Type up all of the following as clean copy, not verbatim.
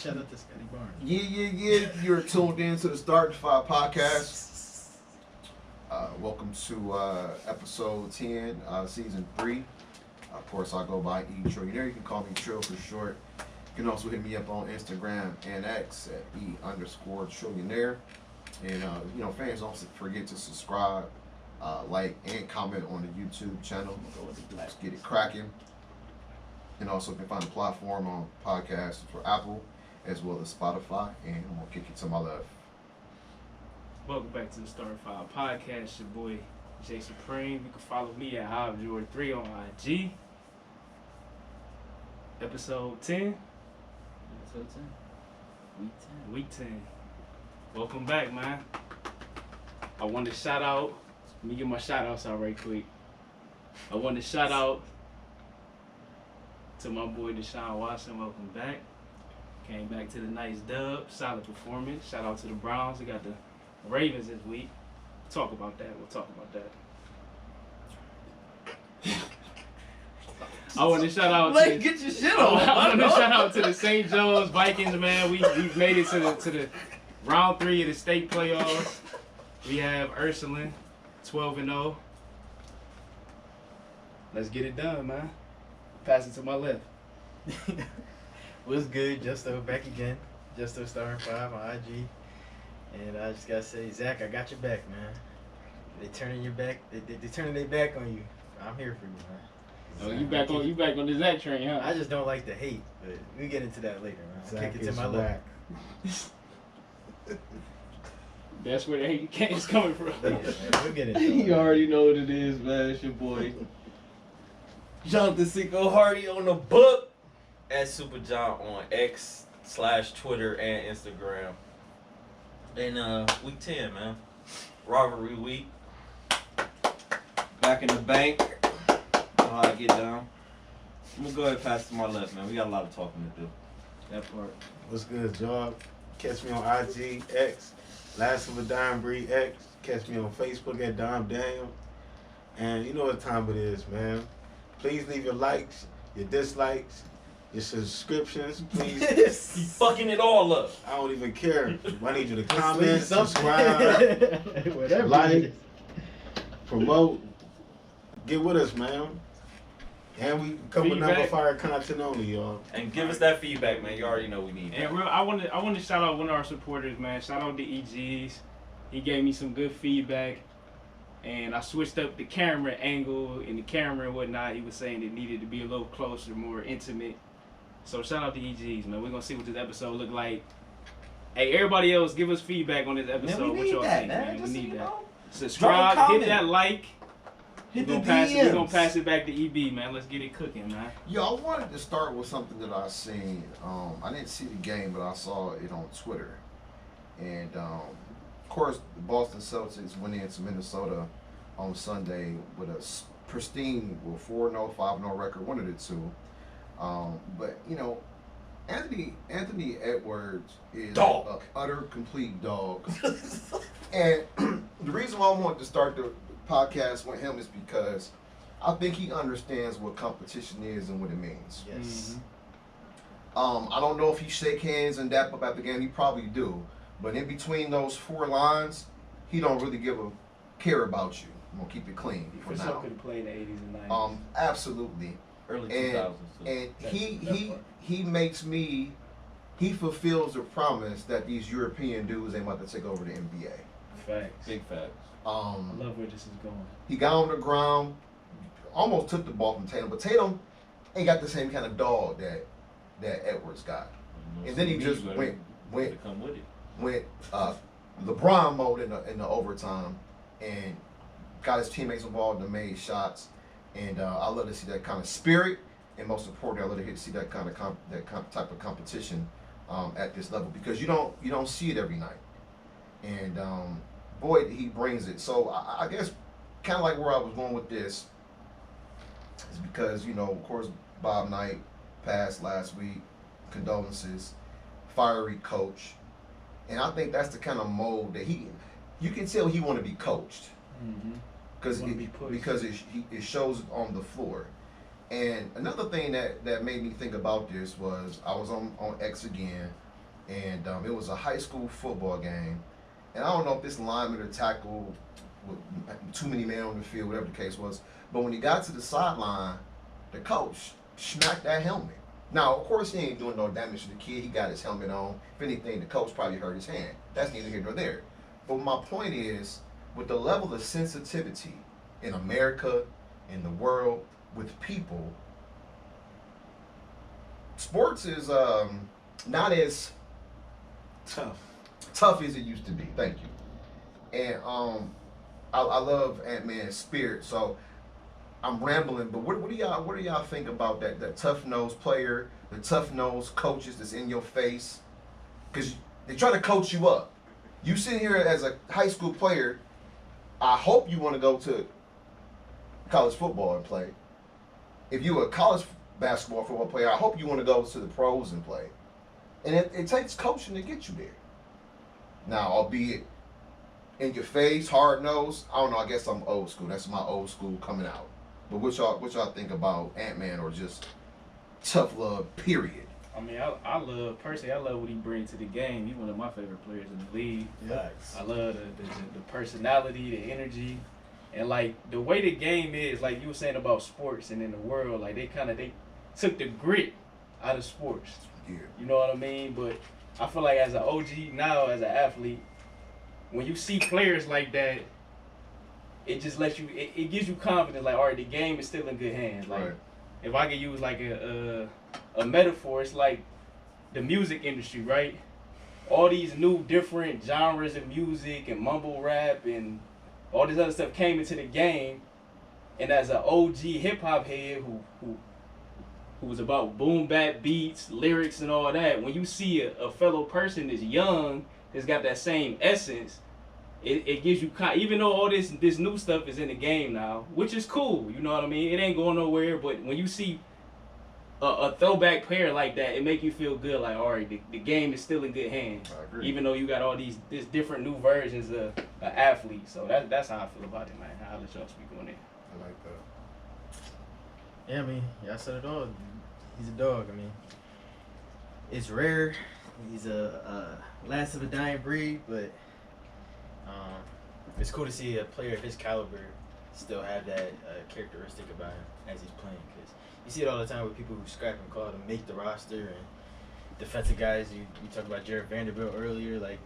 Shout out to Scotty Barnes. Yeah. You're tuned in to the Starting Five podcast. Welcome to episode 10, season 3. Of course, I go by E Trillionaire. You can call me Trill for short. You can also hit me up on Instagram and X at E_Trillionaire. And fans, don't forget to subscribe, like, and comment on the YouTube channel. Let's get it cracking. And also, you can find a platform on podcasts for Apple as well as Spotify. And I'm gonna kick it to my left. Welcome back to the Starting Five podcast. Your boy Jay Supreme. You can follow me at HiveJord3 on IG. Episode 10. Episode 10. Week 10. Welcome back, man. I want to shout out. Let me get my shout outs out right quick. I want to shout out to my boy Deshaun Watson. Welcome back. Came back to the nice dub. Solid performance. Shout out to the Browns. They got the Ravens this week. We'll talk about that. I want to shout out to Get your shit on. I want to shout out to the St. Joe's Vikings, man. We've made it to the round 3 of the state playoffs. We have Ursuline, 12-0. Let's get it done, man. Pass it to my left. What's good? Justo back again. Justo Starting Five on IG. And I just gotta say, Zach, I got your back, man. They turning your back. They turning their back on you. I'm here for you, man. Oh, you back on the Zach train, huh? I just don't like the hate, but we get into that later, man. Zach Kick it to is my left. That's where the hate is coming from. Yeah, man, we'll get into it. You already know what it is, man. It's your boy Jonathan Seco Hardy on the book at Super John on X/Twitter and Instagram. And week 10, man. Rivalry week. Back in the bank. Know how I get down. I'm gonna go ahead and pass to my left, man. We got a lot of talking to do. That part. What's good, y'all? Catch me on IG, X, Last of a Dime Breed X. Catch me on Facebook at Dime Daniel. And you know what time it is, man. Please leave your likes, your dislikes, your subscriptions, please. You fucking it all up. I don't even care. I need you to Leave comment, something. subscribe, Whatever. like, promote. Get with us, man. And we come with number Feedback. fire content only, y'all. And give us that feedback, man. You already know we need that. And I want to shout out one of our supporters, man. Shout out to EGs. He gave me some good feedback, and I switched up the camera angle and the camera and whatnot. He was saying it needed to be a little closer, more intimate. So shout out to EGs, man. We're gonna see what this episode look like. Hey, everybody else, give us feedback on this episode. Man, we what need y'all that, think, man. man? Just We so need you that. know. Subscribe, Drop a hit comment. that like. Hit We're the gonna DMs. pass it back to EB, man. Let's get it cooking, man. Yo, I wanted to start with something that I seen. I didn't see the game, but I saw it on Twitter. And of course, the Boston Celtics went into Minnesota on Sunday with a pristine 4-0, 5-0 record, one of the two. But Anthony Edwards is Dog. an utter complete dog. And the reason why I wanted to start the podcast with him is because I think he understands what competition is and what it means. Yes. I don't know if he shake hands and dap up at the game. He probably do, but in between those 4 lines, he don't really care about you. I'm gonna keep it clean He for for sure now. could have played in the 80s and 90s. Absolutely. Early And 2000s. So. and That part. he makes me. He fulfills the promise that these European dudes ain't about to take over the NBA. Facts. Big facts. I love where this is going. He got on the ground, almost took the ball from Tatum, but Tatum ain't got the same kind of dog that Edwards got. And then he just went to come with it. LeBron mode in the overtime and got his teammates involved and made shots. And I love to see that kind of spirit, and most importantly, I love to see that kind of type of competition at this level, because you don't see it every night. And boy, he brings it. So I guess kind of like where I was going with this is because of course, Bob Knight passed last week. Condolences, fiery coach, and I think that's the kind of mold that you can tell he want to be coached. Mm-hmm. because it shows on the floor. And another thing that made me think about this was I was on X again and it was a high school football game. And I don't know if this lineman or tackle with too many men on the field, whatever the case was. But when he got to the sideline, the coach smacked that helmet. Now, of course, he ain't doing no damage to the kid. He got his helmet on. If anything, the coach probably hurt his hand. That's neither here nor there. But my point is, with the level of sensitivity in America, in the world, with people, sports is not as tough as it used to be. Thank you. And I love Ant-Man's spirit. So I'm rambling, but what do y'all think about that tough nosed player, the tough nosed coaches that's in your face? Because they try to coach you up. You sit here as a high school player. I hope you want to go to college football and play. If you're a college basketball football player, I hope you want to go to the pros and play. And it takes coaching to get you there. Now, albeit in your face, hard nosed. I don't know. I guess I'm old school. That's my old school coming out. But what y'all think about Ant-Man or just tough love? Period. I mean, I love what he brings to the game. He's one of my favorite players in the league. Facts. I love the personality, the energy, and like the way the game is. Like you were saying about sports and in the world, like they took the grit out of sports. Yeah. You know what I mean? But I feel like as an OG now, as an athlete, when you see players like that, it just lets you. It gives you confidence. Like, all right, the game is still in good hands. Like, Right. if I could use like a metaphor, it's like the music industry, right? All these new different genres of music and mumble rap and all this other stuff came into the game, and as an OG hip hop head who was about boom bap beats, lyrics, and all that, when you see a fellow person that's young, that's got that same essence, it gives you, even though all this new stuff is in the game now, which is cool, you know what I mean? It ain't going nowhere, but when you see a throwback player like that, it make you feel good, like, all right, the game is still in good hands. I agree. Even though you got all these different new versions of an athlete. So that's how I feel about it, man. I'll let y'all speak on it. I like that. Yeah, I mean, y'all said it all. He's a dog. I mean, it's rare. He's a last of a dying breed, but it's cool to see a player of his caliber still have that characteristic about him as he's playing. Because you see it all the time with people who scrap and call to make the roster, and defensive guys. You talked about Jared Vanderbilt earlier. Like,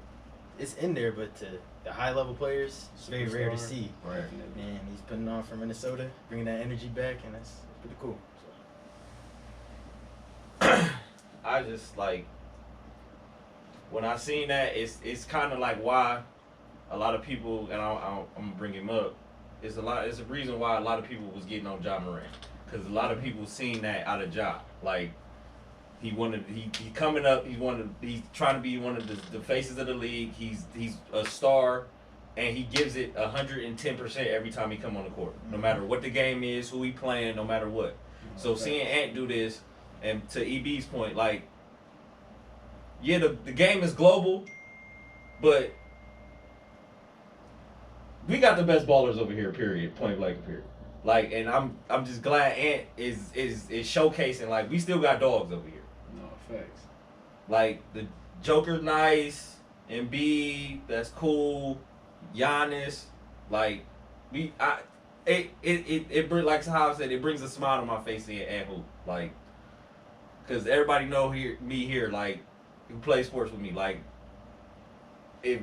it's in there, but to the high level players, it's very rare to Superstar. see. Right. And he's putting on for Minnesota, bringing that energy back, and that's pretty cool. I just like when I seen that, it's kind of like why a lot of people, and I'm gonna bring him up. It's a reason why a lot of people was getting on Ja Morant, because a lot of people seen that out of Ja. Like he coming up. He's trying to be one of the faces of the league. He's a star, and he gives it 110% every time he come on the court. No matter what the game is, who he playing, no matter what. So seeing Ant do this. And to EB's point, like, yeah, the game is global, but we got the best ballers over here. Period. Point blank. Period. Like, and I'm just glad Ant is showcasing, like, we still got dogs over here. No, facts. Like, the Joker's nice, Embiid, that's cool, Giannis, like, it like how I said, it brings a smile to my face and hoop, like. Because everybody know me here, like, who plays sports with me. Like,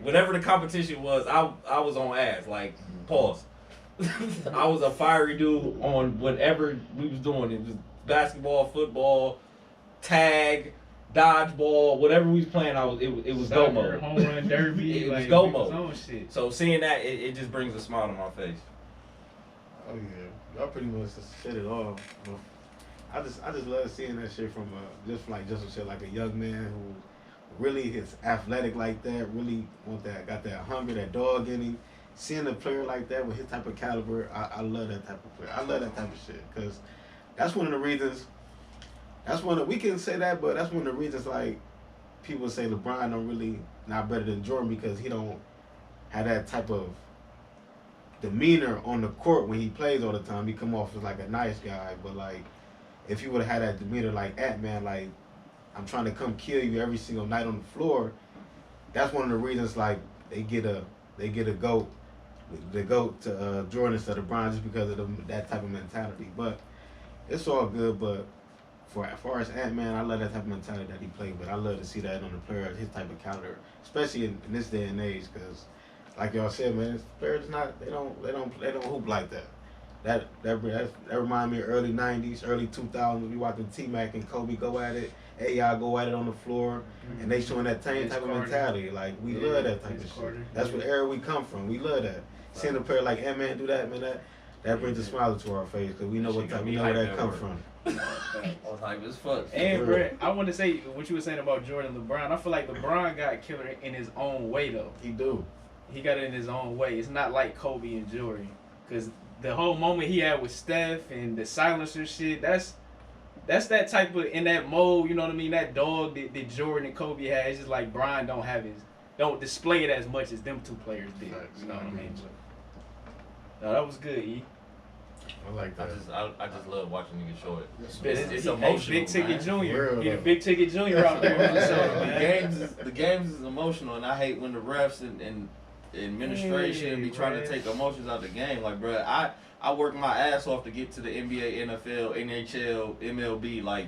whatever the competition was, I was on ass. Like, pause. I was a fiery dude on whatever we was doing. It was basketball, football, tag, dodgeball, whatever we was playing. It was go mode. Home run derby. It was like, go it was mode. on shit. So seeing that, it just brings a smile to my face. Oh yeah, y'all pretty much just said it all. Well, I just love seeing that shit from just said, like a young man who really is athletic like that, really got that hunger, that dog in him. Seeing a player like that with his type of caliber, I love that type of player. I love that type of shit because that's one of the reasons. We can say that, but that's one of the reasons like people say LeBron don't really not better than Jordan because he don't have that type of demeanor on the court when he plays all the time. He come off as like a nice guy, but like if he would have had that demeanor like Ant-Man, like I'm trying to come kill you every single night on the floor. That's one of the reasons like they get a GOAT. The GOAT to Jordan instead of Bron just because of that type of mentality. But it's all good. But as far as Ant-Man, I love that type of mentality that he played. But I love to see that on the player of his type of caliber, especially in this day and age. Because like y'all said, man, players not they don't hoop like that. That remind me of early '90s, early 2000s. We watching T-Mac and Kobe go at it. AI go at it on the floor, and they showing that same type of mentality. Like we love that type of shit. That's what era we come from. We love that. Seeing a player like Ant-Man do that, man, that brings a smile to our face because we know what type, we know where that come from. All type as fuck. And Brett, I want to say what you were saying about Jordan and LeBron. I feel like LeBron got killer in his own way though. He do. He got it in his own way. It's not like Kobe and Jordan, because the whole moment he had with Steph and the silencer shit, that's that type of, in that mode, you know what I mean? That dog that Jordan and Kobe had, it's just like Brian don't display it as much as them two players did. You know what I mean? But, no, that was good, E. I like that. I just love watching niggas show it. It's emotional, Big Ticket man. Junior. He the Real. Big Ticket Junior out there on the show, The man. games is emotional, and I hate when the refs and administration be trying to take emotions out the game. Like, bro, I work my ass off to get to the NBA, NFL, NHL, MLB, like,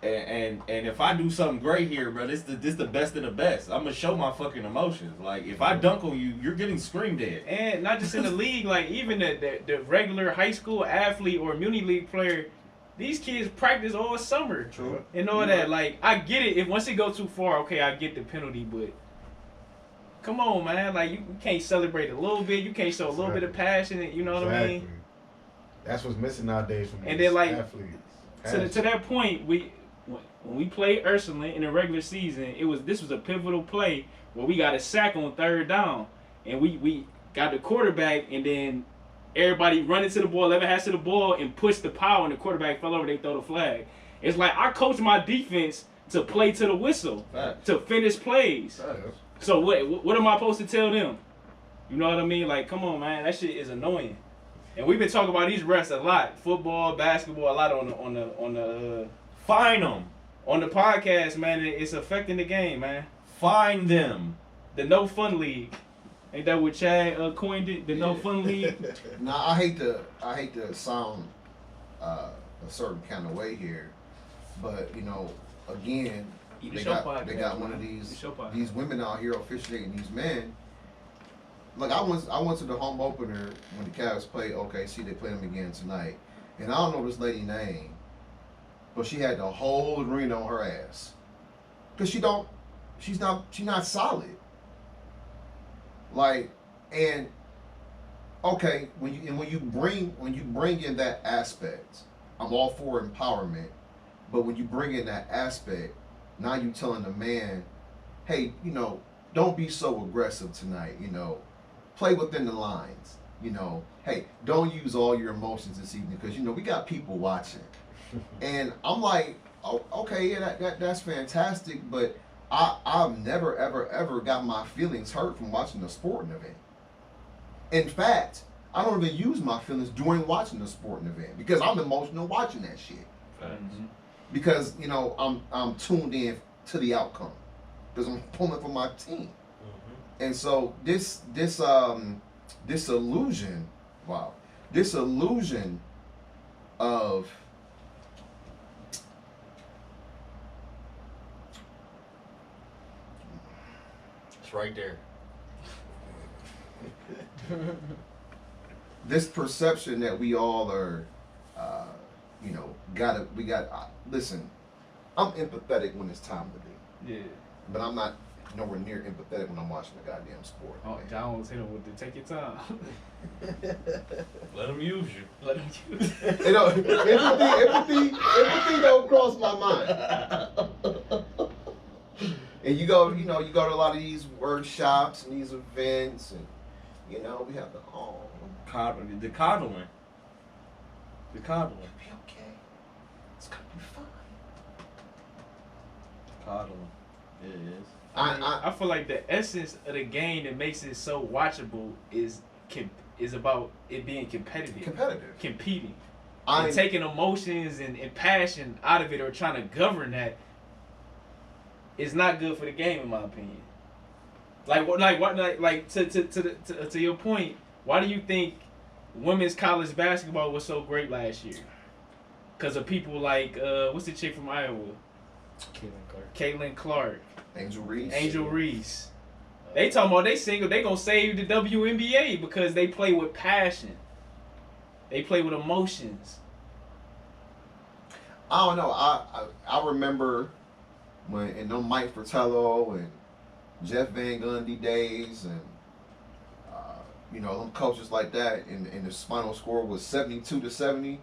and if I do something great here, bro, this the best of the best. I'm gonna show my fucking emotions. Like, if I dunk on you, you're getting screamed at. And not just in the league, like even the regular high school athlete or muni league player, these kids practice all summer. True. And all that. Like, I get it. If once it goes too far, okay, I get the penalty, but come on, man. Like, you can't celebrate a little bit. You can't show a little bit of passion. You know what I mean? That's what's missing nowadays from And these then, like, athletes. To that point, when we played Ursula in the regular season, this was a pivotal play where we got a sack on third down, and we got the quarterback, and then everybody run into the ball, 11 hands to the ball, and push the power, and the quarterback fell over. They throw the flag. It's like I coach my defense to play to the whistle, to finish plays. So what am I supposed to tell them? You know what I mean? Like, come on, man, that shit is annoying. And we've been talking about these refs a lot, football, basketball, a lot Fine them. on the podcast, man. It's affecting the game, man. Fine them. The No Fun League, ain't that what Chad coined it? The No Fun League. Now I hate to sound a certain kind of way here, but you know, again, they got one of these women out here officiating these men. Like I went to the home opener when the Cavs played OKC. They played them again tonight, and I don't know this lady's name, but she had the whole arena on her ass, cause she's not solid. Like, and okay, when you bring in that aspect, I'm all for empowerment, but when you bring in that aspect, now you telling the man, hey, you know, don't be so aggressive tonight, you know, play within the lines, you know, hey, don't use all your emotions this evening because, you know, we got people watching. And I'm like, oh, okay, yeah, that's fantastic, but I've never, ever got my feelings hurt from watching a sporting event. In fact, I don't even use my feelings during watching a sporting event because I'm emotional watching that shit. Mm-hmm. Because, you know, I'm tuned in to the outcome because I'm pulling for my team. Mm-hmm. And so this illusion of Right there. this perception that we all are, you know, listen, I'm empathetic when it's time to be. Yeah. But I'm not nowhere near empathetic when I'm watching the goddamn sport. Oh, John was hitting with the take your time. Let them use you. Let him use. You know, empathy don't cross my mind. And you go to a lot of these workshops and these events, and you know, we have the coddling. The coddling. You'll be okay. It's gonna be fine. Coddling. It is. I feel like the essence of the game that makes it so watchable is about it being competitive. Competing. And taking emotions and passion out of it or trying to govern that is not good for the game, in my opinion. To your point, why do you think women's college basketball was so great last year? Because of people like what's the chick from Iowa? Caitlin Clark. Angel Reese. They talking about they single. They gonna save the WNBA because they play with passion. They play with emotions. I don't know. I remember when in them Mike Fratello and Jeff Van Gundy days, and them coaches like that, and the final score was 72-70.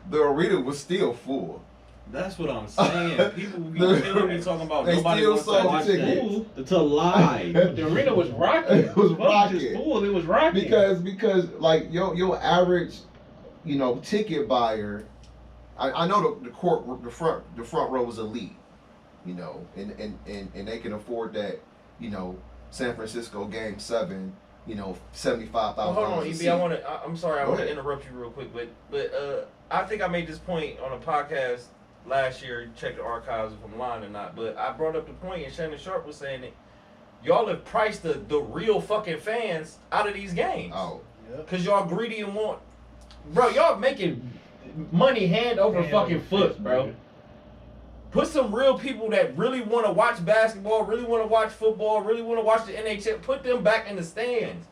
The arena was still full. That's what I'm saying. People be killing me talking about They nobody still wants to sold watch tickets. that. To lie. The arena was rocking. It was It rocking. full. It was rocking. Because like your average, ticket buyer, I know the front row was elite, and they can afford that, San Francisco Game 7, $75,000. Well, hold on, EB. I'm sorry, I Go want to ahead. interrupt you real quick, but I think I made this point on a podcast last year. Check the archives if I'm lying or not. But I brought up the point, and Shannon Sharp was saying that y'all have priced the real fucking fans out of these games. Oh, Cause y'all greedy and want, bro. Y'all making money hand over fucking foot, bro. Put some real people that really want to watch basketball, really want to watch football, really want to watch the NHL. Put them back in the stands.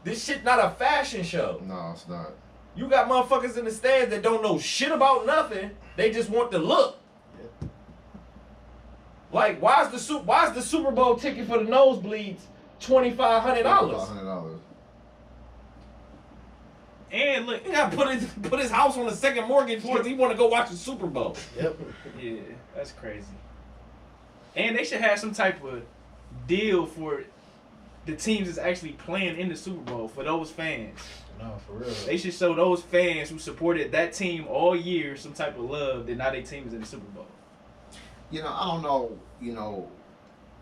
This shit not a fashion show. no, it's not. You got motherfuckers in the stands that don't know shit about nothing. They just want the look. Yep. Like, why is the Super Bowl ticket for the nosebleeds $2,500? $500. And look, He got to put his house on a second mortgage because he want to go watch the Super Bowl. Yep. yeah, that's crazy. And they should have some type of deal for the teams that's actually playing in the Super Bowl for those fans. No, for real. They should show those fans who supported that team all year some type of love that now their team is in the Super Bowl. I don't know,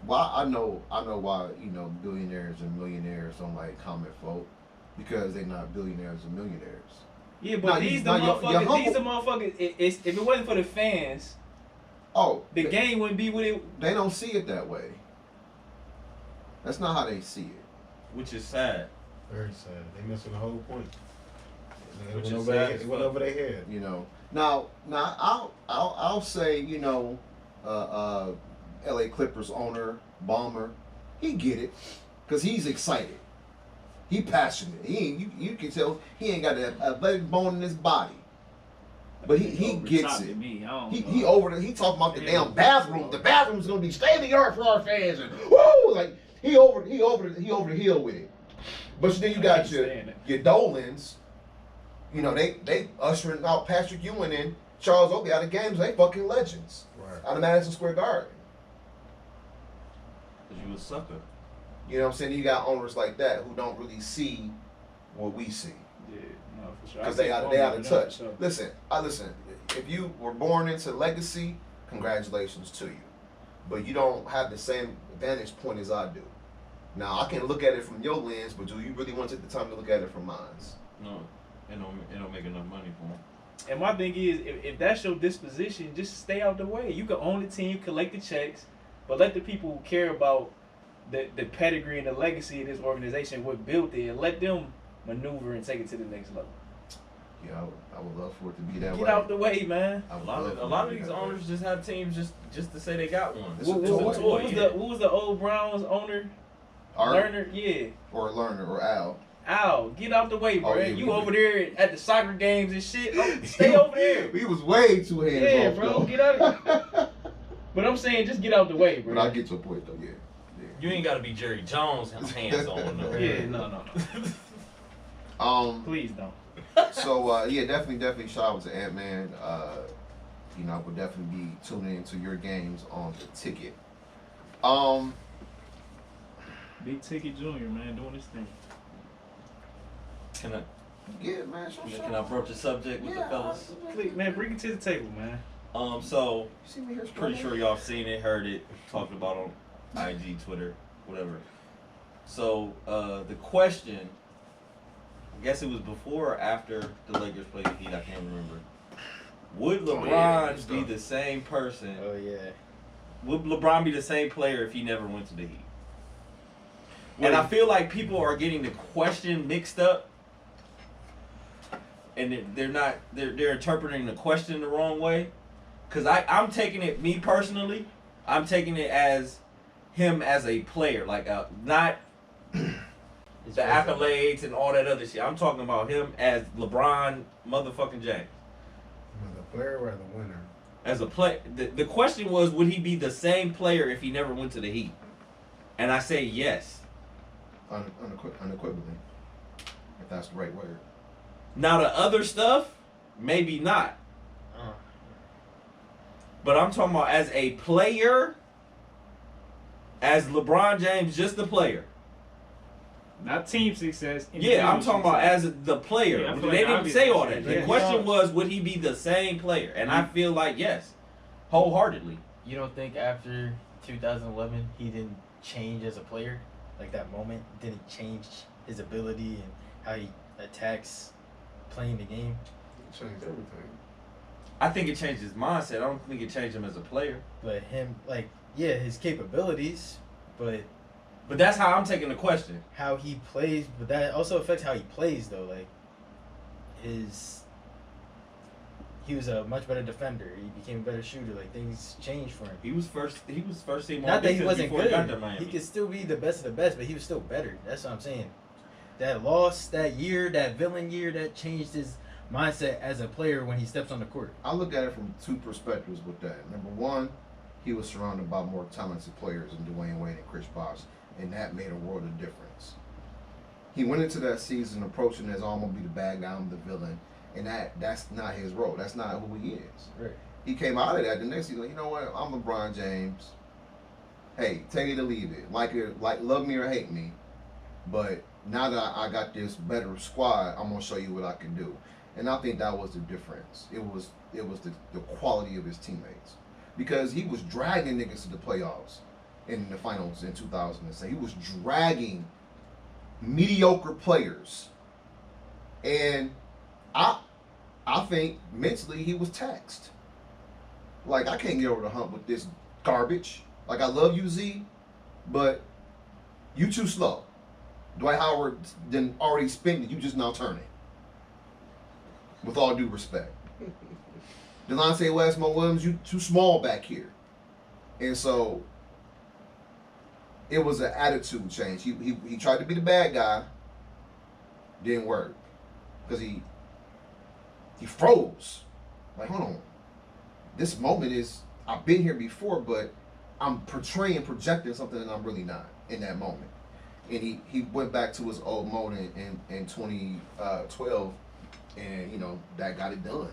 why I know why, billionaires and millionaires don't like comment folk, because they're not billionaires and millionaires. Yeah, but Now, these now, the your motherfuckers. humble- These the motherfuckers. If it wasn't for the fans, Oh, the game wouldn't be what it. they don't see it that way. That's not how they see it. Which is sad. Very sad. They missing the whole point. Which It is went sad as over fuck. their head. Now I'll say, LA Clippers owner Ballmer, he get it, cause he's excited. He passionate. You can tell he ain't got an athletic bone in his body, but he gets it. Me. I don't He know. he talking about the damn bathroom. The bathroom's gonna be state of the art for our fans, and woo, like he over the hill with it. But then you got understand it. your Dolans. They ushering out Patrick Ewing and Charles Oakley out of games. They fucking legends Right. out of Madison Square Garden. Because you a sucker. You know what I'm saying? You got owners like that who don't really see what we see Yeah, no, for sure. because I they take out Ballmer of for touch. sure. Listen. If you were born into legacy, congratulations to you. But you don't have the same vantage point as I do. Now I can look at it from your lens, but do you really want to take the time to look at it from mine? No, it don't make enough money for him. And my thing is, if that's your disposition, just stay out the way. You can own the team, collect the checks, but let the people who care about the pedigree and the legacy of this organization, what built it, and let them maneuver and take it to the next level. Yeah, I would love for it to be that way. Get out the way, man. I A would lot love of for it a lot to of be these that way. owners just have teams just to say they got one. It's What, a what- toy. what was what was the old Browns owner? Art Lerner? Yeah. or Lerner or Al. Al, get out the way, bro. Oh, yeah, You we- over there at the soccer games and shit. Oh, stay over there. He was way too hands Yeah, off, bro. though. Get out of But I'm saying, just get out the way, bro. But I get your point though. Yeah. You ain't got to be Jerry Jones hands on though. Yeah, no. Please don't. So yeah, definitely shout out to Ant-Man. I would definitely be tuning into your games on the ticket. Big Ticket Junior, man, doing this thing. Can I Yeah, man. can I broach the subject with the fellas? Please, man, bring it to the table, man. So You see me here? pretty sure y'all seen it, heard it, talked about on IG, Twitter, whatever. So the question, I guess it was before or after the Lakers played the Heat, I can't remember. Would Oh, LeBron yeah, good be stuff. the same person Oh yeah. would LeBron be the same player if he never went to the Heat? And I feel like people are getting the question mixed up, and they're interpreting the question the wrong way. Cause I'm taking it, me personally, I'm taking it as him as a player, like not the accolades and all that other shit. I'm talking about him as LeBron motherfucking James. The player or the winner? As a play, the question was, would he be the same player if he never went to the Heat? And I say yes. Unequivocally, if that's the right word. Now the other stuff, maybe not. But I'm talking about as a player, as LeBron James, just the player. Not team success. Yeah, I'm talking about as the player. Yeah, I feel they like didn't say all that. yeah. The question was, would he be the same player? And I feel like yes, wholeheartedly. You don't think after 2011 he didn't change as a player? Like that moment didn't change his ability and how he attacks playing the game? It changed everything. I think it changed his mindset. I don't think it changed him as a player. But him, like, yeah, his capabilities, but But that's how I'm taking the question. how he plays, but that also affects how he plays, though. Like, he was a much better defender. He became a better shooter. Like, things changed for him. He was first team. Not that he defense wasn't before good. He got to Miami. He could still be the best of the best, but he was still better. That's what I'm saying. That loss, that year, that villain year, that changed his mindset as a player when he steps on the court. I look at it from two perspectives with that. Number one, he was surrounded by more talented players than Dwayne Wade and Chris Bosh, and that made a world of difference. He went into that season approaching as I'm gonna be the bad guy, I'm the villain, and that's not his role. That's not who he is. Right. He came out of that the next season. You know what? I'm LeBron James. Hey, take it or leave it. Like love me or hate me, but now that I got this better squad, I'm gonna show you what I can do. And I think that was the difference. It was the quality of his teammates, because he was dragging niggas to the playoffs in the finals in 2007. He was dragging mediocre players, and I think mentally he was taxed. Like, I can't get over the hump with this garbage. Like, I love you, Z, but you too slow. Dwight Howard didn't already spend it. You just now turning. With all due respect. Delonte West, Mo Williams, you too small back here. And so it was an attitude change. He tried to be the bad guy. Didn't work. Because he froze. Like, hold on. This moment is, I've been here before, but I'm projecting something that I'm really not in that moment. And he went back to his old mode in 2012, and, you know, that got it done.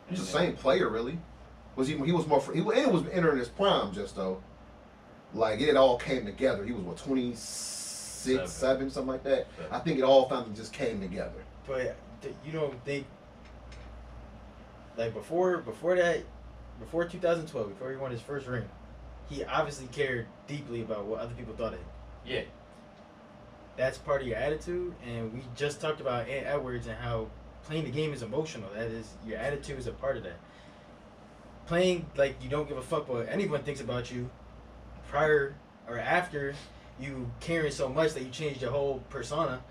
He's the same player, really. He was more, it was entering his prime, just though. Like, it all came together. He was, what, 26, 7, something like that? I think it all finally just came together. But you don't think, like, before 2012, before he won his first ring, he obviously cared deeply about what other people thought of him. Yeah. That's part of your attitude, and we just talked about Ant Edwards and how playing the game is emotional. That is, your attitude is a part of that. Playing like you don't give a fuck what anyone thinks about you prior or after you caring so much that you changed your whole persona,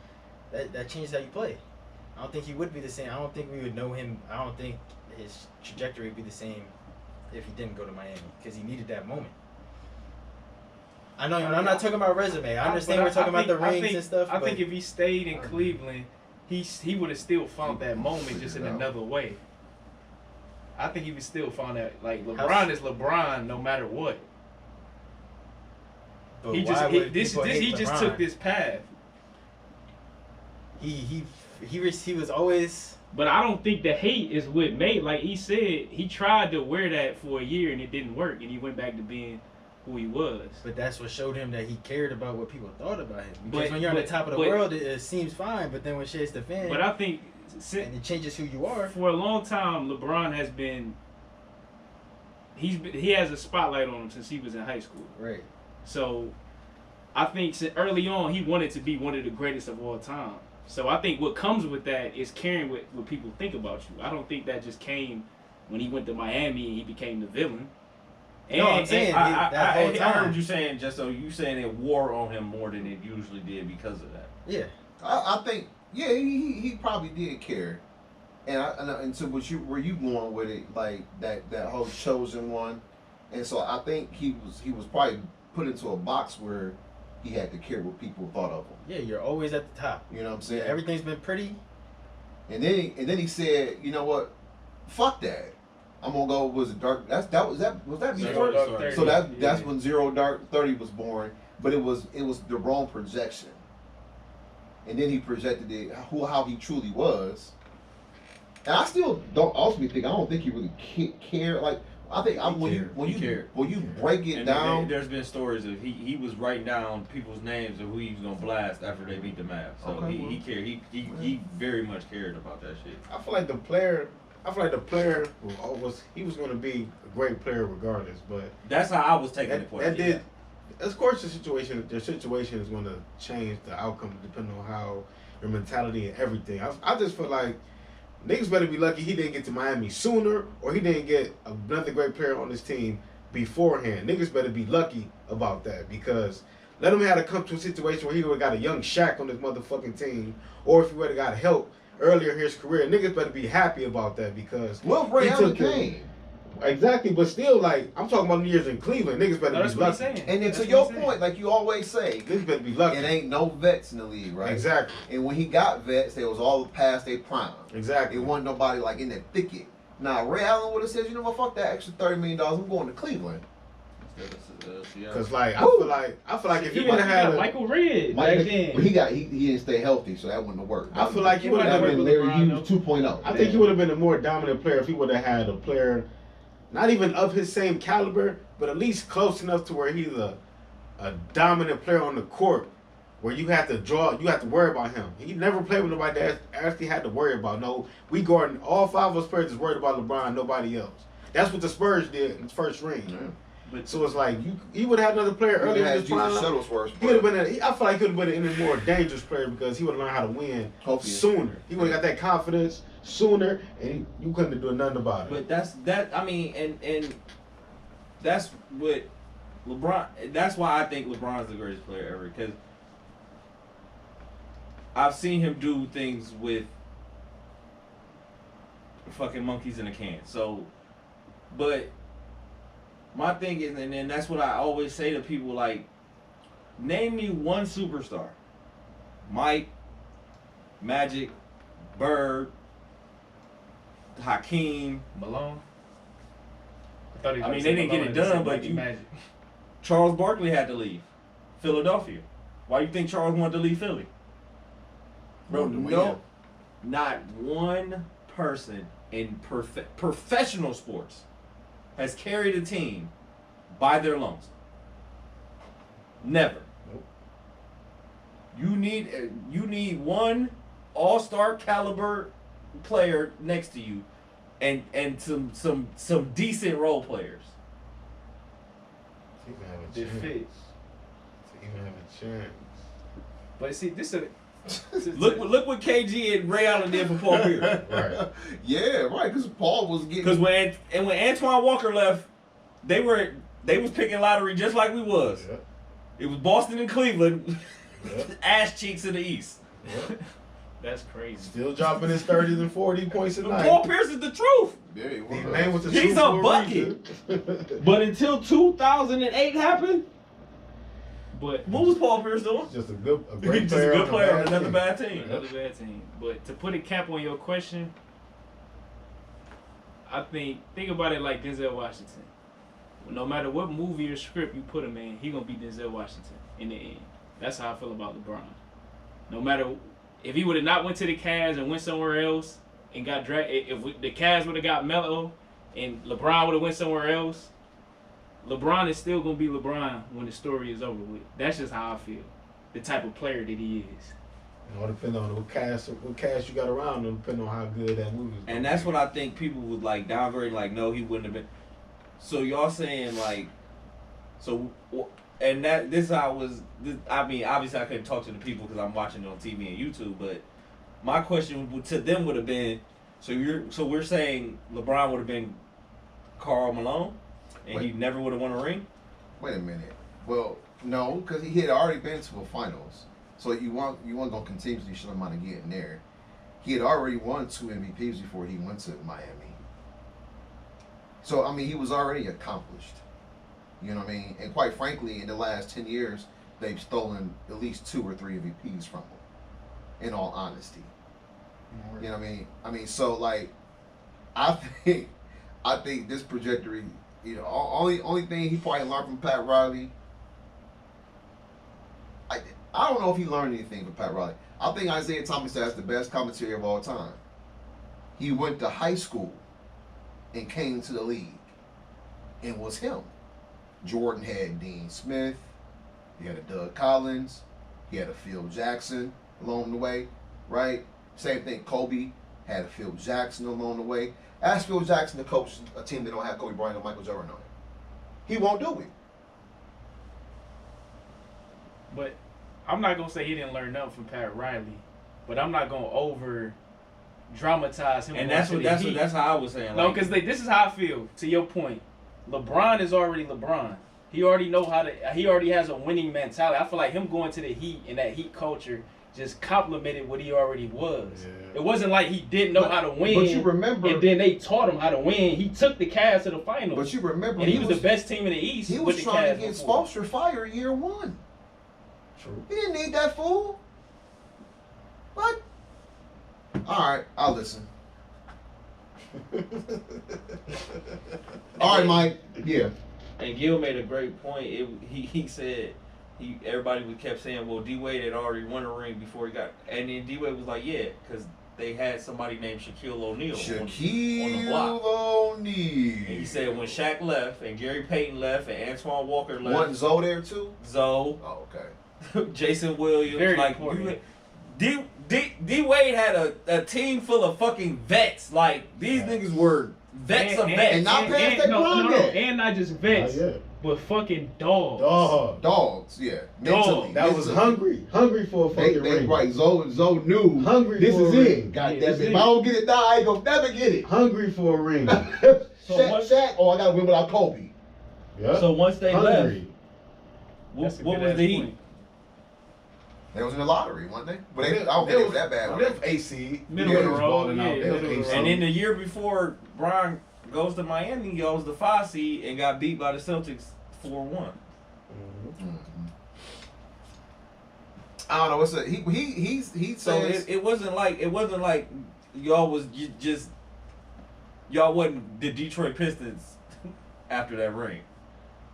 that changed how you play. I don't think he would be the same. I don't think we would know him. I don't think his trajectory would be the same if he didn't go to Miami, because he needed that moment. I know, I'm not talking about resume. I understand we're talking about the rings and stuff. I think if he stayed in Cleveland, he would have still found that moment just in Yeah. another way. I think he would still find that, like, LeBron is LeBron no matter what. but He why just would this people hate he just LeBron? took this path. He was always. But I don't think the hate is what made, like he said, he tried to wear that for a year and it didn't work, and he went back to being who he was. But that's what showed him that he cared about what people thought about him. Because But- when you're on the but- top of the but- world, it seems fine. But then when shit's the fan, But I think and it changes who you are. for a long time, LeBron has been. He has a spotlight on him since he was in high school. Right. So, I think early on he wanted to be one of the greatest of all time. So I think what comes with that is caring what people think about you. I don't think that just came when he went to Miami and he became the villain. No, I'm saying that whole I heard time. what you saying. Just so you saying it wore on him more than it usually did because of that. Yeah. I think, yeah, he probably did care. And so were you going with it like that whole chosen one? And so I think he was probably put into a box where he had to care what people thought of him. Yeah, you're always at the top. You know what I'm Yeah, saying? everything's been pretty. And then he said, you know what? Fuck that. I'm gonna go. Was it dark? Was that before? Zero Dark 30. So that's Yeah. when 0 Dark 30 was born. But it was the wrong projection. And then he projected it how he truly was. And I still don't ultimately think I don't think he really cared. Like I think when you break it And down. there's been stories of he was writing down people's names of who he was gonna blast after they beat the Mavs. So Okay, he cared. He very much cared about that shit. I feel like the player was going to be a great player regardless, but That's how I was taking the that question. did. Of course, the situation is going to change the outcome depending on how your mentality and everything. I just feel like niggas better be lucky he didn't get to Miami sooner, or he didn't get another great player on his team beforehand. Niggas better be lucky about that, because let him have to come to a situation where he would have got a young Shaq on his motherfucking team, or if he would have got help earlier in his career. Niggas better be happy about that, because Well, Ray he Allen took the- came. Exactly, but still, like, I'm talking about the years in Cleveland. Niggas better That's be what he's lucky. saying. And then That's to what your he's saying. point, like you always say, Niggas better be lucky. it ain't no vets in the league, right? Exactly. And when he got vets, they was all past their prime. Exactly. It wasn't nobody like in that thicket. Now Ray Allen would have said, you know what, fuck that extra $30 million. I'm going to Cleveland. Cause like I Woo! feel like if he You would have had Michael Red back But then. he didn't stay healthy, so that wouldn't have worked. I feel like he He would might have not been work Larry with Hughes LeBron, 2.0. I think he would have been a more dominant player if he would have had a player, not even of his same caliber, but at least close enough to where he's a dominant player on the court, where you have to worry about him. He never played with nobody that actually had to worry about. No, we guarding all five of us players is worried about LeBron, nobody else. That's what the Spurs did in his first ring. Yeah. But So it's like he would have had another player earlier in his prime. Shuttlesworth. He would have been. I feel like he would have been a more dangerous player because he would have learned how to win Hopefully. sooner. He would have got that confidence sooner, and you couldn't have done nothing about it. But that. I mean, and that's what LeBron. That's why I think LeBron's the greatest player ever, because I've seen him do things with fucking monkeys in a can. So, but my thing is, and then that's what I always say to people, like, name me one superstar. Mike, Magic, Bird, Hakeem, Malone. I I mean, they didn't get it done, but Magic. Charles Barkley had to leave Philadelphia. Why you think Charles wanted to leave Philly? Bro, Wanted to win. no, not one person in professional sports has carried a team by their loans. Never. Nope. You need one all-star caliber player next to you, and some decent role players. To even have a That chance. fits. To even have a chance. But see, this is Look what KG and Ray Allen did for Paul Pierce. Right. Yeah, right. Because Paul was getting. Because when Antoine Walker left, they was picking lottery just like we was. Yeah. It was Boston and Cleveland, Yeah. ass cheeks in the East. Yeah. that's crazy. Still dropping his 30s and 40 points a night. Paul Pierce is the truth. There he was. His name was the He's truth a for bucket. reason. But until 2008 happened, But what was Paul Pierce doing? Just a great He's just a player. good player on bad another team. bad team. another bad team. But to put a cap on your question, I think about it like Denzel Washington. No matter what movie or script you put him in, he gonna be Denzel Washington in the end. That's how I feel about LeBron. No matter if he would have not went to the Cavs and went somewhere else and got drafted, the Cavs would have got Melo and LeBron would have went somewhere else, LeBron is still gonna be LeBron when the story is over with. That's just how I feel. The type of player that he is. It all depends on what cast you got around him, depending on how good that movie is. And that's what I think people would like downgrade. Like, no, he wouldn't have been. So y'all saying like, so, and that this I was. I mean, obviously I couldn't talk to the people because I'm watching it on TV and YouTube. But my question to them would have been, so we're saying LeBron would have been Karl Malone. and he never would have won a ring. Wait a minute. Well, no, because he had already been to the finals, so you weren't gonna continuously show him how to get in there. He had already won 2 MVPs before he went to Miami. So I mean, he was already accomplished. You know what I mean? And quite frankly, in the last 10 years, they've stolen at least 2 or 3 MVPs from him. In all honesty, you know what I mean? So like, I think this trajectory, you know, only thing he probably learned from Pat Riley. I don't know if he learned anything from Pat Riley. I think Isaiah Thomas has the best commentary of all time. He went to high school and came to the league and was him. Jordan had Dean Smith. He had a Doug Collins. He had a Phil Jackson along the way, right? Same thing, Kobe had a Phil Jackson along the way. Ask Phil Jackson to coach a team that don't have Kobe Bryant or Michael Jordan on it. He won't do it. But I'm not gonna say he didn't learn nothing from Pat Riley, but I'm not gonna over dramatize him. And that's how I was saying. No, like, because this is how I feel. To your point, LeBron is already LeBron. He already know how to. He already has a winning mentality. I feel like him going to the Heat and that Heat culture just complemented what he already was. Yeah. It wasn't like he didn't know how to win. But you remember, and then they taught him how to win. He took the Cavs to the finals. but you remember, and he was the best team in the East. He with was the trying Cavs to get before. Spoelstra fired year 1. True. He didn't need that fool. What? All right, I'll listen. All right, Mike. Yeah. And Gil made a great point. He said everybody kept saying, well, D Wade had already won a ring before he got, and then D Wade was like, yeah, because they had somebody named Shaquille O'Neal on the block. O'Neal. And he said when Shaq left and Gary Payton left and Antoine Walker left, Wasn't Zoe there too? Zoe, Oh, okay. Jason Williams, Very like important. D Wade had a team full of fucking vets. Like these niggas were vets of vets. and not past that prime yet. and not just vets, Not yet. but fucking dogs. Dog. Dogs, yeah. Dog. Mentally. That was mentally. hungry for a fucking They ring. right. Zoe knew. Hungry This for is a it. ring. God Yeah, damn this it. is If I don't get it now, I ain't gonna never get it. Hungry for a ring. Shaq, oh, I gotta win without Kobe. Yeah. So once they Hungry. That's left, a what good was ass the Heat? point. They was in the lottery, weren't they? But I don't think they was that bad. They was AC. Middle of the They was road, balling out. yeah, They was middle of the AC. And then the year before Brian goes to Miami, he was the 5 seed and got beat by the Celtics 4-1. Mhm. I don't know. What's a he So says it wasn't like y'all was y'all wasn't the Detroit Pistons after that ring.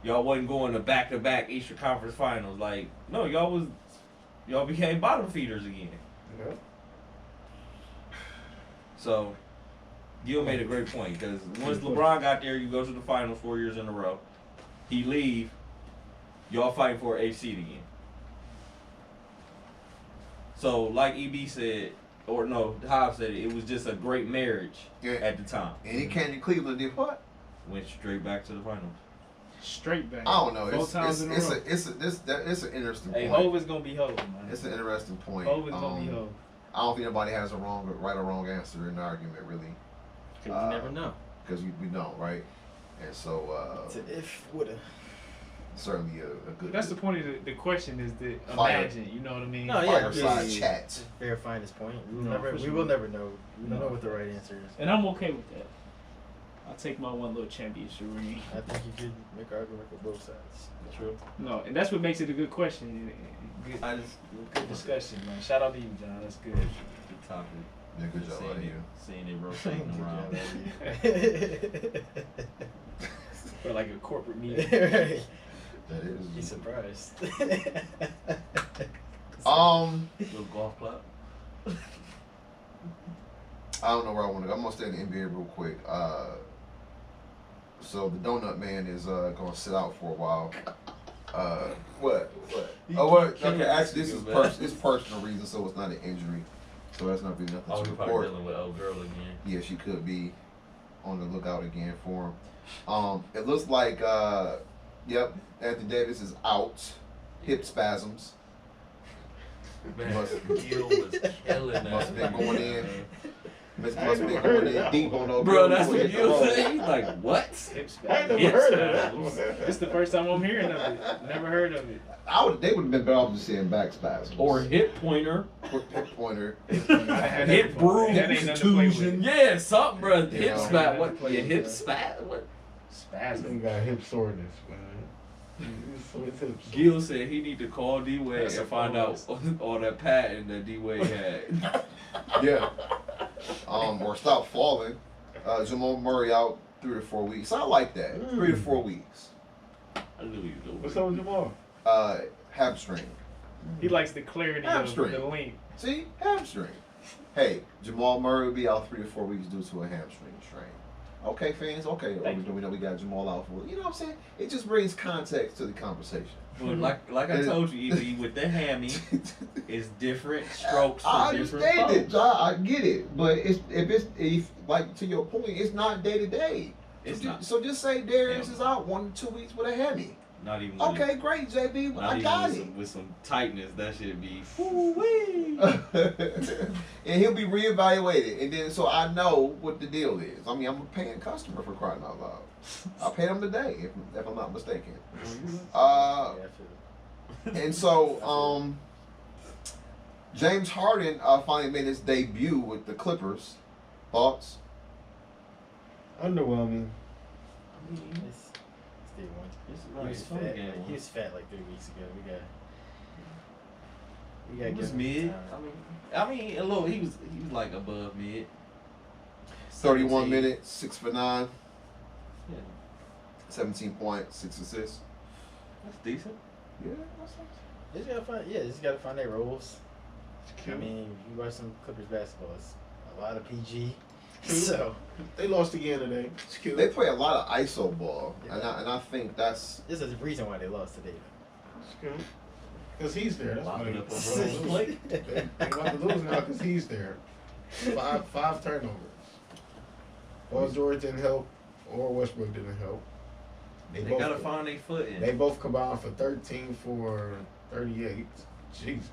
Y'all wasn't going to back Eastern Conference Finals. Like no, y'all became bottom feeders again. Yeah. So Gil made a great point because once LeBron got there, you go to the finals 4 years in a row. He leave, y'all fighting for an 8th seed again. So like EB said, or no, Hobbs said it was just a great marriage Yeah. at the time. and he came to Cleveland. Did what? Went straight back to the finals. Straight back. I don't know. 4 times in a row. It's an interesting Hey, point. Hov is gonna be Hov, man. It's an interesting point. Hov is gonna be Hov. I don't think anybody has a right or wrong answer in the argument, really, Because you never know. because we don't, right? And so It's an if, woulda. certainly a good. That's the point of the question is the Fire. imagine. You know what I mean? No, yeah. fireside yeah. chat. Verifying his point. We will No, never. for We sure. will never know. We don't No. know what the right answer is. And I'm okay with that. I'll take my one little championship ring. I think you could make an argument for both sides. True. No, and that's what makes it a good question. Good, I just good discussion, man. Shout out to you, John. That's good. good topic. Yeah, good job out of you. Seeing it rotating around. Good For like a corporate meeting. job, right. That He's is. surprised. Little golf club. I don't know where I want to go. I'm gonna stay in the NBA real quick. So the Donut Man is gonna sit out for a while. What? Oh, what? Okay, actually, this is it's personal reason, so it's not an injury. So that's not really nothing Oh, to we're probably report. dealing with old girl again. Yeah, she could be on the lookout again for him. It looks like, yep, Anthony Davis is out. Hip spasms. Man, Must- Gil was killing that. must have been going in. Must I ain't be never heard going of in that deep one. on those. Bro, that's before what they you hit the say. road. He's like, what? Hip I ain't spasms. never Hip heard of that spasms. one. It's the first time I'm hearing of it. Never heard of it. They would have been better off just saying back spasms. Or hip pointer. hip pointer. Hip bruise, That ain't nothing to play with. contusion. Yeah, something, bro. Yeah. Hip spat. What? Yeah. Your hip spat? What? Spasm. He got hip soreness, man. His hips. Gil said he need to call D-Wade That's and a find out pause. all that patent that D-Wade had. Yeah. Or stop falling. Jamal Murray out 3 to 4 weeks. I like that. 3 to 4 weeks. I knew you knew. What's up with Jamal? Hamstring. He likes the clarity of Hamstring. the link. See? Hamstring. Hey, Jamal Murray will be out 3 to 4 weeks due to a hamstring strain. Okay, fans? Okay. Thank We know we got Jamal out for, you know what I'm saying? It just brings context to the conversation. But like I told you, even with the hammy, it's different strokes for I different understand it, folks. John. I get it. But if like to your point, it's not day to day. It's not. So just say Darius Hell is no. out 1 to 2 weeks with a hammy. Not even. With Okay, great, JB. Not I even got with it. some, with some tightness, that should be. Woo-wee. And he'll be reevaluated, and then so I know what the deal is. I mean, I'm a paying customer for crying out loud. I paid him today, if I'm not mistaken. And so James Harden finally made his debut with the Clippers. Thoughts? Underwhelming. It's day one. Right, He was it's fun fat. game. He was fat like 3 weeks ago. We got. He was give him mid. time. I mean, a little. He was like above mid. 31 17. minutes, 6 for 9, Yeah, 17 points, 6 assists. that's decent. Yeah, They just gotta find. Yeah, they just gotta find their roles. It's I cute. mean, you watch some Clippers basketball. It's a lot of PG. So They lost again today. It's cute. they play a lot of ISO ball, Yeah. and I think that's this is the reason why they lost today. It's cute. Because he's there. That's why Locking they up on they Rose plate. They about to lose now because he's there. Five turnovers. Paul George didn't help, or Westbrook didn't help. They both- gotta find their foot in. They both combined for 13 for 38. Jesus.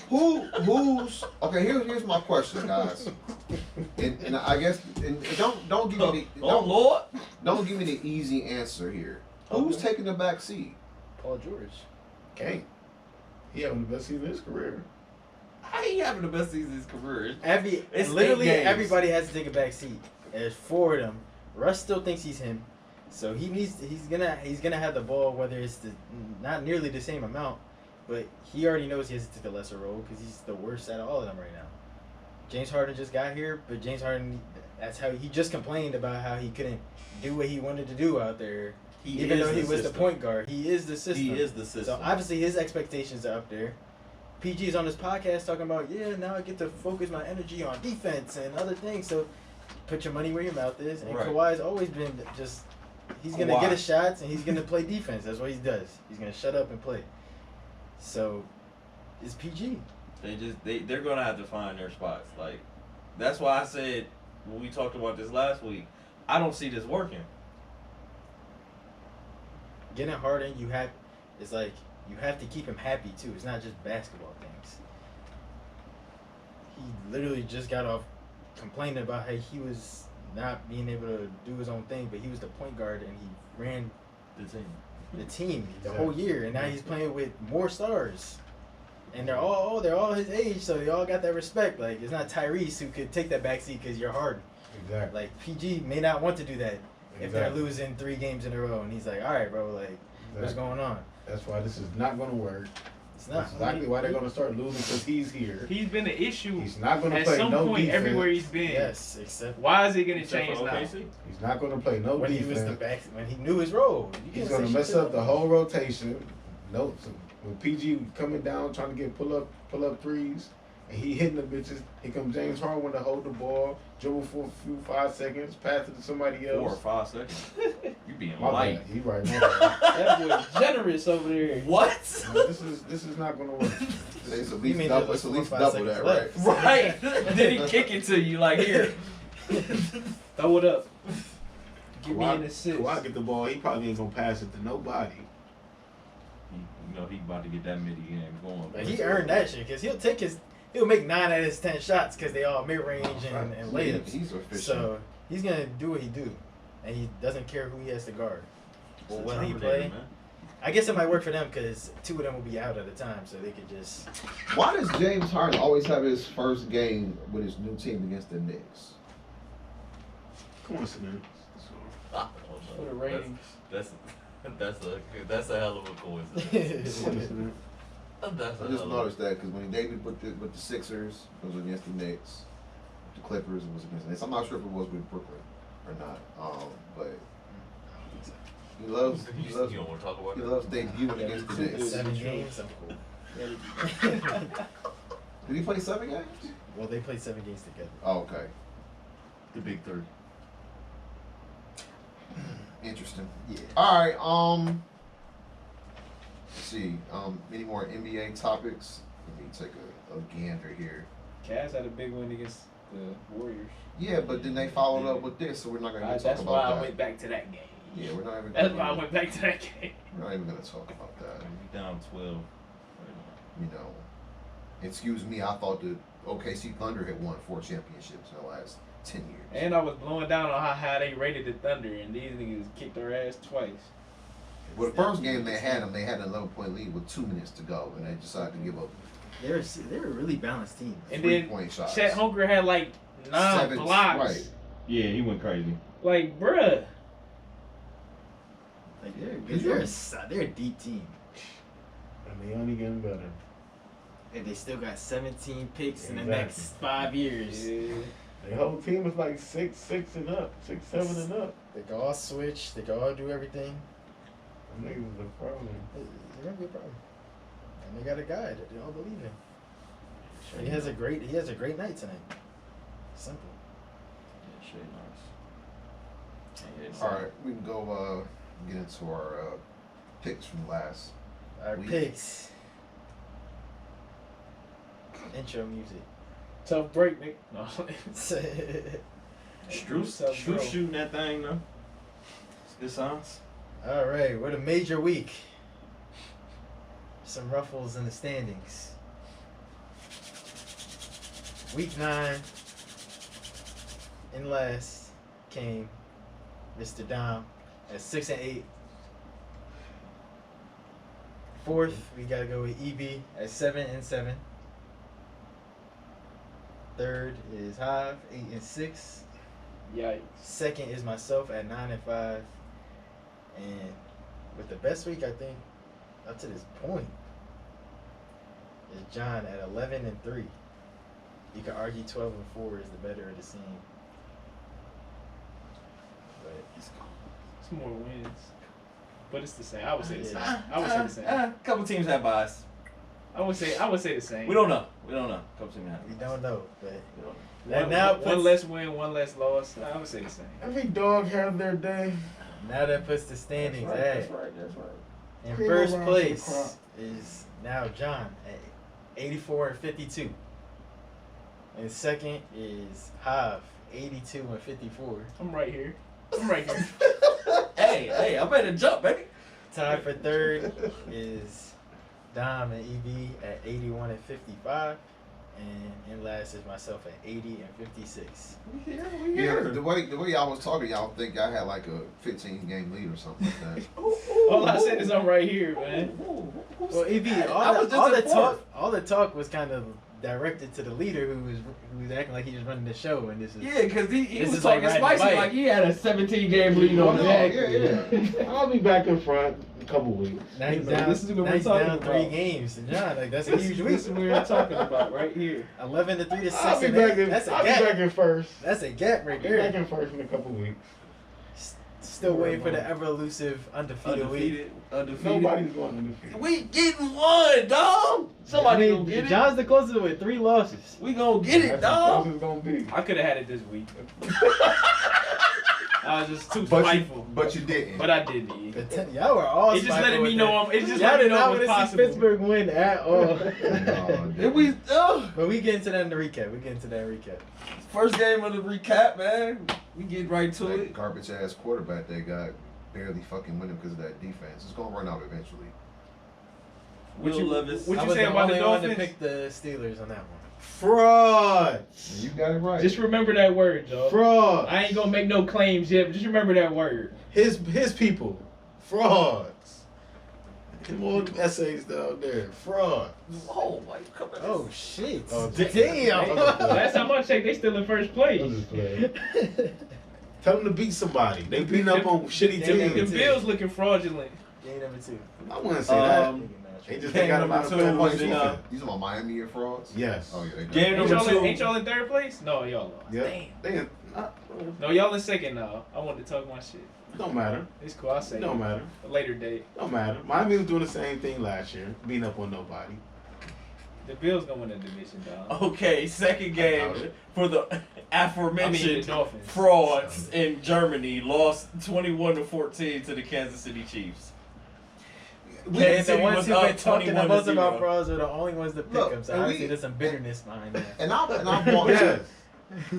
who's okay. Here's my question, guys, and I guess and don't give me the Oh Lord! don't give me the easy answer here. Who's Okay. taking the back seat? Paul George. Can't. He having the best season of his career. How he having the best season of his career? It's Literally 8 games. everybody has to take a back seat. There's 4 of them. Russ still thinks he's him, so he's gonna have the ball whether it's not nearly the same amount, but he already knows he has to take a lesser role because he's the worst out of all of them right now. James Harden just got here, but James Harden, that's how he just complained about how he couldn't do what he wanted to do out there, even though he was the point guard. He is the system. He is the system. So obviously his expectations are up there. PG's on his podcast talking about, yeah, now I get to focus my energy on defense and other things. So put your money where your mouth is. And Right. Kawhi's always been just, he's going to Kawhi. get his shots and he's going to play defense. That's what he does. He's going to shut up and play. So it's PG. They're gonna have to find their spots. Like that's why I said when we talked about this last week, I don't see this working. Getting Harden, it's like you have to keep him happy too. It's not just basketball things. He literally just got off complaining about how he was not being able to do his own thing, but he was the point guard and he ran The team. the team the whole year, and now he's playing with more stars, and they're all his age, so they all got that respect. Like it's not Tyrese who could take that backseat because you're Harden. Exactly. Like PG may not want to do that if they're Exactly. losing 3 games in a row, and he's like, all right, bro, like what's going on? That's why this is not going to work. It's not. That's exactly why they're going to start losing because he's here. He's been an issue He's not going to at play some no point defense. everywhere he's been. Yes, except Why is it gonna Except change for now? OKC. He's not going to play no when defense. he was the back, when he knew his role. You He's can't going say to mess shit up to the him. whole rotation. No, so when PG coming down trying to get pull up threes, and he hitting the bitches. Here comes James Harden to hold the ball, dribble for a few 5 seconds, pass it to somebody 4 or else. 5 seconds. You being My light. bad. He right. My bad. That boy generous over there. What? this is not going to work. It's at You least mean double, there's it's at like least 4 or 5 double that, seconds right? left. Right. Then he kick it to you like here. Throw it up. Give me Kawhi- an assist. Kawhi get the ball. He probably ain't gonna pass it to nobody. You know he about to get that midi game going. But he earned that shit because he'll take his he'll make 9 out of his 10 shots because they all mid range and He- layups. He's efficient. So he's gonna do what he do, and he doesn't care who he has to guard. Well, It's a when he Terminator, play, man. I guess it might work for them because 2 of them will be out at a time, so they could just. Why does James Harden always have his first game with his new team against the Knicks? Coincidence. For the ratings. That's a hell of a coincidence. Coincidence. That's a I just hell of noticed that because when he debuted with the Sixers, it was against the Knicks. The Clippers, it was against the Knicks. I'm not sure if it was with Brooklyn or not. But he loves You don't want to talk about he that? loves debuting against the Knicks. 7 games, I'm cool. Did he play 7 games? Well, they played 7 games together. Oh, okay. The big three. Interesting. Yeah. All right. Let's see. Any more NBA topics? Let me take a gander here. Cavs had a big win against the Warriors. Yeah, but then they followed up with this, so we're not going to talk That's about why that. I went back to that game. Yeah, we're not even. That's why I went back to that game. We're not even going to talk about that. We down 12. You know, excuse me. I thought the OKC Thunder had won 4 championships in the last 10 years. And I was blowing down on how high they rated the Thunder, and these niggas kicked their ass twice. Well, the first game they had an 11-point lead with 2 minutes to go, and they decided to give up They're a really balanced team. And then 3-point shots. Chet Holmgren had like 9 7, blocks. right. Yeah, he went crazy. Like, bruh. Like they're a deep team, And they only getting better. and they still got 17 picks in the Exactly. next 5 years. Yeah. The whole team is like 6 and up, 6, 7 and up. They can all switch. They can all do everything. Them niggas is a problem. They're gonna be a problem. And they got a guy that they all believe in. He has a great night tonight. Simple. Yeah, shit, nice. All right, we can go get into our picks from last. Our We- picks. Intro music. Tough break, nigga. No. Struce shooting that thing, though. It's good sounds. All right, what a major week. Some ruffles in the standings. Week 9, in last came Mr. Dom at 6-8. Fourth, we gotta go with EB at 7-7. Third is Hive, 8-6. Yikes. Second is myself at 9-5, and with the best week I think up to this point is John at 11-3. You could argue 12-4 is the better of the scene, but It's more wins. But it's the same. I would say the same. Yeah. I would say the same. A couple teams have bias. I would say the same. We don't know. Couple teams have we bias. don't know. But We don't know. that One, now one puts, less win, one less loss. I would say the same. Every dog has their day. now that puts the standings That's at right. in Cream first around for the place crop. is now John at 84-52. And second is Hive, 82-54. I'm right here. I'm right here. Hey, I better jump, baby. Tied for third is Dom and EB at 81-55. And in last is myself at 80-56. We here. Yeah, the way y'all was talking, y'all think y'all had like a 15-game lead or something like that. All I said is I'm right here, man. Well, EB, I was just informed. all the talk was kind of directed to the leader who was acting like he was running the show, and this is Yeah, because he This was is like talking riding a spicy, bike. like he had a 17-game lead Oh, on no, Zach. yeah. I'll be back in front in a couple weeks. now he's Hey, man, down. this is what now we're he's talking down 3 about. games to John. Like that's a huge week. This is what we're talking about right here. 11-3 to 6. I'll be and back in. that's a I'll be gap. back in first. That's a gap right I'll be back there. in first in a couple weeks. Still waiting for the ever elusive undefeated week. Undefeated. Nobody's going undefeated. We getting one, dog. Somebody gonna get it. John's the closest with 3 losses. We gonna get it, That's as dog. close as it's gonna be. I could have had it this week. I was just too But spiteful. you didn't. But I didn't. The y'all were all. It's just spiteful letting me with know that. It's just Y'all letting did me know not it want was to see possible. Pittsburgh win at all. If we But we get into that in the recap. We get into that recap. first game of the recap, man. We get right to that it. garbage ass quarterback they got barely fucking winning because of that defense. It's gonna run out eventually. What Will you, Levis. what I you was say the about the only one to Dolphins? pick the Steelers on that one. Fraud. You got it right. Just remember that word, Joe. Fraud. I ain't gonna make no claims yet, but just remember that word. His people. Frauds. Come on, essays down there. Fraud. Oh, why you coming? Oh shit! Oh, Damn! Last time I checked, they still in first I'm place. just playing. Tell them to beat somebody. They beating up on shitty Them- The teams. Bills looking fraudulent. Game number 2. I wouldn't say that. They just Game got a lot number of two bad was in, defense. You talking about Miami and frauds? Yes. Oh yeah, they do. Game Ain't number y'all, two. ain't y'all in third place? No, y'all lost. Yep. They, No, y'all in second now. I wanted to talk my shit. don't matter. It's cool. I'll say It don't matter. a later date. Don't matter. Miami was doing the same thing last year, beating up on nobody. The Bills gonna win the division, dog. Okay, second game for the I mean, aforementioned the Dolphins. frauds in Germany lost 21-14 to the Kansas City Chiefs. And Kansas the City ones was who've up been talking the 21-0. most about frauds are the only ones that pick Look, them. So and obviously we- there's some bitterness behind that. And I bought Yes.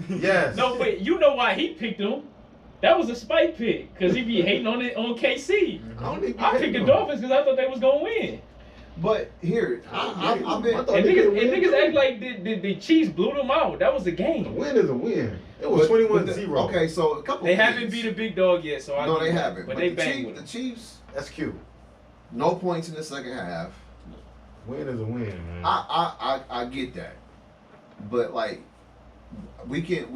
Yes. No, but you know why he picked them? That was a spite pick because he be hating on it on KC. I don't even I picked the Dolphins because I thought they was gonna win. But here, I've been. I thought And they could've win, niggas too. act like the Chiefs blew them out. That was the A game. win is a win. It was 21-0. Okay, so a couple. They of haven't things. beat a big dog yet, so I No, give they you that. haven't. But But they the bang Chiefs, with the them. Chiefs, That's cute. no points in the second half. Win is a win, man. I get that, but like, we can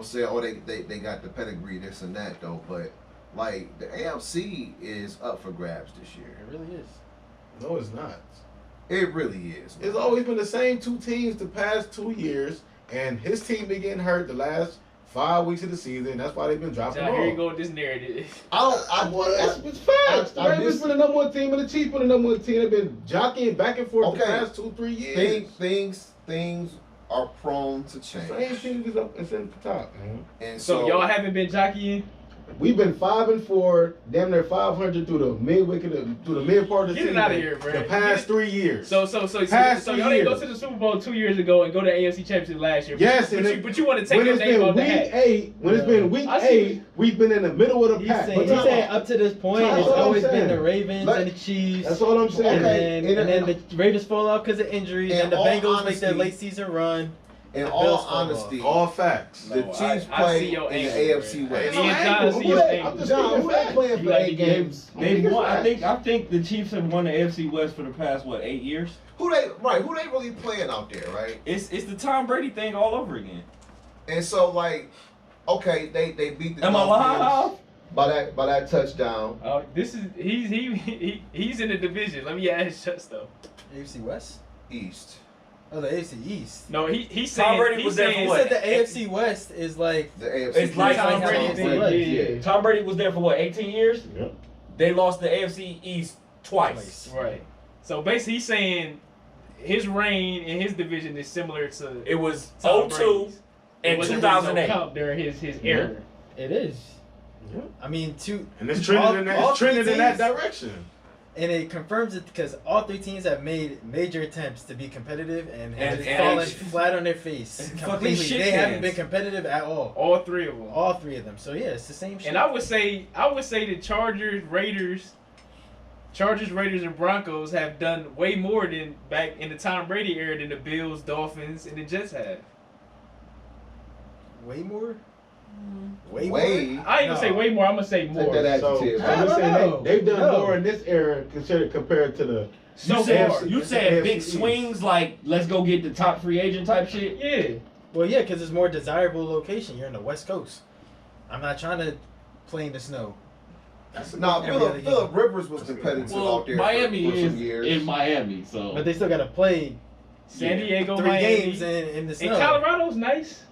say, oh, they got the pedigree, this and that though, but like the AFC is up for grabs this year. It really is. No, it's not. It really is. It's always been the same two teams the past 2 years, and his team been getting hurt the last 5 weeks of the season. That's why they've been dropping Now, here you off. go with this narrative. It's facts. The I Ravens been the number one team, and the Chiefs been the number one team. They've been jockeying back and forth the Okay. past 2-3 years. Things are prone to change, Same team is up and at the top, man. and So y'all haven't been jockeying? We've been 5-4, damn near 500 through the mid part of the Get it season. outta here, bro. The past 3 years. So Past y'all 3 didn't go years. to the Super Bowl 2 years ago and go to AFC Championship last year. Yes, but, and you, it- but you want to take when your it's name been out the week hat. 8, when it's been week I see. 8, we've been in the middle of the He's pack. saying, But he's time saying out. up to this point, That's it's all I'm always been saying. the Ravens Let- and the Chiefs. That's all I'm saying. Okay. And then the Ravens fall off because of injuries, In and the all Bengals make their honesty- late season run. in the all Bills fall honesty, All facts. the No, Chiefs I play see your in the angle, AFC bro. West. Me and John see your angle. I'm just John, speaking who they facts. playing You for like 8 the games? They've won. I facts. think the Chiefs have won the AFC West for the past 8 years. Who they really playing out there, right? It's the Tom Brady thing all over again. And so like, okay, they beat the Am I Dolphins live? by that touchdown. Oh, this is he's in the division. Let me ask just though. AFC West? East. Oh, the AFC East. No, he's Tom saying Brady he's was there for saying He what? said the AFC West is like The AFC. It's like East. Tom Tom Brady Brady. thing. Yeah. Tom Brady was there for 18 years? Yep. They lost the AFC East twice. Right. So basically, he's saying his reign in his division is similar to It was Tom 02 Brady's. It and wasn't really no 2008. count during his era. it is. Yeah. I mean, And it's trending in that, all it's trending three in that teams- direction. And it confirms it because all three teams have made major attempts to be competitive and have And- just and fallen they- flat on their face and fucking completely. shit They haven't cans. been competitive at all. All three of them. All three of them. So yeah, it's the same shit. And I would say the Chargers, Raiders, and Broncos have done way more than back in the Tom Brady era than the Bills, Dolphins, and the Jets have. way more. Way. more. I ain't gonna say No. way more. I'm gonna say more. that So, adjective. so I I'm don't just saying know. they've done No. more in this era compared to the. So You said, far. you said big AFC. swings like let's go get the top free agent type shit. Yeah. Well, yeah, because it's more desirable location. You're in the West Coast. I'm not trying to play in the snow. Nah, Every other game. Philip Rivers was competitive out there Miami for is some years. in Miami, so But they still got to play San Diego, 3 Miami. games in the snow. And Colorado's nice.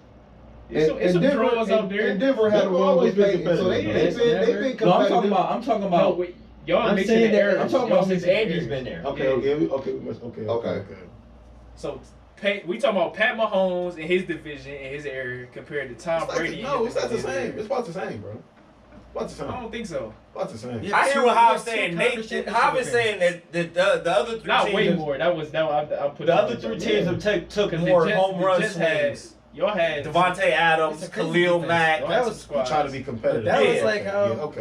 It's some Denver, draws out there. and Denver had a Denver run always with been Peyton, so competitive. they've been competitive. no, I'm talking No, about wait, y'all I'm mixing saying the that- eras. I'm talking Y'all about since mixing the Andy's eras. been there. Okay. Okay. So we talking about Pat Mahomes in his division in his area compared to Tom Brady. No, in it's not the his same. area. It's about the same, bro. About the I same. don't think so. About the same. Yeah. I hear Two- what How's two saying. conference Nate, championship Hob is saying that the other three Not teams, way more. That I put the it other on three the- teams have took Because more the home run Jets had- swings. Y'all had Devontae Adams, It's a crazy Khalil defense. Mack, Y'all That had was- some squads. Try to be competitive. But that was Yeah. like how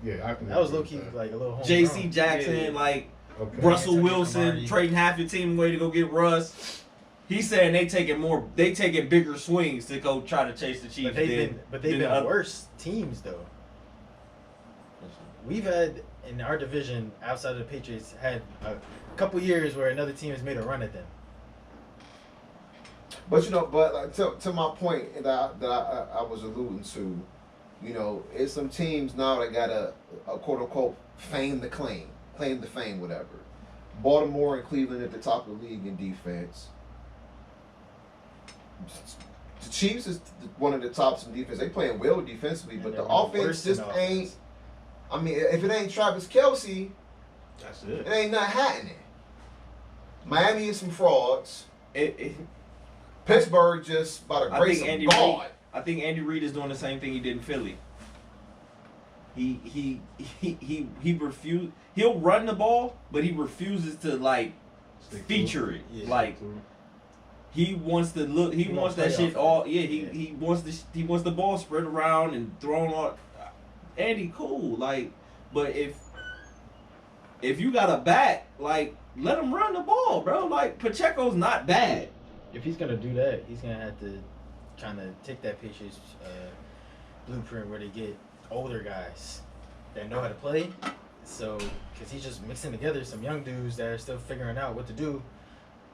Yeah, I can. that was agree low with key that. like a little home J.C. run. Jackson, Yeah. like Okay. Russell Antonio Wilson Cromartie. trading half your team away to go get Russ. He's saying they taking bigger swings to go try to chase the Chiefs. But they've been worse teams though. We've had in our division outside of the Patriots had a couple years where another team has made a run at them. But like, to my point that I was alluding to, it's some teams now that got a quote unquote claim the fame, whatever. Baltimore and Cleveland at the top of the league in defense. The Chiefs is one of the tops in defense. They playing well defensively, but the offense just ain't. I mean, if it ain't Travis Kelce, That's it it. ain't nothing happening. Miami is some frauds. Pittsburgh just by the grace of God. I think Andy Reid is doing the same thing he did in Philly. He refuse. He'll run the ball, but he refuses to like Stick to feature it. Yeah. Like he wants to look. He wants that shit all. Yeah. He wants the ball spread around and thrown on. Andy, cool. Like, but if you got a back, like, let him run the ball, bro. Like Pacheco's not bad. If he's gonna do that, he's gonna have to kind of take that Patriots blueprint where they get older guys that know how to play. So, because he's just mixing together some young dudes that are still figuring out what to do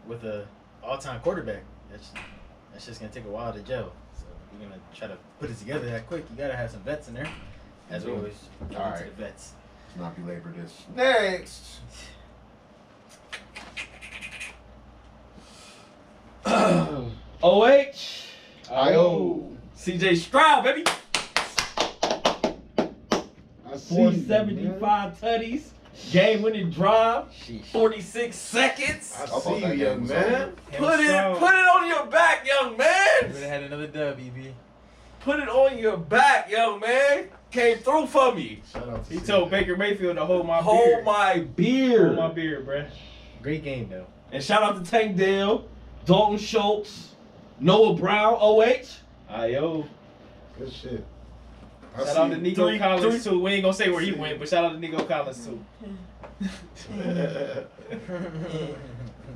with a all-time quarterback. That's just gonna take a while to gel. So, if you're gonna try to put it together that quick, you gotta have some vets in there. As we always get All into right. the vets. Let's not belabor this. Next. OH. I.O. CJ Stroud, baby. I see you, 475 tutties. Game winning drive. Sheesh. 46 seconds. I thought see you, that game young was man. Him Put it strong. on your back, young Would man. have had another dub, EB. Put it on your back, young man. Came through for me. Shout out to He CJ. told Baker Mayfield to hold my Hold beer. my beer. Hold my beer, bruh. Great game though. And shout out to Tank Dell, Dalton Schultz, Noah Brown, OH. Ayo. Good shit. I Shout see out to you. Nico Collins three- too. We ain't gonna say where he went, but shout out to Nico Collins too.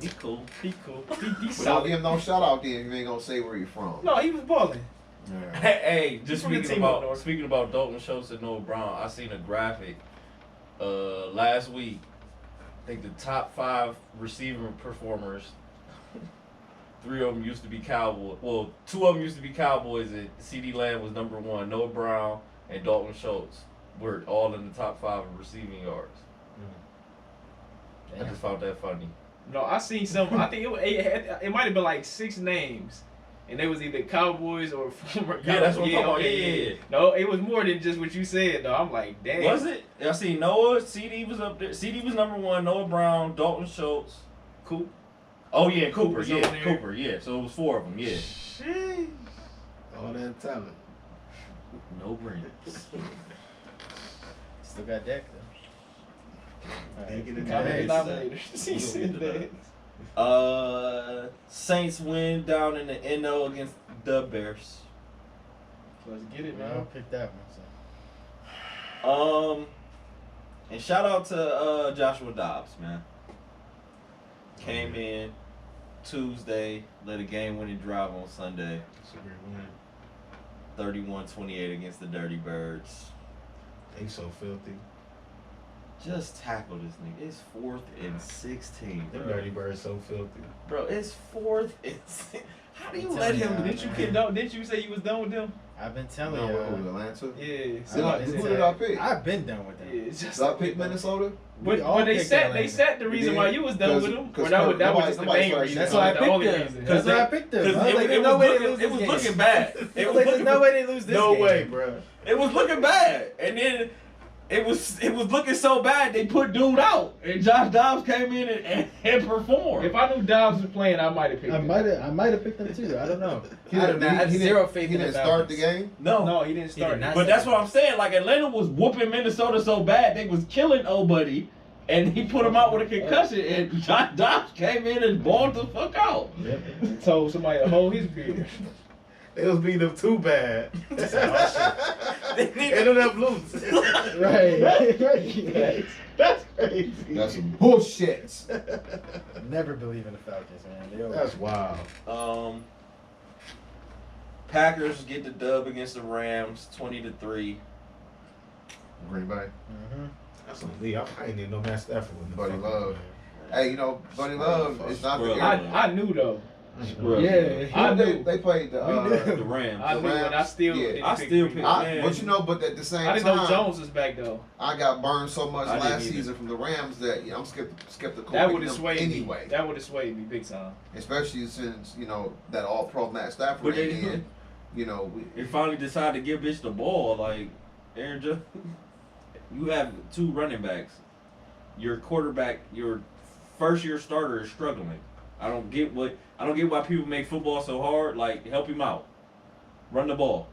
He cool. He cool. He But don't solid. give him no shout out then if you ain't gonna say where you from. No, he was balling. Yeah. Hey, just From the speaking team up about north. Dalton Schultz and Noah Brown, I seen a graphic last week. I think the top 5 receiver performers, 3 of them used to be Cowboys. Well, 2 of them used to be Cowboys. And CeeDee Lamb was number 1. Noah Brown and Dalton Schultz were all in the top 5 of receiving yards. I just found that funny. No, I seen some. I think it might have been like 6 names, and they was either Cowboys or former. Yeah, that's what I'm talking about. okay. Yeah. No, it was more than just what you said. Though I'm like, damn. Was it? I see Noah. CD was up there. CD was number 1. Noah Brown, Dalton Schultz. Cool. Oh yeah, Cooper. Cooper's Yeah, over there. Cooper. Yeah. So it was 4 of them. Yeah. Sheesh. All that talent. No brain. Still got Dak though. Ain't getting Common that. denominator. He said that. Saints win down in the NO against the Bears. Let's get it, Man, man. I'll pick that one. So. And shout out to Joshua Dobbs, man. Came in Tuesday, led a game-winning drive on Sunday. It's a great win. 31-28 against the Dirty Birds. They so filthy. Just tackle this nigga. It's 4th and 16, Them bro. Dirty Birds so filthy. Bro, it's 4th and How do you I'm let telling him? y'all, Didn't you man. didn't you say you was done with them? I've been telling No, you. who, Atlanta? Yeah. Who did I pick? I've been done with them. Yeah, it's just Did I pick Minnesota? But, all but they picked said Atlanta. the reason Yeah, why you was done with 'cause- them. 'cause Or that was nobody- just the nobody main started reason. That's shit why I the picked only them. reason. That's why I they- picked them. Because I was like, it there's was no way they looking- lose it this was game. looking bad. I It was was like, there's looking no way they lose this No game. way, bro. It was looking bad, and then it was looking so bad they put dude out, and Josh Dobbs came in and performed. If I knew Dobbs was playing, I might have picked I him. might have picked them too. I don't know. He I didn't- have he zero didn't- faith He in the didn't start the Falcons. game. No, he didn't start. did not. But that's what I'm saying. Like Atlanta was whooping Minnesota so bad they was killing Buddy, and he put him out with a concussion, and Josh Dobbs came in and balled the fuck out. Yep. Told somebody to hold his beer. They was beating them too bad. Ended up losing. Right. That's crazy. That's some bullshit. Never believe in the Falcons, man. They always That's wild. Packers get the dub against the Rams, 20-3. Green Bay. Mm-hmm. That's on Lee. I ain't need no Matt Stafford with the Buddy fucking- Love. Hey, you know, Buddy Love is not the Scrub. I knew though. Scrub. Yeah, I they, knew. they played the. We knew. The Rams. I knew, and I still Yeah. didn't I pick still Green picked- Bay. Man. But you know, but at the same I didn't know time, Jones was back though. I got burned so much I didn't last either. season from the Rams that I'm skeptical. That picking would have them swayed anyway. me. That would have swayed me big time. Especially since that All-Pro Matt Stafford But they- ain't in. You finally decided to give bitch the ball, like Aaron Judge. You have two running backs. Your quarterback, your first-year starter is struggling. I don't get why people make football so hard. Like, help him out. Run the ball.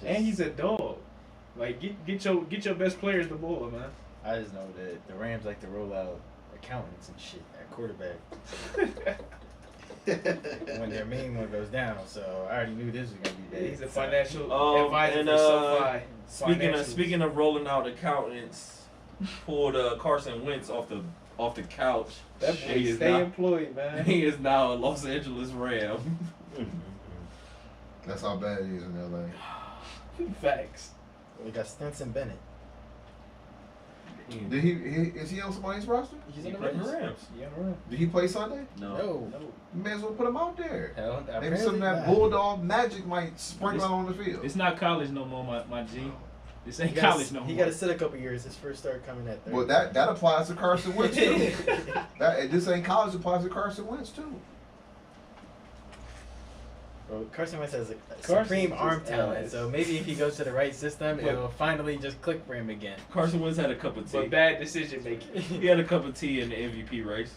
And he's a dog. Like get your best players the ball, man. I just know that the Rams like to roll out accountants and shit at quarterback when their main one goes down. So I already knew this was gonna be bad. He's a financial advisor and, for SoFi. Speaking of rolling out accountants, pulled Carson Wentz off the couch. that He boy is stay now- employed, man. He is now a Los Angeles Ram. That's how bad it is in LA. Facts. We got Stinson Bennett. Did is he on somebody's roster? He's He in the played Rams. the Rams. Yeah, right. Did he play Sunday? No. No. You may as well put him out there. Hell, Maybe some of that bulldog magic might sprinkle out on the field. It's not college no more, my G. This ain't He gotta- college no more. He got to sit a couple years. His first start coming at 30. Well, that applies to Carson Wentz too. This ain't college applies to Carson Wentz too. Well, Carson Wentz has a Carson supreme just arm talent, ass. so maybe if he goes to the right system, But- it will finally just click for him again. Carson Wentz had a cup of tea. But bad decision making. He had a cup of tea in the MVP race.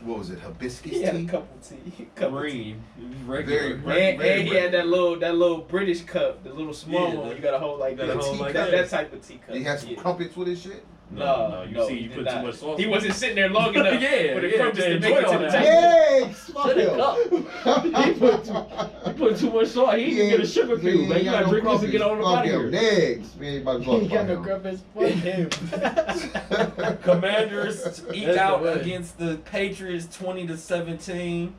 What was it? Hibiscus He had a tea? couple tea. Couple tea. Green. It was regular. Very- And he had that little British cup, the little small Yeah, one. the- You gotta hold like you gotta that. hold like that that. type of teacup. He had some Yeah. crumpets with his shit. No, you see, he you did put not. too much sauce. He wasn't sitting there long enough Yeah, for the yeah, crumpets to to make enjoy it to all the that. table. Yay! Fuck Shut him. He put too much sauce. He didn't get a sugar cube, man. You gotta drink this and get on the Fuck body him. here. Next. We ain't about to He talk got no about him. crumpets. Fuck him. Commanders eke That's the out way. against the Patriots 20-17.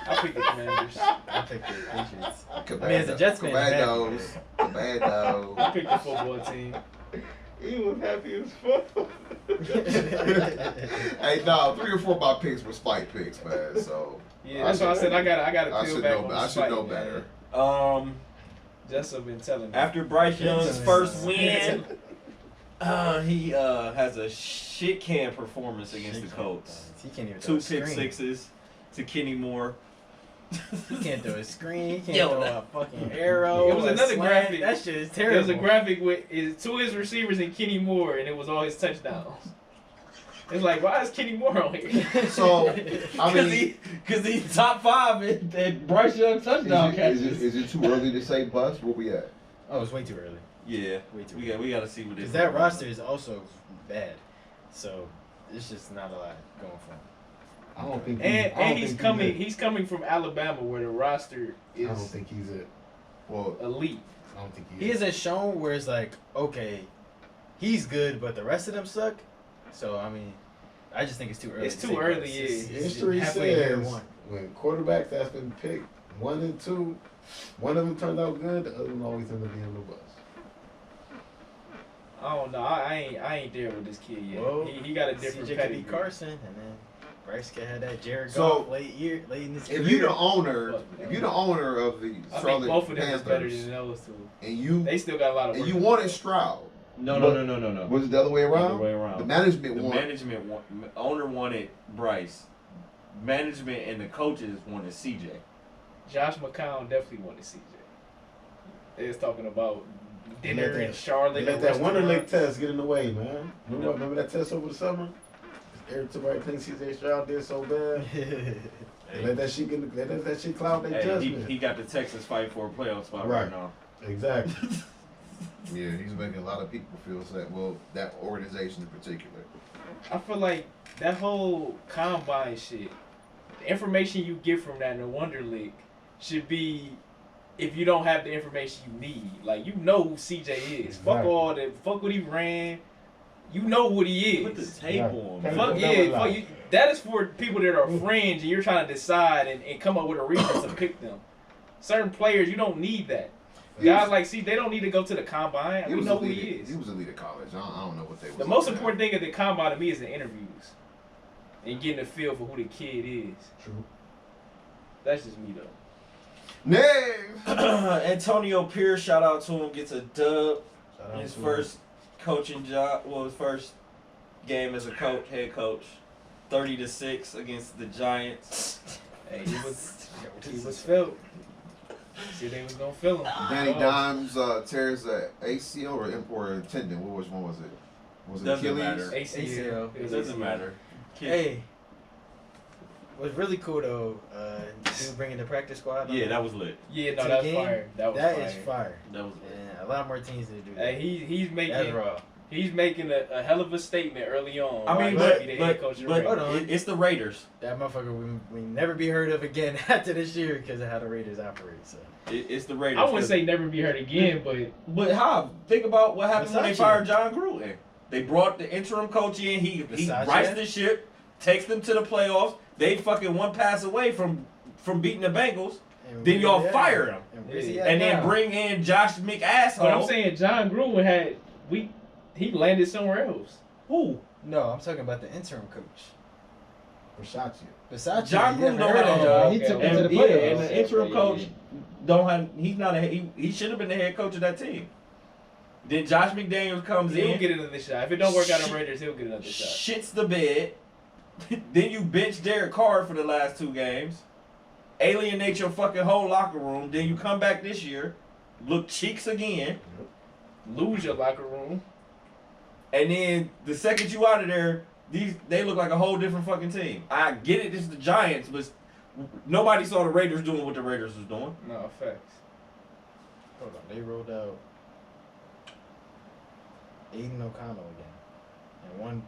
I picked the Commanders. I picked the Patriots. Commando- I mean, as a Jets fan, it's Commandos. Commando. I picked the football team. He was happy as fuck. Hey, no, 3 or 4 of my picks were spike picks, man. So Yeah, that's why I said I gotta I peel should back know. on the I should spike, know man. better. Just have been telling me. After Bryce Young's first win, Shit he has a shit can performance against the Colts. He can't even 2 throw a pick screen. sixes to Kenny Moore. He can't throw a screen. He can't Yo, throw that- a fucking arrow. It was a another slant. graphic. That shit is There was terrible. a graphic with two of his receivers and Kenny Moore, and it was all his touchdowns. It's like, why is Kenny Moore on here? So I mean, Cause he top 5 in Bryce Young touchdown catches. is it too early to say bust? Where we at? Oh, it's way too early. Yeah, Way too early. we gotta see what Because that roster is also bad. So it's just not a lot going for him. I don't think. And he's coming from Alabama, where the roster I don't is think he's it. Well, elite. I don't think He hasn't shown where it's like, okay, he's good, but the rest of them suck. So, I mean, I just think it's too early. It's to too say early, bust. yeah. It's History halfway in year says one. when quarterbacks that's been picked 1 and 2, one of them turned out good, the other one always ended up being the bust. I don't know. I ain't there with this kid yet. Well, He got a different CJ could pedigree. be Carson, and then Bryce could have that Jared So, Goff late in his career. if you're the owner, Fuck, if you're the owner of the I think Charlotte both of them is better Panthers, than those two. and you They still got a lot of work. and you wanted Stroud, No. was it the other way around? Other way around. The management The wanted. management owner wanted Bryce. Management and the coaches wanted CJ. Josh McCown definitely wanted CJ. They was talking about dinner Let that- in Charlotte. Let at that Wonderlic restaurants. test get in the way, man. Remember that test over the summer? Everybody thinks CJ Stroud did so bad. Let that shit let that shit cloud their Hey, judgment. he got the Texans fight for a playoff spot right, Right. now. Exactly. Yeah, he's making a lot of people feel sad. Well, that organization in particular. I feel like that whole combine shit, the information you get from that in the Wonder League should be if you don't have the information you need. Like, you know who CJ is. Fuck Exactly. all that. Fuck what he ran. You know what he Put the is. tape Yeah. on, Can't man. Fuck put yeah. that Fuck one you. That is for people that are fringe and you're trying to decide and come up with a reason to pick them. Certain players, you don't need that. Guys like they don't need to go to the combine. We know who he is. He was elite at college. I don't know what they was. The most important thing at the combine to me is the interviews and getting a feel for who the kid is. True. That's just me though. Name. Antonio Pierce, shout out to him, gets a dub. Shout out His to first coaching job, well, his first game as a head coach, 30-6 against the Giants. Hey, he was felt. See, they was gonna feel him. Danny Dimes tears the ACL or a tendon. Which one was it? Was it Doesn't Achilles? matter. ACL. It doesn't matter. Kid- Hey, what's really cool though, dude bringing the practice squad. Yeah, that was lit. Yeah, To no, the that's game? fire. That was That fire. is fire. That was lit. And a lot more teams that do that. Hey, he's That's making raw. he's making a hell of a statement early on. I why mean, he but, should be the head coach of the but Raiders. Hold on. it's the Raiders. That motherfucker we never be heard of again after this year because of how the Raiders operate. So It's the Raiders. I wouldn't say never be heard again, but But how? Think about what happened when they Versace. fired John Gruden. They brought the interim coach in. He Versace. rights the ship, takes them to the playoffs. They fucking one pass away from beating the Bengals. and Then where y'all he at? fire him. And where's he at And then now? bring in Josh McAsshole. but I'm saying John Gruden he landed somewhere else. who? No, I'm talking about the interim coach. Versace. Besides John Gruden don't heard have a of job. him. He took him And, to the yeah, playoffs. and the interim Yeah, coach yeah. don't have. He's not a. He should have been the head coach of that team. Then Josh McDaniels comes He'll in. get another shot. If it don't work out on Raiders, he'll get another shot. Shits the bed. Then you bench Derek Carr for the last 2 games. Alienate your fucking whole locker room. Then you come back this year, look cheeks again, Lose your locker room. and then the second you out of there, they look like a whole different fucking team. I get it, this is the Giants, but nobody saw the Raiders doing what the Raiders was doing. No, facts. Hold on, they rolled out Aiden O'Connell again, and won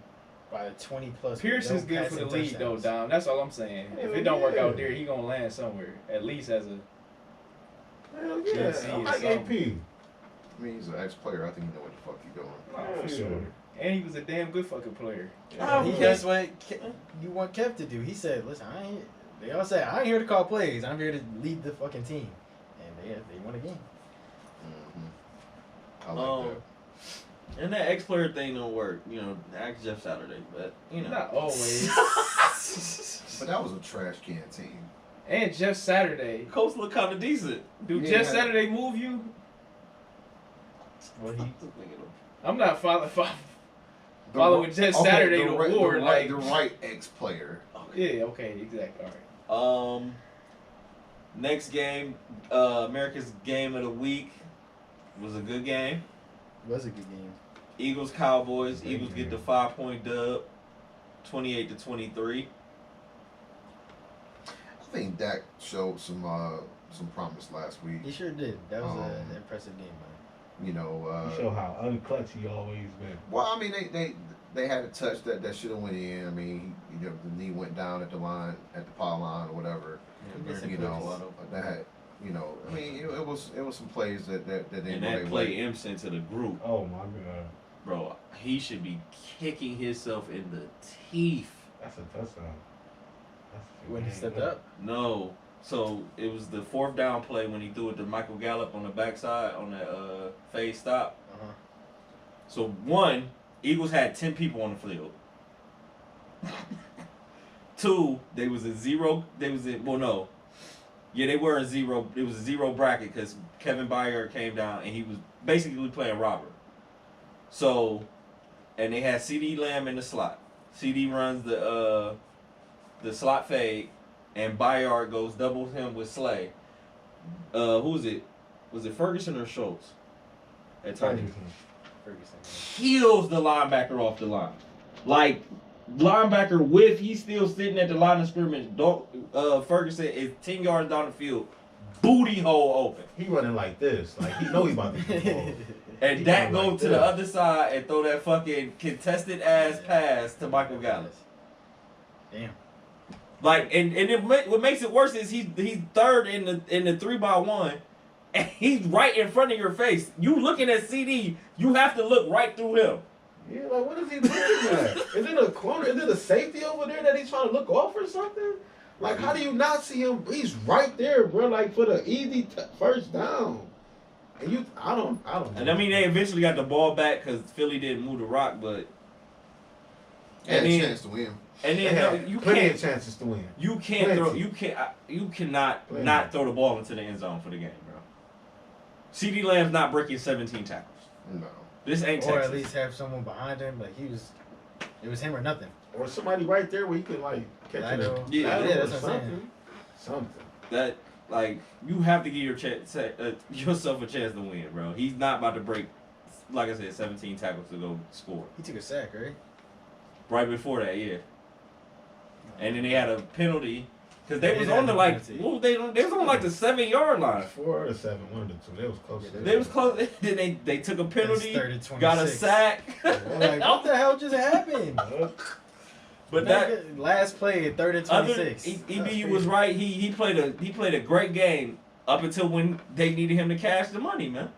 by 20 plus. Pierce no is good for the passing league though, touchdowns. Dom. That's all I'm saying. If it don't work out there, he gonna land somewhere. At least as a Hell Yeah, yeah. see, I like it's AP. I mean, he's an ex-player. I think he know what the fuck he's doing. for sure. And he was a damn good fucking player. Yeah, Oh, that's what you want Kev to do. He said, "Listen, I ain't." They all said, "I ain't here to call plays. I'm here to lead the fucking team." And they won a game. I like that. And that ex-player thing don't work. You know, ask Jeff Saturday, but you know. Not always. But that was a trash can team. And Jeff Saturday. Coach look kind of decent. Do Yeah. Jeff Saturday move you? Well, he I'm not following Jeff Saturday to right, award. the Like, right ex-player. yeah, okay, exactly. All right. Next game, America's game of the week was a good game. was a good game. Eagles Cowboys. Good Eagles get game. the 5-point dub, 28-23. I think Dak showed some promise last week. He sure did. That was Um, an impressive game, man. You know, Show how unclutch he always been. well, I mean, they had a touch that should have went in. I mean, the knee went down at the line, at the power line or whatever. You know, that had, you know, I mean, it was some plays that they And went that away play with. Empson to the group. Oh my god. Bro, he should be kicking himself in the teeth. That's a touchdown. That's a When he game stepped winner. up, No. So it was the 4th down play when he threw it to Michael Gallup on the backside on that fade stop. uh-huh. So 1, Eagles had 10 people on the field. 2, they was in 0. They was in, well, no. Yeah, they were in 0. It was a 0 bracket because Kevin Byard came down and he was basically playing robber. So, and they had CD Lamb in the slot. CD runs the slot fade, and Byard goes doubles him with Slay. Who was it? Was it Ferguson or Schultz? At times. Ferguson. Heals the linebacker off the line. Like, linebacker with, he's still sitting at the line of scrimmage. Ferguson is 10 yards down the field. Booty hole open. He running like this. Like he know he about to get the ball. And He that going go like to this. the other side and throw that fucking contested ass pass to Michael Gallup. Damn. Like, and what makes it worse is he's third in the 3-by-1, and he's right in front of your face. You looking at CD, you have to look right through him. Yeah, like what is he looking at? Is it a corner? Is it a safety over there that he's trying to look off or something? Like, how do you not see him? He's right there, bro. Like for the easy first down. And you, I don't. And I mean, they eventually got the ball back because Philly didn't move the rock, but Had a then- chance to win. and they then no, had you plenty can't. of chances to win. You can't throw. Plenty. You cannot Plenty. not throw the ball into the end zone for the game, bro. CD Lamb's not breaking 17 tackles. No. This ain't Or Texas. at least have someone behind him. Like it was him or nothing. Or somebody right there where you can like catch I it. know. Yeah, that's or what I'm saying. something. Something. That like you have to give yourself a chance to win, bro. He's not about to break, like I said, 17 tackles to go score. He took a sack, right? Right before that, yeah. And then they had a penalty because they They was did on the have a like penalty. what was they was on like the 7-yard line. 4 or 7, one of the two. They was close. Yeah, They was close. Then they took a penalty, It's 30-26. got a sack. I'm like, what the hell just happened? But that last play, 3rd and other 26. EBU was right. He played a great game up until when they needed him to cash the money, man.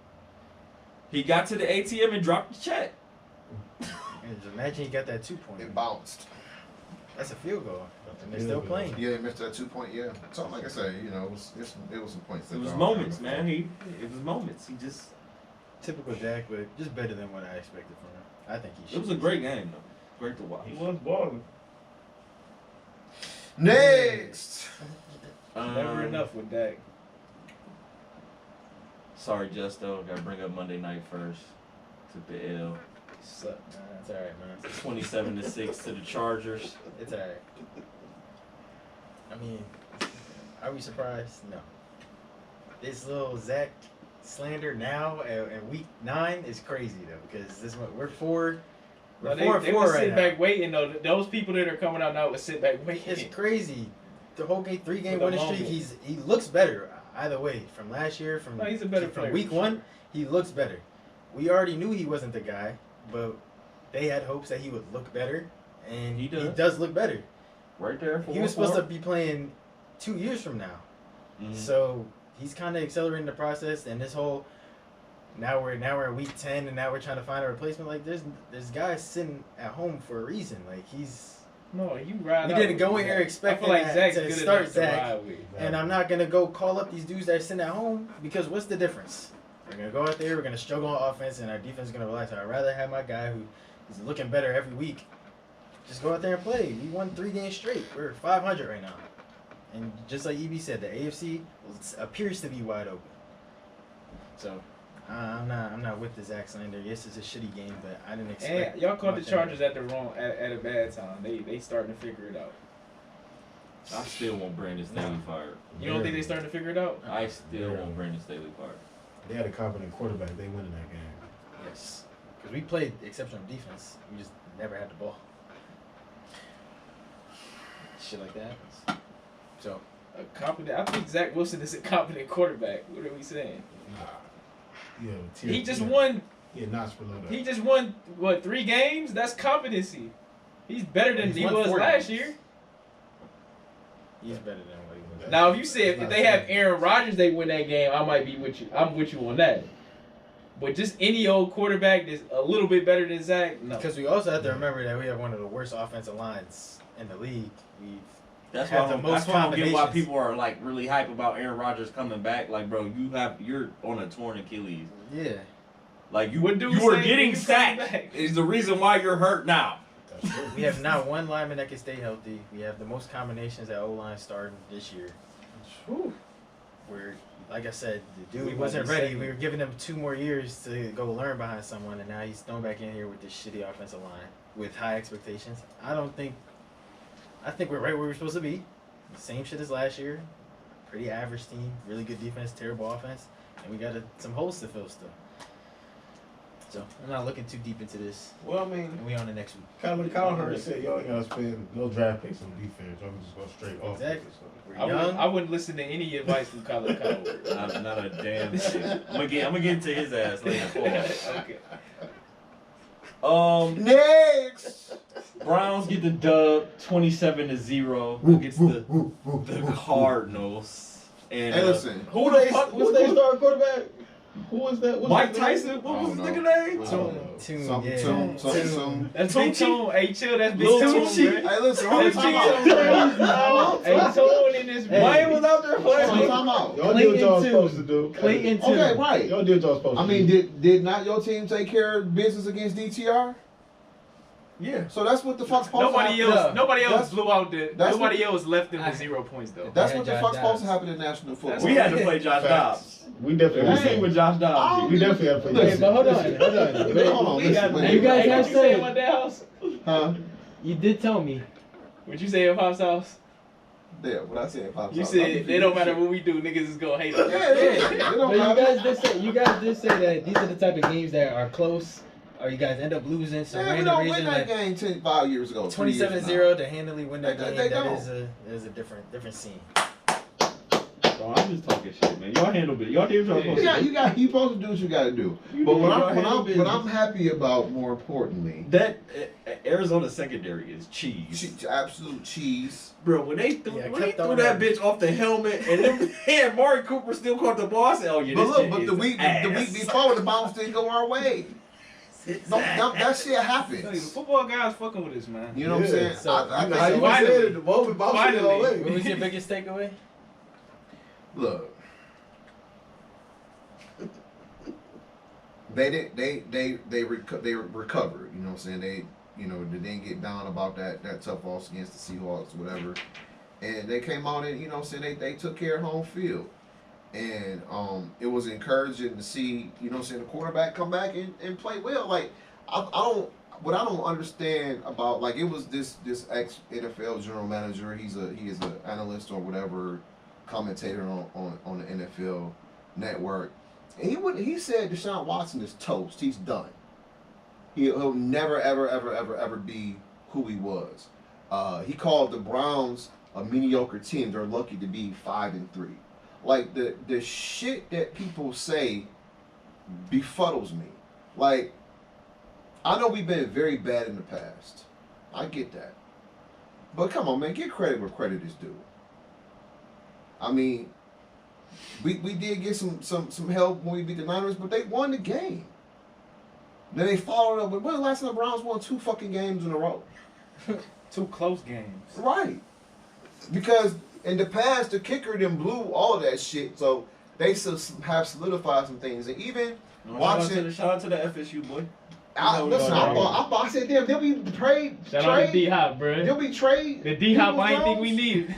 He got to the ATM and dropped the check. And just imagine he got that 2 point. It bounced. That's a field goal. And they're Field still goal. playing. Yeah, they missed that 2 point. Yeah. So like I said, you know, it was some points. It was that moments, man. It was moments. He just. Typical Dak, but just better than what I expected from him. I think he should. It was a great game, though. Great to watch. He was balling. Next. Never enough with Dak. Sorry, Justo. Got to bring up Monday night first. Took the L. Suck, man. It's alright, man. 27-6 to the Chargers. It's alright. I mean, are we surprised? No. This little Zach slander now at week 9 is crazy though, because this one we're 4. No, We're 4 they and 4 was right sitting now. back waiting though. Those people that are coming out now would sit back waiting. It's crazy. The whole game, 3-game For the winning streak. moment. He looks better either way. From last year, from No, he's a better from player, week for 1, sure. he looks better. We already knew he wasn't the guy, but they had hopes that he would look better, and He does. He does look better. Right there. He was supposed to be playing 2 years from now. Mhm. So he's kind of accelerating the process, and this whole now we're in week 10, and now we're trying to find a replacement. Like there's guys sitting at home for a reason. Like No, you ride. You out didn't with go in Zach. here expecting I feel like that Zach's to good start enough Zach. to ride with. and I'm not gonna go call up these dudes that are sitting at home, because what's the difference? We're gonna go out there, we're gonna struggle on offense, and our defense is gonna relax. I'd rather have my guy who is looking better every week. Just go out there and play. We won 3 games straight. We're 500 right now. And just like EB said, the AFC appears to be wide open. So I'm not with the Zach slander. Yes, it's a shitty game, but I didn't expect. And y'all caught the much Chargers at the wrong at a bad time. They starting to figure it out. I still want Brandon Staley fired. You don't think they starting to figure it out? I still want Brandon Staley fired. They had a competent quarterback. They win in that game. Yes, because we played exceptional defense. We just never had the ball. Shit like that happens. So A competent. I think Zach Wilson is a competent quarterback. What are we saying? Yeah, He just won. Yeah, notch below that. He just won what 3 games? That's competency. He's better than He's he won was 4 last games. year. he's better than what he was. Now, if you said if they have Aaron Rodgers, they win that game. I might be with you. I'm with you on that. But just any old quarterback that's a little bit better than Zach, no. Because we also have to remember that we have one of the worst offensive lines in the league. We've That's Have why the I'm, most that's why I don't get why combinations. people are like really hype about Aaron Rodgers coming back. Like, bro, you're on a torn Achilles. yeah. Like you What dude you were say getting he's coming sacked. back? Is the reason why you're hurt now. That's true. We have not one lineman that can stay healthy. We have the most combinations at O-line starting this year. Whew. Where, like I said, the We dude might wasn't be ready. second. We were giving him 2 more years to go learn behind someone, and now he's thrown back in here with this shitty offensive line with high expectations. I think we're right where we're supposed to be. Same shit as last year. Pretty average team, really good defense, terrible offense, and we got some holes to fill still. So I'm not looking too deep into this. Well, I mean, And we on the next week. Kyle Hurst said y'all ain't gotta spend no draft picks on defense. Y'all can just go straight offense. Exactly. So. We're young. I wouldn't listen to any advice from Colin Coward. Not a damn thing. I'm gonna get into his ass later. Okay. Next. Browns get the dub 27-0 against the Cardinals. And Hey, listen. who the fuck What's was their that? starting quarterback? Who was that? What's Mike his name? Tyson? What I was the don't nigga know. name? Tune, Something, yeah. something. That's Tune Big Tune. Hey, chill. That's Big Lil Tune, Tunechi. bro. Hey, listen. That's Hold Big on, Tune. time out. Hey, Tune in this bitch. Wayne was out there playing. Hold on, time out. Y'all did what y'all Clayton supposed to do. Clayton too. Okay, right. Y'all did what y'all supposed I to mean, do. did not your team take care of business against DTR? Yeah. So that's what the fuck's supposed Nobody to else. happen. Nobody else That's- blew out the. that's Nobody else left them with 0 points though. That's Yeah, what the Josh fuck's supposed to Dobbs. happen in national football. We had to play Josh Facts. Dobbs. We definitely. We Hey. see what Josh Dobbs I We did. definitely have to play. Wait, this. but hold on. Wait, hold on, listen, wait. You guys Hey, have what you say said- about that house? Huh? You did tell me. What you say at Pop's house? Yeah, what I said. Pops You out. said it don't matter what we do, niggas is gonna hate us. Yeah, it But don't you matter. guys did say that these are the type of games that are close, or you guys end up losing. So Man, we random don't win reason that like game 5 years ago. 3 years 27-0 to handily win that They- game. they That don't. is a different scene. Bro, I'm just talking shit, man. Y'all handle it. Y'all did what y'all supposed to do. You supposed to do what you got to do. You But did. what Y'all I'm handle business. happy about, more importantly, That Arizona secondary is cheese. absolute cheese. Bro, when they threw, Yeah, when they kept threw on that that. bitch off the helmet and then and Mari Cooper still caught the ball, I said, oh yeah, But this look, shit but is the week ass. before, the bounce didn't go our way. That shit The happens. football guys fucking with us, man. You know what I'm saying? So, I You know think how you Finally. said it, the moment bounce it Finally. all What in. was your biggest takeaway? Look, they recovered. You know what I'm saying? They didn't get down about that tough loss against the Seahawks, whatever. And they came out and, you know what I'm saying, they took care of home field. And it was encouraging to see, you know what I'm saying, the quarterback come back and play well. Like, I don't understand about, like, it was this ex NFL general manager, he is an analyst or whatever, commentator on the NFL network. And he said Deshaun Watson is toast. He's done. He'll never ever be who he was. He called the Browns a mediocre team. They're lucky to be 5-3. Like, the shit that people say befuddles me. Like, I know we've been very bad in the past. I get that. But come on, man, give credit where credit is due. I mean, we did get some help when we beat the Niners, but they won the game. Then they followed up with, when the last time the Browns won 2 fucking games in a row? 2 close games. Right. Because in the past, the kicker then blew all of that shit, so they have solidified some things. And even watching, Shout out to the FSU boy. listen, I said, damn, they'll be trade. Shout out to D Hop, They'll bro. be trade. The D Hop Peoples I ain't think Jones. we needed.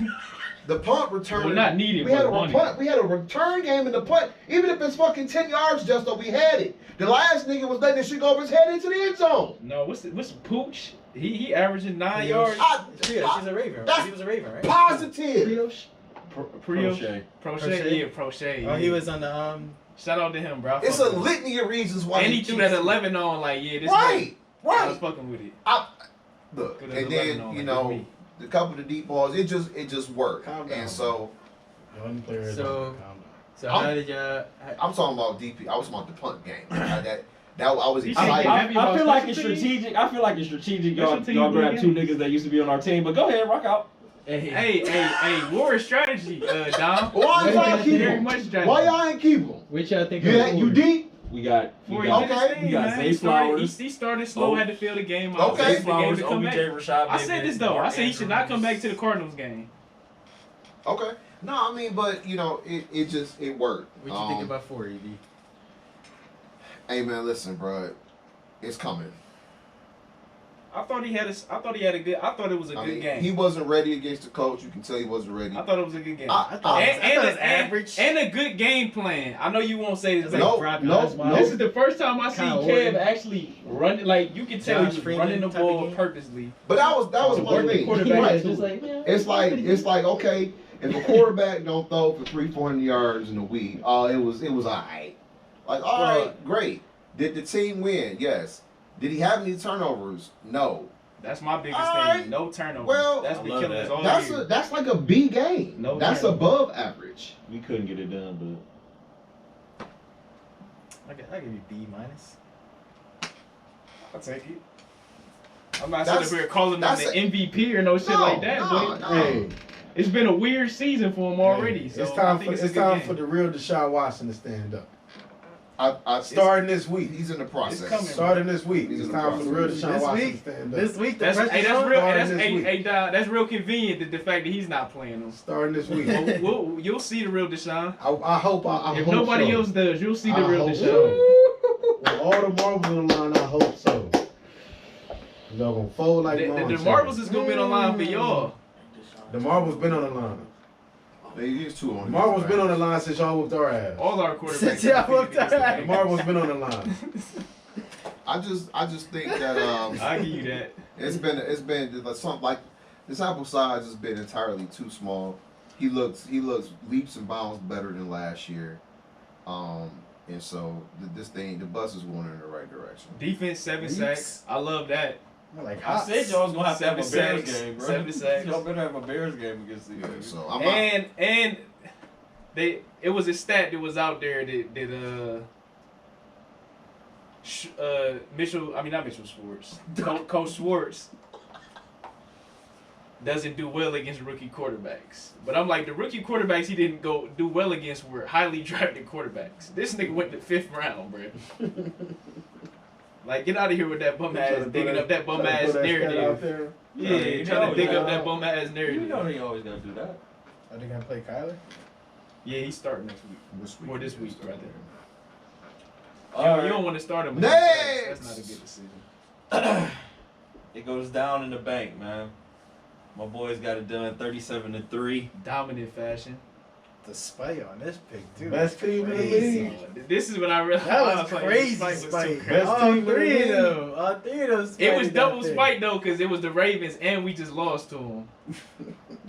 The punt return. Well, not needed, We had but a wanted. we had a return game in the punt. Even if it's fucking 10 yards, just so we had it. The last nigga was letting the shit go over his head into the end zone. No, what's Pooch? He averaging 9 yards. She's a Raven. That's He was a Raven, right? Positive. Brioche? Crochet. Crochet? Yeah, Crochet. Oh, he was on the Shout out to him, bro. I It's fuck a with him. litany of reasons why. And he threw keeps- that 11 on, like, yeah, this Right. I was Right. fucking with it. Look, Put and that 11 then on, you like, know, me. the couple of the deep balls, it just worked. Calm down. And so Young players. So- Calm down. So I'm- how did y'all? I'm talking about DP. I was talking about the punt game. That I was You said excited. get I, happy I about feel like special it's teams? strategic. I feel like it's strategic. Special Y'all teams grab league 2 game. niggas that used to be on our team. But go ahead, rock out. Hey, war strategy, Dom. Why Wait, y'all wait, keep Very him? much strategy. Why y'all ain't keep him? Which y'all think You deep? We got Before he got- did his okay, thing, we got man. Zay He started, Flowers. he started slow, Oh. had to fill the game out. Okay. Wait for the game Flowers, to come OBJ, back. Rashad I said Bateman, this though. I Mark said he should not come Andrews. back to the Cardinals game. Okay. No, I mean, but you know, it worked. What you think about 4 EB? Hey man, listen, bro, it's coming. I thought he had it was a I good mean, game. he wasn't ready against the coach. You can tell he wasn't ready. I thought it was a good game. I thought and, it was and, average. and a good game plan. I know you won't say this. No, no, This is the first time I see Kyle Kev Orton. actually running. Like you can tell Josh he was Freeman running the type of ball game? purposely. But that was To one work the thing. quarterback Right. It's just like, yeah, It's like okay, if a quarterback don't throw for 300-400 yards in a week, it was alright. Like all Well- right, great. Did the team win? Yes. Did he have any turnovers? No. That's my biggest All thing. right. No turnovers. Well, That's I been love killing that. us all year. That's like a B game. No That's turnovers. above average. We couldn't get it done, I give you B minus. I'll take it. I'm not That's- sitting up here calling him that's the MVP or no shit like that, but no. Hey, It's been a weird season for him already. So it's I time think for it's a it's good time game. for the real Deshaun Watson to stand up. I Starting this week. He's in the process. coming. Starting this week. He's It's in the time for the real process. Deshaun This Watson week? to stand up. This week, the That's pressure's that's on. real. Starting That's this week. that's real convenient. The fact that he's not playing him. Starting this week. You'll see the real Deshaun. I hope. I If hope nobody so. else does, you'll see the I real hope Deshaun. so. With all the marbles on the line, I hope so. Y'all gonna fold like The lawn marbles chairs. is gonna be on the line for y'all. The marbles been on the line. They used to on The marbles been on the line since y'all whooped our ass. All our quarterbacks. Since y'all are looked defeated against The the marbles been on the line. I just think that I'll give you that. it's been something like the sample size has been entirely too small. He looks leaps and bounds better than last year, and so the bus is going in the right direction. Defense 7 Leaks. sacks. I love that. Like I said y'all was gonna have to have a 7 Bears sacks, game, bro. 7 sacks. Y'all better have a Bears game against the Yeah, Eagles. so I'm not, And it was a stat that was out there that not Mitchell Schwartz. Coach Schwartz doesn't do well against rookie quarterbacks. But I'm like, the rookie quarterbacks he didn't go do well against were highly drafted quarterbacks. This nigga went the 5th round, bro. Like, get out of here with that bum ass digging up that bum ass narrative. Yeah, you trying know, to dig you up know. that bum ass You narrative. know they always gotta do that. Are they gonna play Kyler? Yeah, he's starting next week. Or this week, rather. You don't want to start him. Next! That's not a good decision. It goes down in the bank, man. My boys got it done 37-3. Dominant fashion. The spike on this pick too. Best team in the Crazy. league. This is when I realized That was like, crazy. Spike was so Spike. crazy. Best All team in the three league. of them. All three of them. It was spiked double out there. spike though, because it was the Ravens and we just lost to them.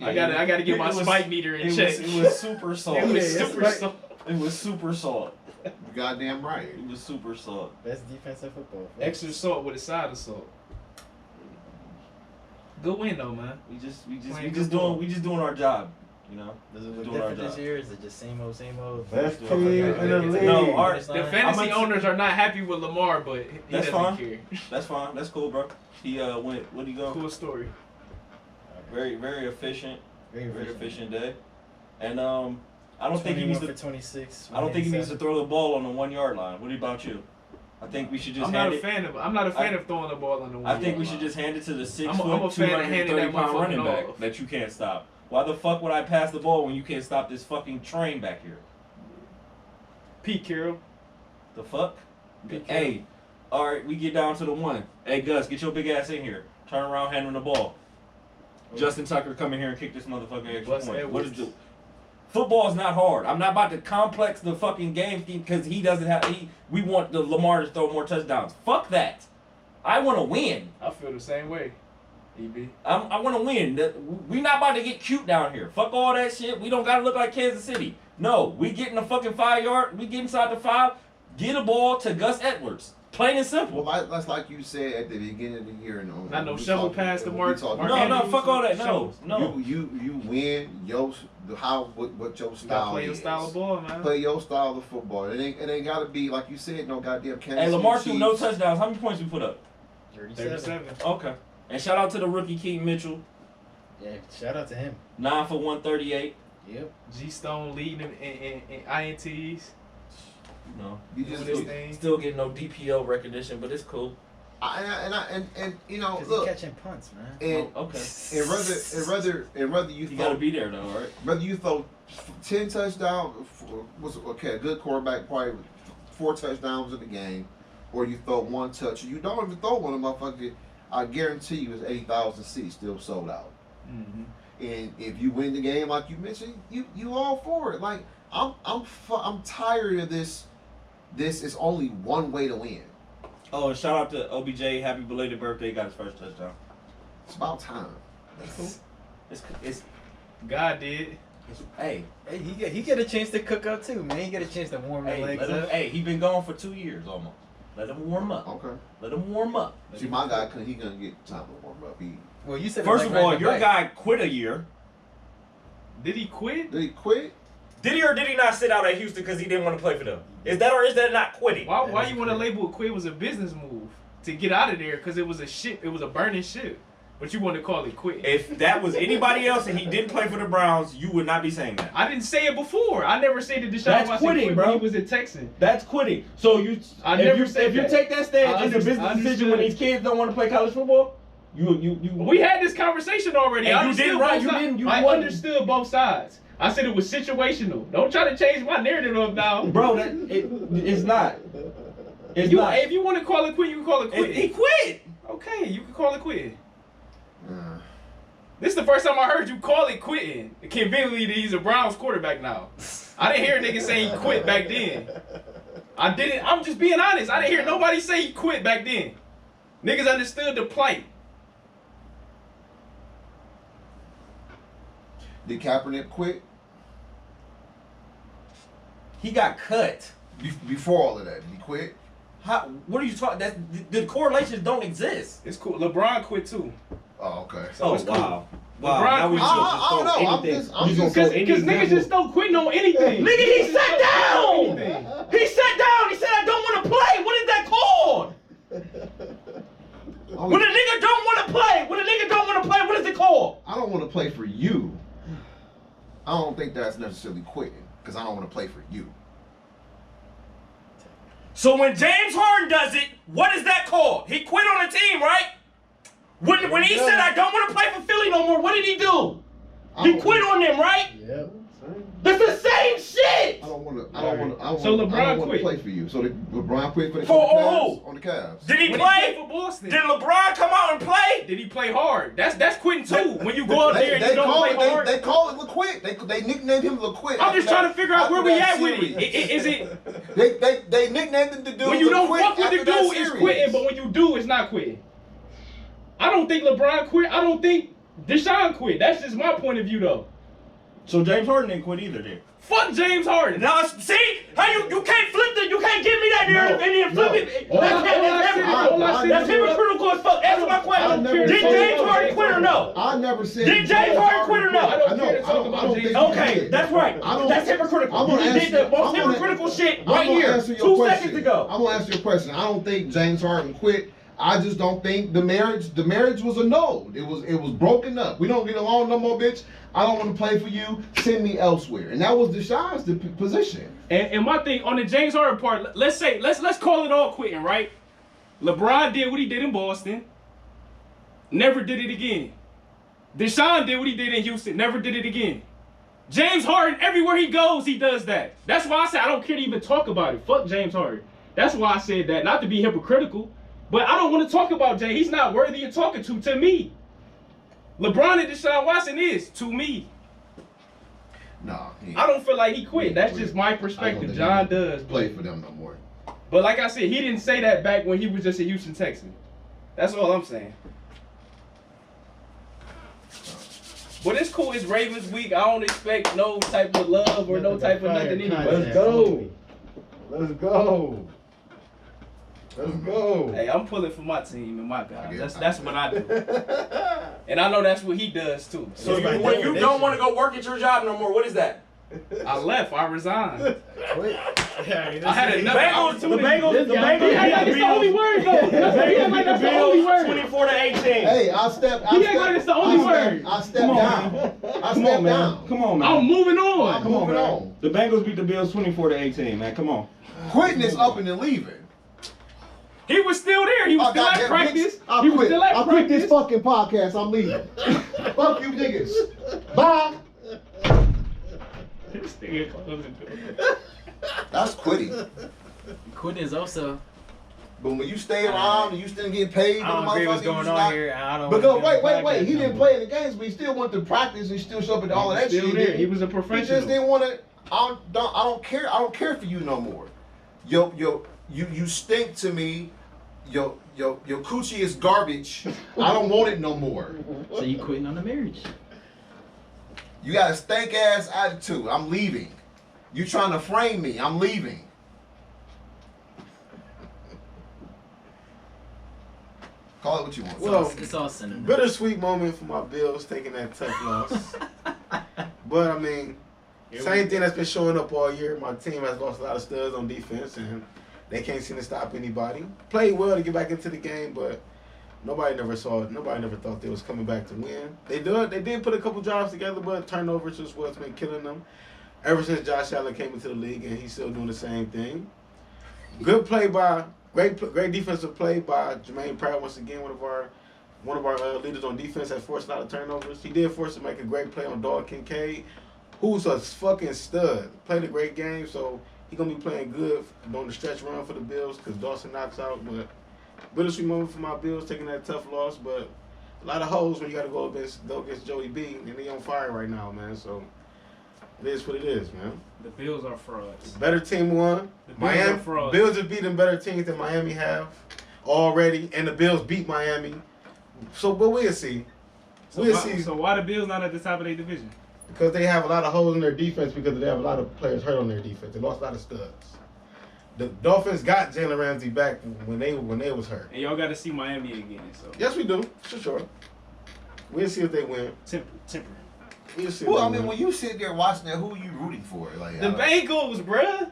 I gotta get my It was- spike meter in It check. was super salt. It was Yeah, that's super right. salt. It was super salt. you goddamn right. It was super salt. Best defensive football. Extra salt with a side of salt. Good win though, man. We just Playing good ball. doing our job, you know. Does it look Doing our different this job. year? Is it just same old, same old? Best Doing team our in the job. league. No, our- The Line? fantasy I'm owners are not happy with Lamar, but he That's doesn't fine. care. That's fine. That's cool, bro. He went. What'd he go? Cool story. Very efficient. Very Very efficient. efficient day. And I don't think he needs 21 to. for 26. I don't think he needs to 187. throw the ball on the 1 yard line. What about you? I think we should just I'm not hand a it. fan of. I'm not a fan of throwing the ball on the one. I think we should just hand it to the 6 I'm a foot, fan of handing that 230 pound motherfucker running back off. that you can't stop. Why the fuck would I pass the ball when you can't stop this fucking train back here? Pete Carroll. The fuck? Pete Hey, all right, we get down to the 1. Hey, Gus, get your big ass in here. Turn around, handling the ball. Justin Tucker, come in here and kick this motherfucker extra Bust point. What is Edwards. the? Football is not hard. I'm not about to complex the fucking game because he doesn't have. We want the Lamar to throw more touchdowns. Fuck that. I want to win. I feel the same way. EB. I want to win. We not about to get cute down here. Fuck all that shit. We don't gotta look like Kansas City. No, we get in the fucking 5 yard. We get inside the 5. Get a ball to Gus Edwards. Plain and simple. Well, that's like you said at the beginning of the year. Not no shovel pass to Mark. No, fuck all that. No, no. You win what your You gotta style play your is. style of ball, man. Play your style of football. It ain't gotta be like you said. No goddamn Kansas Hey, Lamar City threw no Chiefs. touchdowns. How many points we put up? 37. Okay. And shout out to the rookie King Mitchell. Yeah, shout out to him. 9 for 138. Yep. G Stone leading in INTs. No. You Doing just his look, thing. Still getting no DPO recognition, but it's cool. and you know Because look he's catching punts, man. and Oh, okay. and whether you You gotta throw be there though, right? whether you throw 10 touchdowns was okay a good quarterback probably 4 touchdowns in the game, or you throw 1 touch, or you don't even throw one of motherfucker. I guarantee you, it's 80,000 seats still sold out. Mm-hmm. And if you win the game, like you mentioned, you all for it. Like I'm tired of this. This is only one way to win. Oh, and shout out to OBJ. Happy belated birthday. Got his first touchdown. It's about time. It's God did. hey, Hey, he get a chance to cook up too, man. He get a chance to warm his hey, legs let him, up. hey, he been gone for 2 years almost. Let him warm up. Okay. Let him warm up. See, my guy, he gonna get time to warm up. Well, you said it First like of all, right your back. guy quit a year. Did he quit? Did he quit? Did he or did he not sit out at Houston because he didn't want to play for them? Is that or is that not quitting? Why That you is want to quit. label it quit was a business move to get out of there? Because it was a ship. It was a burning ship. But you want to call it quitting. If that was anybody else and he didn't play for the Browns, you would not be saying that. I didn't say it before. I never said that Deshaun That's Watson quitting, quit bro. when he was in Texas. That's quitting. So you, I if never you, said if you that. take that stance, I it's a business understood. decision when these kids don't want to play college football. You. We had this conversation already. And I you understood did right. both You sides. didn't. You I wasn't. understood both sides. I said it was situational. Don't try to change my narrative up now. Bro, it's not. It's You, not. if you want to call it quit, you can call it quit. He quit. Okay, you can call it quitting. This is the first time I heard you call it quitting. Conveniently, that he's a Browns quarterback now. I didn't hear a nigga say he quit back then. I didn't. I'm just being honest. I didn't hear nobody say he quit back then. Niggas understood the plight. Did Kaepernick quit He got cut. before all of that? Did he quit? How? What are you talking? That the correlations don't exist. It's cool. LeBron quit too. Oh, okay. So it's cool. Wow. LeBron Now we quit. just I don't know. I'm anything. just- I'm You just- gonna Because throw any niggas example. just don't quitting on anything. Nigga, he sat Anything. down. He sat down. He said, "I don't want to play." What is that called? When a nigga don't want to play, what is it called? I don't want to play for you. I don't think that's necessarily quitting because I don't want to play for you. So when James Harden does it, what is that called? He quit on the team, right? When he said, "I don't want to play for Philly no more," what did he do? He quit on them, right? Yep. That's the same shit. I don't want to. I don't want to. So LeBron quit. play for you. So LeBron quit for the For Cavs? who? On the Cavs. Did he When play? he played for Boston, Did LeBron come out and play? did he play hard? That's quitting too. When you go out there and you They don't call play it. hard. They call it LaQuit. They nicknamed him LaQuit. I'm just trying to figure out where we at with series. it. Is it They nicknamed him the dude. when you don't LaQuit fuck with after the that dude, it's series. quitting, but when you do, it's not quitting. I don't think LeBron quit. I don't think Deshaun quit. That's just my point of view, though. So James Harden didn't quit either, then. Fuck James Harden. Now see how you can't flip the you can't give me that narrative and then flip it. All That's hypocritical as fuck. Answer my question. Did James Harden quit or no? I never said. Did James Harden quit or no? I don't care to talk about James think Harden. he Okay, did. that's right. I don't- That's hypocritical. I'm You gonna just did answer- the most I'm gonna- hypocritical shit I'm right gonna here. answer your 2 question. seconds ago. I'm gonna answer your question. I don't think James Harden quit. I just don't think the marriage was annulled. It was broken up. We don't get along no more, bitch. I don't want to play for you. Send me elsewhere. And that was Deshaun's position. And my thing on the James Harden part, let's call it all quitting, right? LeBron did what he did in Boston, never did it again. Deshaun did what he did in Houston, never did it again. James Harden, everywhere he goes, he does that. That's why I said I don't care to even talk about it. Fuck James Harden. That's why I said that, not to be hypocritical, but I don't want to talk about James. He's not worthy of talking to me. LeBron and Deshaun Watson is, to me. Nah, I don't feel like he quit. That's just my perspective. John does. Play for them no more. But like I said, he didn't say that back when he was just a Houston Texan. That's all I'm saying. But it's cool. It's Ravens week. I don't expect no type of love or no type of nothing anyway. Let's go. Let's go. Let's go. Hey, I'm pulling for my team and my guys. Yeah, That's what I do. And I know that's what he does too. So It's like when you definition. don't want to go work at your job no more, what is that? I left. I resigned. Yeah, I had another Bengals, the opportunity. Bengals, the He Bengals had like beat it's the only word though. He had like that's the only word. 24-18. Hey, I stepped. He ain't like it's the only word. I stepped Come on, down. man. I Come stepped on, man. down. Come on, man. I'm moving I'm on. Come on, moving man. on. The Bengals beat the Bills 24-18, man. Come on. Quitting is up and then leaving. He was still there. He was still at goddamn, practice. bitch, He was still at I quit practice. this fucking podcast. I'm leaving. Fuck you niggas. Bye. This nigga closing door. That's quitting. Quitting is also. But when you stay around and you still get paid, I don't agree what's going on here. I don't. Because wanna be on the wait. podcast He no didn't more. play in the games, but he still went to practice and still show up at all of that Still shit. there. didn't He was a He professional. just didn't want to. I don't care. I don't care for you no more. You stink to me. Your coochie is garbage. I don't want it no more. So you quitting on the marriage? You got a stank ass attitude. I'm leaving. You trying to frame me. I'm leaving. Call it what you want. Well, It's all synonym. bittersweet moment for my Bills taking that tough loss. But I mean, same thing that's been showing up all year. My team has lost a lot of studs on defense, and they can't seem to stop anybody. Played well to get back into the game, but Nobody never thought they was coming back to win. They did put a couple drives together, but turnovers is what's been killing them. Ever since Josh Allen came into the league, and he's still doing the same thing. Good play by great defensive play by Jermaine Pratt once again. One of our leaders on defense has forced a lot of turnovers. He did force to make a great play on Dawg Kincaid, who's a fucking stud. Played a great game, so he's gonna be playing good on the stretch run for the Bills because Dawson knocks out. But bittersweet moment for my Bills taking that tough loss, but a lot of hoes when you gotta go against Joey B, and he on fire right now, man. So. It is what it is, man. The Bills are frauds. Better team won. The Bills Miami are frauds. Bills have beaten better teams than Miami have already, and the Bills beat Miami. So, but we'll see. So why the Bills not at the top of their division? Because they have a lot of holes in their defense because they have a lot of players hurt on their defense. They lost a lot of studs. The Dolphins got Jalen Ramsey back when they was hurt. And y'all got to see Miami again. So Yes, we do. For sure. We'll see if they win. temper. We'll see. Well, if I they mean, win. when you sit there watching that, who are you rooting for? Like The Bengals, bruh.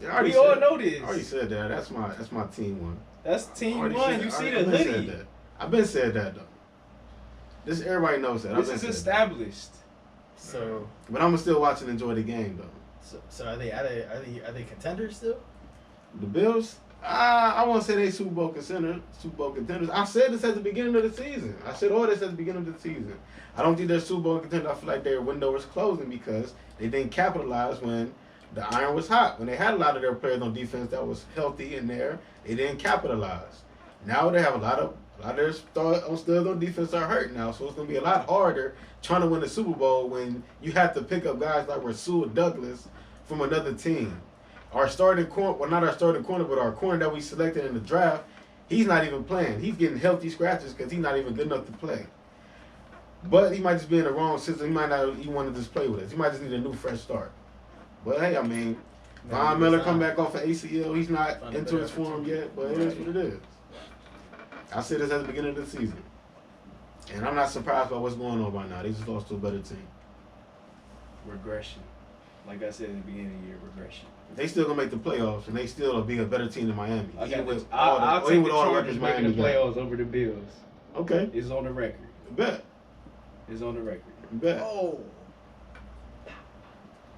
I already We all said- know this. I already said that. That's my team one. That's team Already one. said- You see I the been said hoodie. that. I've been said that though. This everybody knows that. I've This been is said that. established. So, But I'm still watching and enjoy the game though. so are they contenders still? The Bills, I won't say they Super Bowl contenders. I said this at the beginning of the season. I said all this at the beginning of the season. I don't think they're Super Bowl contenders. I feel like their window was closing because they didn't capitalize when the iron was hot. When they had a lot of their players on defense that was healthy in there, they didn't capitalize. Now they have a lot of their studs on defense are hurt now, so it's gonna be a lot harder trying to win the Super Bowl when you have to pick up guys like Rasul Douglas from another team. Our starting corner, well, not our starting corner, but our corner that we selected in the draft, he's not even playing. He's getting healthy scratches because he's not even good enough to play. But he might just be in the wrong system. He might not even want to just play with us. He might just need a new fresh start. But hey, I mean, Von Miller come back off of ACL. He's not Find a into better his form yet, but it is what it is. I said this at the beginning of the season. And I'm not surprised by what's going on right now. They just lost to a better team. Regression. Like I said in the beginning of the year, regression. They still gonna make the playoffs, and they still will be a better team than Miami. I'll take the Chargers weapons making the got. playoffs over the Bills. Okay, It's on the record. bet, It's on the record. bet. Oh,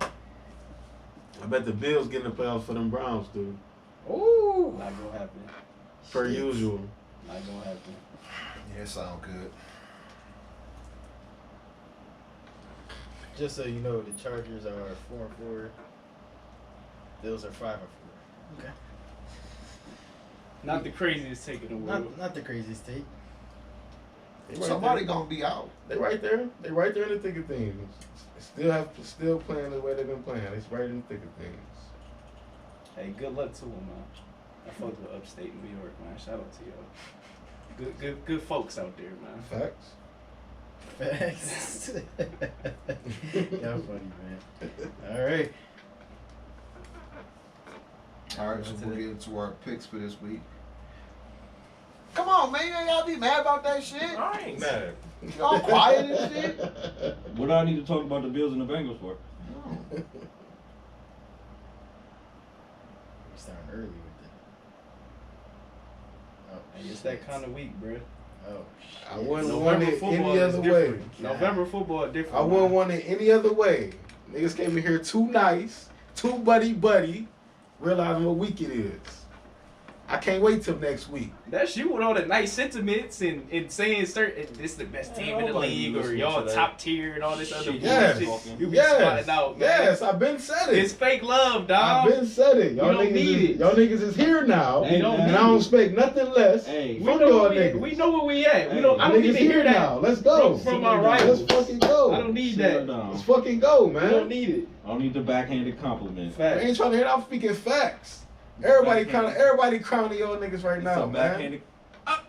I bet the Bills get in the playoffs for them Browns, dude. ooh. Not gonna happen. Per Shit. usual. Not gonna happen. Yeah, sound good. Just so you know, the Chargers are 4-4. Bills are 5-4. Okay. Not the craziest take in the world. Not the craziest take. They right Somebody there. gonna be out. They right there. They right there in the thick of things. Still playing the way they've been playing. It's right in the thick of things. Hey, good luck to them, man. I fuck with upstate New York, man. Shout out to y'all. Good folks out there, man. Facts. Facts. Y'all funny, man. All right. All right, so we'll get into our picks for this week. Come on, man, y'all be mad about that shit? I ain't mad. Y'all quiet and shit. What do I need to talk about the Bills and the Bengals for? We're starting early with it. Oh, Hey, it's that kind of week, bro. Oh, I shit. wouldn't want November it football any is other way. different. November football is different. I wouldn't man. want it any other way. Niggas came in here too nice, too buddy, realizing what week it is. I can't wait till next week. That's you with all the nice sentiments and saying certain this the best team in the nobody league or listening y'all to that. top tier and all this other Shit, Yes. bullshit. You be spotting out, man. Yes, I've been said it. It's fake love, I've dog. been said it. Y'all don't niggas need is, it. Y'all niggas is here now. Hey, don't and I don't expect nothing less Hey. We from know y'all where niggas. we know where we at. We Hey, don't. I don't Niggas need to here hear that now. Let's go. from our Let's rivals. Let's fucking go. I don't need Simmer that. down. Let's fucking go, We man. don't need it. I don't need the backhanded compliment. I Facts. ain't trying to hear that. I'm speaking facts. Everybody crowning y'all niggas right now, Some man. backhanded.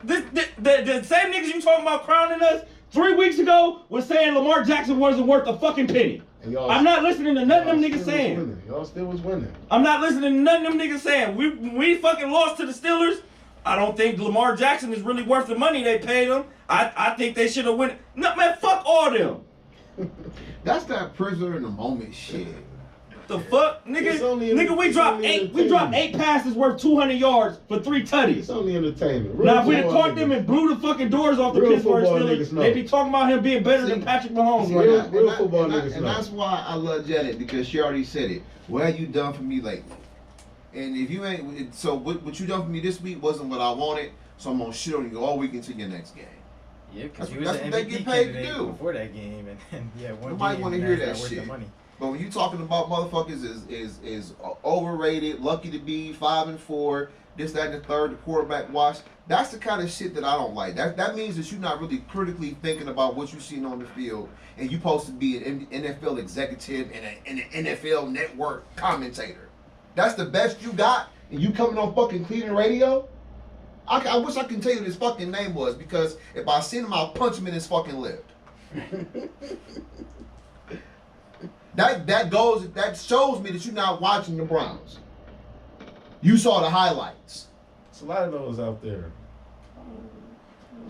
The same niggas you talking about crowning us 3 weeks ago was saying Lamar Jackson wasn't worth a fucking penny. And y'all- I'm not listening to nothing them y'all niggas still was saying. winning. Y'all still was winning. I'm not listening to nothing them niggas saying. We fucking lost to the Steelers. I don't think Lamar Jackson is really worth the money they paid him. I think they should have won. No, man, fuck all them. That's that prisoner in the moment shit. The fuck, It's nigga? only- Nigga, we it's dropped only 8. We dropped 8 passes worth 200 yards for 3 It's tutties. only entertainment. Real Now, if we'd have football caught them niggas- and blew the fucking doors off the Real Pittsburgh football Steelers, niggas know. they'd be talking about him being better than See, Patrick Mahomes See, right real- now. and real that- football and that- niggas and know. that's why I love Janet, because she already said it. What have you done for me lately? And if you ain't, so what you done for me this week wasn't what I wanted, so I'm gonna shit on you all week until your next game. Yeah, because That's you what- was that's an what they MVP get paid to candidate do. before that game, and yeah, one Nobody game wanna and hear that's that not worth shit. the money. But when you talking about motherfuckers is overrated, lucky to be 5-4, this, that, and the third, the quarterback watch, that's the kind of shit that I don't like. That means that you're not really critically thinking about what you're seeing on the field, and you're supposed to be an NFL executive and an NFL network commentator. That's the best you got, and you coming on fucking Cleveland radio? I wish I could tell you what his fucking name was, because if I seen him, I'll punch him in his fucking lip. That shows me that you're not watching the Browns. You saw the highlights. It's a lot of those out there.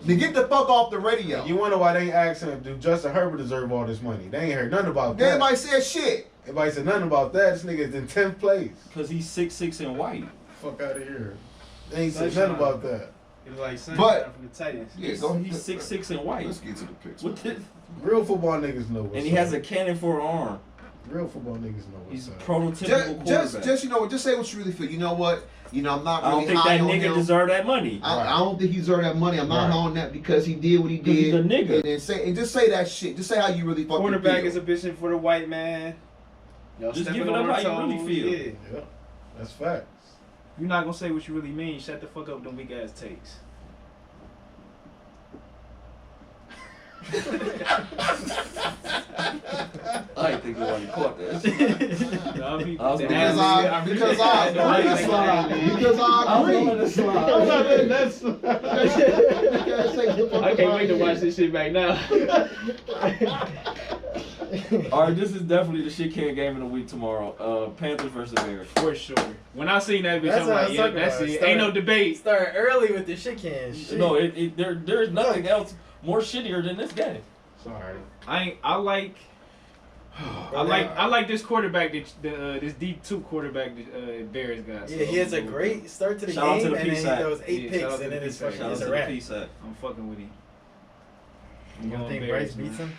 Then get the fuck off the radio. You wonder why they ain't asking, do Justin Herbert deserve all this money? They ain't heard nothing about that. Everybody said shit. Everybody said nothing about that. This nigga is in 10th place. Because he's 6'6" and white. Fuck out of here. They ain't said Sunshine. nothing about that. It's like sunshine But- from the Titans. Yeah, go He's 6'6" and white. Let's get to the picks. What the- Real football niggas know what's And he has up. a cannon for an arm. Real football niggas know what's He's a up. prototypical quarterback. Just you know what? Just say what you really feel. You know what? You know I'm not I really don't think high that on nigga him. deserved that money. I don't think he deserved that money. I'm not Right. high on that because he did what he 'Cause did. he's a nigga. And just say that shit. Just say how you really fucking Quarterback feel. is a bitch for the white man. Y'all Just stepping give it on up our how you really toes. feel. Yeah. Yeah, that's facts. You're not gonna say what you really mean. Shut the fuck up with them weak ass takes. I ain't think nobody caught that. No, I mean, I was the because athlete- I really- agree. Because I agree. I'm not letting that slide. I can't wait to watch this shit back now. All right, this is definitely the shit can game of the week tomorrow. Panthers versus Bears. For sure. When I seen that bitch, That's I'm what I like, was yeah, talking that's about. it. Start- Ain't no debate. Start early with the shit can. Shit. No, there's nothing else more shittier than this game. Sorry. I like this quarterback that this D2 quarterback that Bears got. Yeah, he has a great start to the Shout out to game, the and then P he sack. throws 8 Yeah, picks, shout out to and the then it's P sack. fucking Shout out it's to a the wrap. P-Sack. I'm fucking with him. You don't going think Bears, Bryce beats man. him?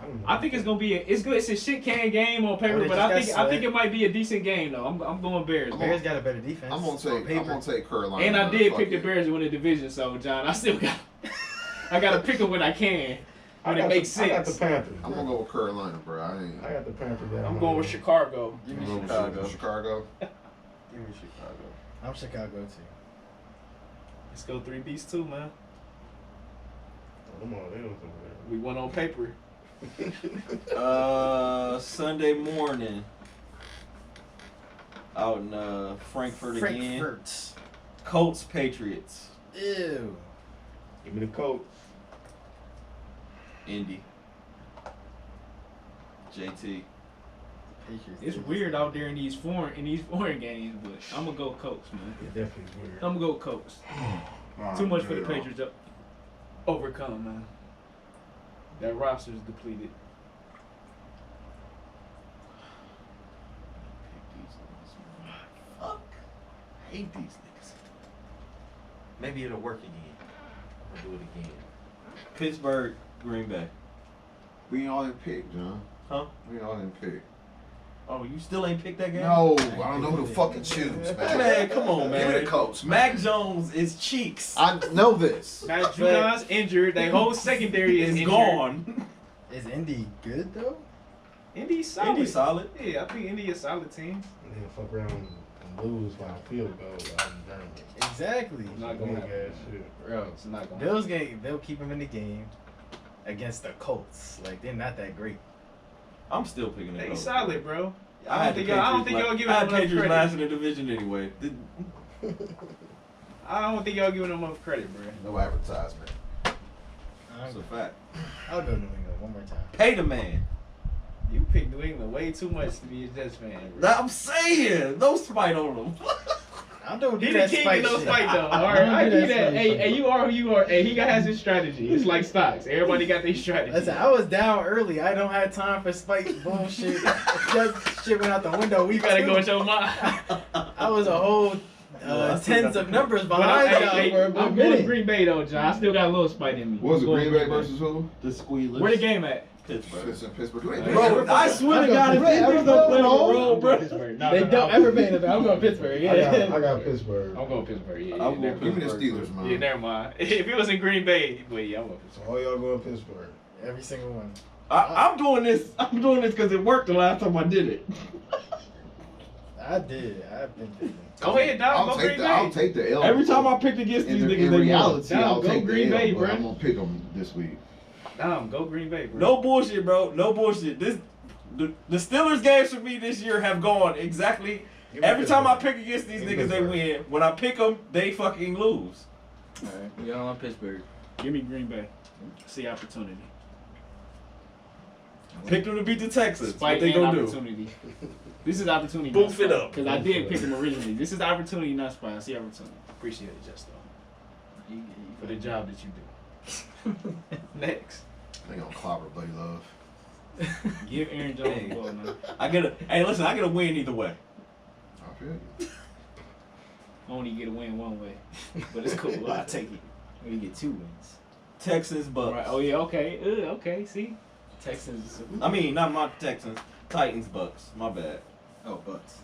I don't know. I think it's gonna be it's good. It's a shit can game on paper, Oh, they but just I got think swept. it might be a decent game though. I'm going Bears. I'm man. Bears got a better defense. I'm gonna take Carolina. And I did Fuck pick the it. Bears to win the division, so John, I still got I gotta pick them when I can. When it makes I got sense. the Panthers. I'm gonna go with Carolina, bro. I got the Panthers. down. I'm going with Chicago. Give me I'm going Chicago. with Chicago. Give me Chicago. I'm Chicago too. Let's go 3-piece too, man. Come on, they don't We won on paper. Sunday morning. Out in Frankfurt again. Frankfurt. Colts, Patriots. Ew. Give me the Colts. Indy. JT. Patriots. It's weird out there in these foreign games, but I'm gonna go Colts, man. It's definitely weird. I'm gonna go Colts. Too much for the Patriots to overcome, man. That roster's depleted. Fuck. I hate these niggas. Maybe it'll work again. I'll do it again. Pittsburgh, Green Bay. We ain't all in pick, John. Huh? We ain't all in pick. Oh, you still ain't picked that game? No, I don't know who to fucking choose, man. Man, come on, Give me man. the Colts, man. Mac Jones is cheeks. I know this. Matt Judon's injured. Their whole secondary is It's injured. gone. Is Indy good though? Indy's solid. Indy solid. Yeah, I think Indy a solid team. And then fuck around and lose by a field goal. I'm done. Exactly. Not gonna Big happen. ass shit. Bro, it's not gonna Bills game, they'll keep him in the game against the Colts. Like they're not that great. I'm still picking the They Colts. solid, bro. I I had don't the think y'all giving I them had enough Patriots last in credit. the division anyway. I don't think y'all giving them enough credit, bro. No advertisement. That's a fact. I'll go New England one more time. Pay the man. You picked New England way too much to be a Jets fan, bro. I'm saying, don't spite on them. I don't do He the that king spike of no shit. spike though. All I right, don't I do give that that. spike Hey, shit. hey, you are who you are. Hey, he has his strategy. It's like stocks. Everybody got their strategy. Listen, I was down early. I don't have time for spike bullshit. Just shit went out the window. We You gotta go with your mind. I was a whole I still tens got of the- numbers But behind I'm, y'all hey, for a I'm good going minute. Green Bay though, John. I still got a little spite in me. What was it, I'm going Green Bay versus who? The Squealers. Where the game at? Pittsburgh. It's in Pittsburgh. You ain't Bro, I swear to God, if Pittsburgh. they niggas don't play on the I'm road, bro. Pittsburgh. They don't ever pay the I'm going Pittsburgh. Yeah. I got Pittsburgh. I'm going Pittsburgh. Yeah, I'm never going Give me the mind. Steelers, man. Yeah, never mind. If it was in Green Bay, wait, yeah, I'm going So all y'all going Pittsburgh. Every single one. I'm doing this. I'm doing this because it worked the last time I did it. I did. I've been doing. Go ahead, dog. I'll Go take Green the Bay. I'll take the L. Every time I picked against these in, niggas, in they won. reality, Dom, I'll go take Green the L, Bay, but bruh. I'm gonna pick them this week. Go Green Bay, bro. No bullshit, bro. No bullshit. The Steelers games for me this year have gone exactly. Give me Every time I Pittsburgh. pick against these Give me niggas, they Pittsburgh. win. When I pick them, they fucking lose. Alright, we all on Pittsburgh. Give me Green Bay. See opportunity. Pick them to beat the Texans. Spike What they and gonna do? opportunity. This is opportunity. Boof it up. Because I did pick them originally. This is opportunity, not spy. I see opportunity. Appreciate it, Justo. For the job that you do. Next. They gonna clobber Buddy Love. Give Aaron Jones the ball, man. I get a win either way. I feel you. Only get a win one way. But it's cool. I'll take it. We get 2 wins. Texans, Bucks. Right. Oh, yeah, okay. Okay, see? Texans. I mean, not my Texans. Titans, Bucks. My bad. Oh, Bucks.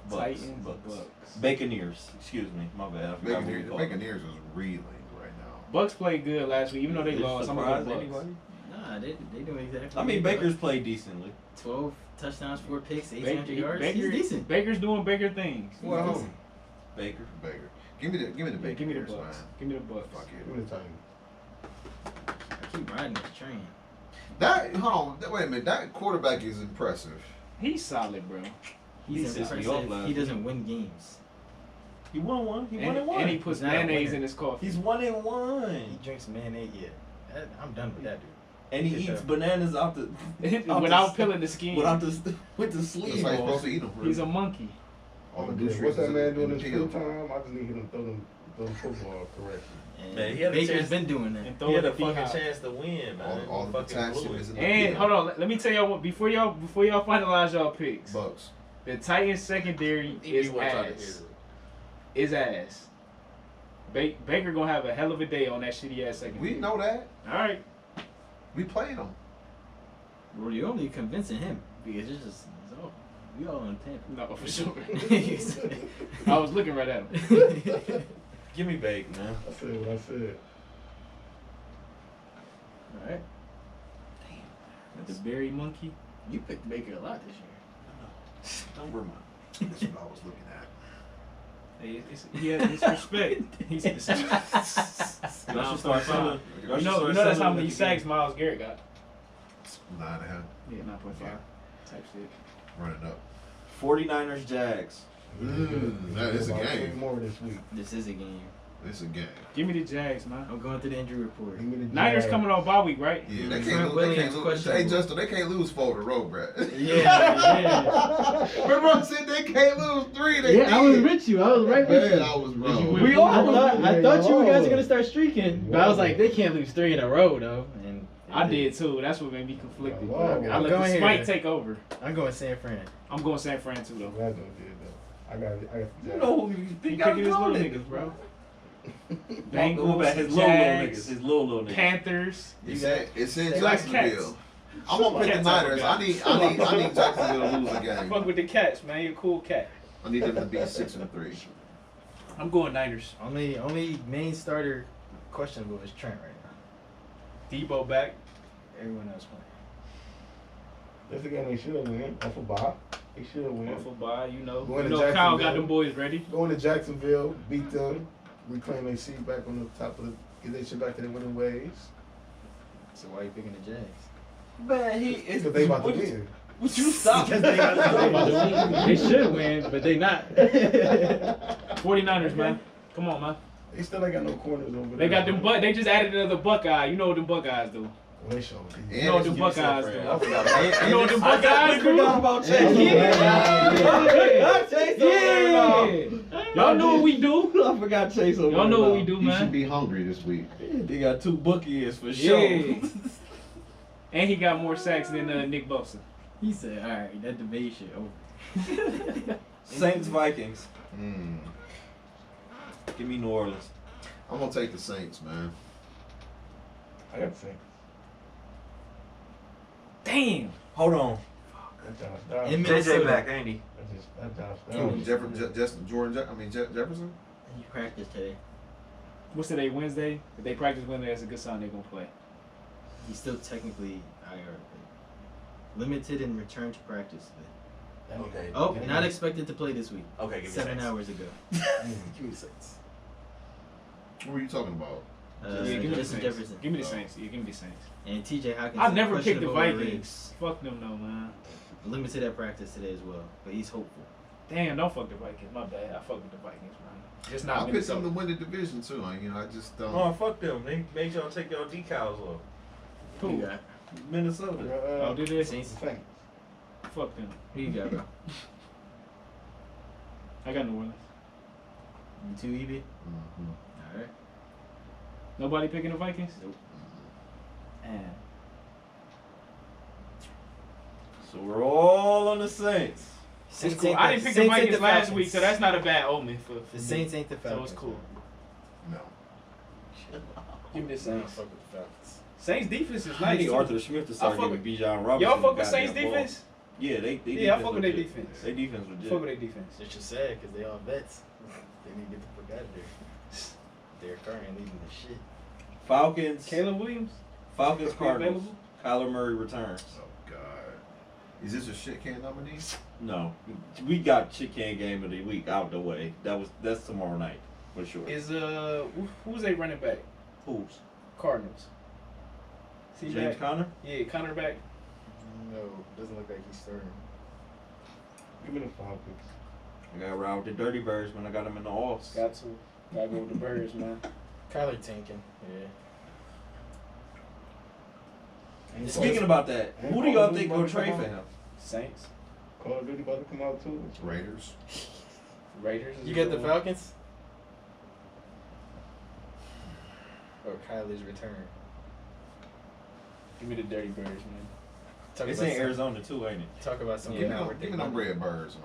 Bucks. Titans, Bucks. Bucks. Buccaneers. Excuse me. My bad. I forgot what we Buccaneers, called them. Buccaneers is reeling right now. Bucks played good last week, even though they Did it lost. I'm surprise going Bucks. anybody? Nah, they doing exactly. I mean, Baker's played decently. 12 touchdowns, 4 picks, 800 yards. Baker, He's decent. Baker's doing bigger things. Well, decent. Baker. Give me the Give me the Buccaneers, Bucks. man. Give me the Bucks. Fuck Give it. me the Titans. I keep riding this train. That hold on. Wait a minute. That quarterback is impressive. He's solid, bro. He He's pissed me off impressive. last He doesn't win games. He won one. He won And, and one. and he puts He's not a mayonnaise winner. in his coffee. He's 1-1. He drinks mayonnaise. Yeah, I'm done with that dude. And he Good eats job. bananas out the Without peeling the skin. without the with the That's sleeve how you're off. supposed to eat them. He's a monkey. All the What's nutrients that is man doing in in his the free pill. time? I just need him to throw them football correctly. And Man, he had a Baker's chance- been doing that. And throw He had it a at fucking D-Hop. chance to win, man. All the Fucking potassium blew it. is in the And pill. hold on, let me tell y'all what before y'all finalize y'all picks. Bucks. The Titans secondary is ass. Is ass. Baker gonna have a hell of a day on that shitty ass secondary. We know that. All right. We played them. Well, you're only convincing him because it's all we all on No, for sure. Tampa. I was looking right at him. Give me Bake, man. I said what I said. All right. The berry monkey. You picked Baker a lot this year. Don't remind. That's what I was looking at. Hey, he has his respect. He's Y'all should start selling. You know that's how many sacks Myles Garrett got. 9.5. Yeah, 9.5 type shit. Running up. 49ers, Jags. That is a About 3 game. more this week. This is a game. It's a game. Give me the Jags, man. I'm going through the injury report. Give me the Niners Jags. coming off bye week, right? Yeah, they Trent can't lose. They Williams can't lose. questionable. Hey, Justin, they can't lose 4 in a row, bro. Yeah. Remember I said they can't lose 3. They Yeah, I was did. with you. I was right with Man, you. I was wrong. win? We all. I Yeah, thought you y'all guys was. were gonna start streaking, but I was like, they can't lose 3 in a row though. And I did too. That's what made me conflicted. Yeah, But I wow. let I'm the going spite here. take over. I'm going San Fran. I'm going San Fran too, though. Glad you did though. I got the You Jags. know who He he picking his little niggas, niggas, bro. Bengals, Bengals, his little Jags, niggas, his little niggas. Panthers. It's in You like Jacksonville. cats. I'm gonna pick the Cats are Niners. good. I need Jacksonville to lose a Fuck game. with the cats, man. You're a cool cat. I need them to be 6-3. I'm going Niners. Only main starter questionable is Trent right now. Debo back. Everyone else playing. That's the game they should have won. Off of bye. They should have won. Waffle by, you know. Going You to know Kyle got Jacksonville. them boys ready. Going to Jacksonville, beat them, reclaim their seat back on the top of the, get their shit back to their winning ways. So why are you picking the Jags? Man, he is. Because they about to win. Would you stop? Because they got They should win, but they not. 49ers, man. Come on, man. They still ain't got no corners over there. They got them They just added another Buckeye. You know what them Buckeyes do. Wish on And You know what the it's- Buckeyes Fred. do. I forgot and- You and know what the it's- Buckeyes do? about Chase. Yeah. Y'all know what we do. I forgot Chase over Y'all know there what we now. do, You should man. be hungry this week. They got 2 bookies for sure. Yeah. And he got more sacks than Nick Bosa. He said, all right, that debate shit over. Saints Vikings. Mm. Give me New Orleans. I'm gonna take the Saints, man. I got to say. Damn. Hold on. That Josh Dobbs. In Minnesota. ain't he? That Josh Jefferson. He practiced today. What's today? Wednesday? If they practice Wednesday, that's a good sign they're gonna play. He's still technically IR. Limited and returned to practice today. Okay. Oh, not expected to play this week. Okay, give me 7 Saints. hours ago. Give me Saints. What were you talking about? Yeah, give me the Justin Saints. Jefferson. Give me the Saints. Yeah, give me the Saints. And TJ Hawkins. I never picked the questionable Vikings. Fuck them though, man. ribs. Limited at practice today as well, but he's hopeful. Damn, don't fuck the Vikings. My bad. I fuck with the Vikings, man. Just not I picked them Minnesota. to win the division too. I just don't. Oh, fuck them. They made y'all take your decals off. Who you got? Minnesota. Oh, did they? Saints. Saints. Fuck them. Who you got, bro? I got New Orleans. You too, EB? Mhm. All right. Nobody picking the Vikings? Nope. Man. So we're all on the Saints. It's Saints cool. ain't I the- didn't pick the Saints ain't Vikings the last Falcons. week, so that's not a bad omen for The me. Saints ain't the So Falcons. it's cool. No. Give me the I don't Saints. fuck with the Falcons. Saints defense is I nice. need too. Arthur Smith to start I fuck giving Bijan Robinson. Y'all fuck the with Saints goddamn ball. defense? Yeah, they Yeah, I defense fuck with their legit. defense. They defense legit. Fuck with their defense. It's just sad because they all vets. They need to get the fuck out of there. Derek Carr ain't leaving the shit. Falcons. Caleb Williams? Falcons Is he Cardinals. available? Kyler Murray returns. Oh God. Is this a shit can nominee? No, we got shit can game of the week out the way. That's tomorrow night for sure. Is who's they running back? Who's? Cardinals. See James back? Conner? Yeah, Connor back. No, doesn't look like he's starting. Give me the Falcons. I got ride with the Dirty Birds when I got them in the offs. Got to. Gotta go with the Birds, man. Kyler tanking. Yeah. Speaking about that, who do y'all think will trade for him? Saints. Call of Duty about to come out too. Raiders. Raiders. is You a got good the one. Falcons? Or Kyler's return? Give me the Dirty Birds, man. Talk It's about in some- Arizona too, ain't it? Talk about some. Yeah, Give me them red birds, man.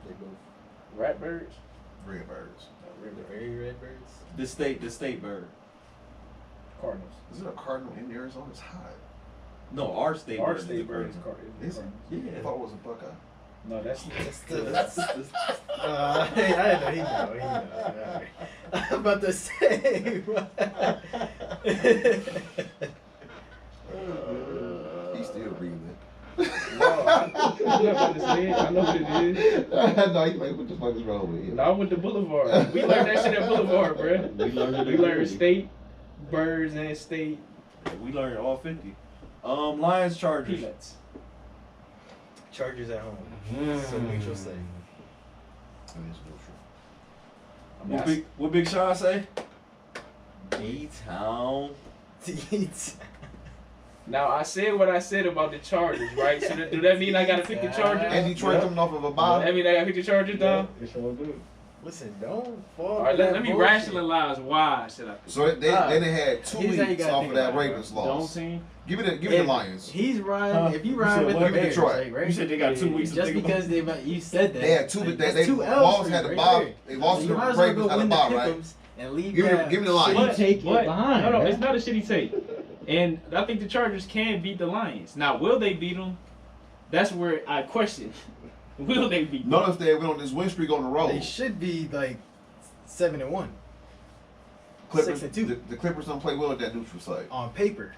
They both. Rat Birds. Red birds. The very Redbirds. The state bird. Cardinals. Is it a cardinal in Arizona? It's hot. No, our state Our bird. state is the bird is Cardinals. Is it? Yeah. I thought it was a Buckeye. No, that's That's I didn't know. He know. Alright. I'm about to say. He's still breathing. No, I'm about to say it. I know what it is. No, he's like, what the fuck is wrong with you? No, I went to Boulevard. We learned that shit at Boulevard, bro. We learned it. We learned state, birds, and state We learned all 50. Lions Chargers. peanuts. Chargers at home. So neutral say. That is neutral. What Big Sean say? A-Town. Now I said what I said about the Chargers, right? So do that mean I gotta pick the Chargers? And Detroit coming off of a bye. That mean I gotta pick the Chargers, dog? It sure do. Listen, don't fall. All right, for that let me bullshit. rationalize why should I pick So they then they had 2 Here's how you weeks gotta off think of that about it, Ravens the home loss. team? Give me the If Lions. He's riding. Huh? If you You ride said with what? the Give me Bears, Detroit. like, right? You said they got 2 weeks to Just think because you said that. They had 2. like, They that's 2 L's Walls for had you the right bye. there. They lost So to you the might as well Ravens go at the win bye, the right? pick'ems and leave Give me that the Lions. shit. Take it behind. No, man. it's not a shitty take. And I think the Chargers can beat the Lions. Now, will they beat them? That's where I question. Will they beat them? Notice they went on this win streak on the road. They should be like 7-1 Clippers, 6-2. the Clippers don't play well at that neutral site. on paper.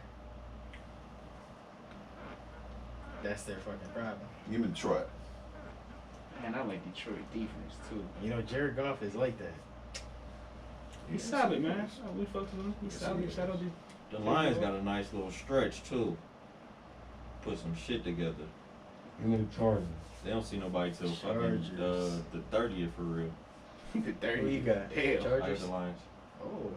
That's their fucking problem. Give me Detroit. Man, I like Detroit defense too. You know, Jared Goff is like that. He's solid, man. We fucked with him. He's Yes, solid. he is. Shout out to The Lions got a nice little stretch too. Put some shit together. Give me the Chargers. They don't see nobody till fucking Chargers. the 30th for real. the 30. Who you got? Hell. I got Chargers. the Lions. Oh.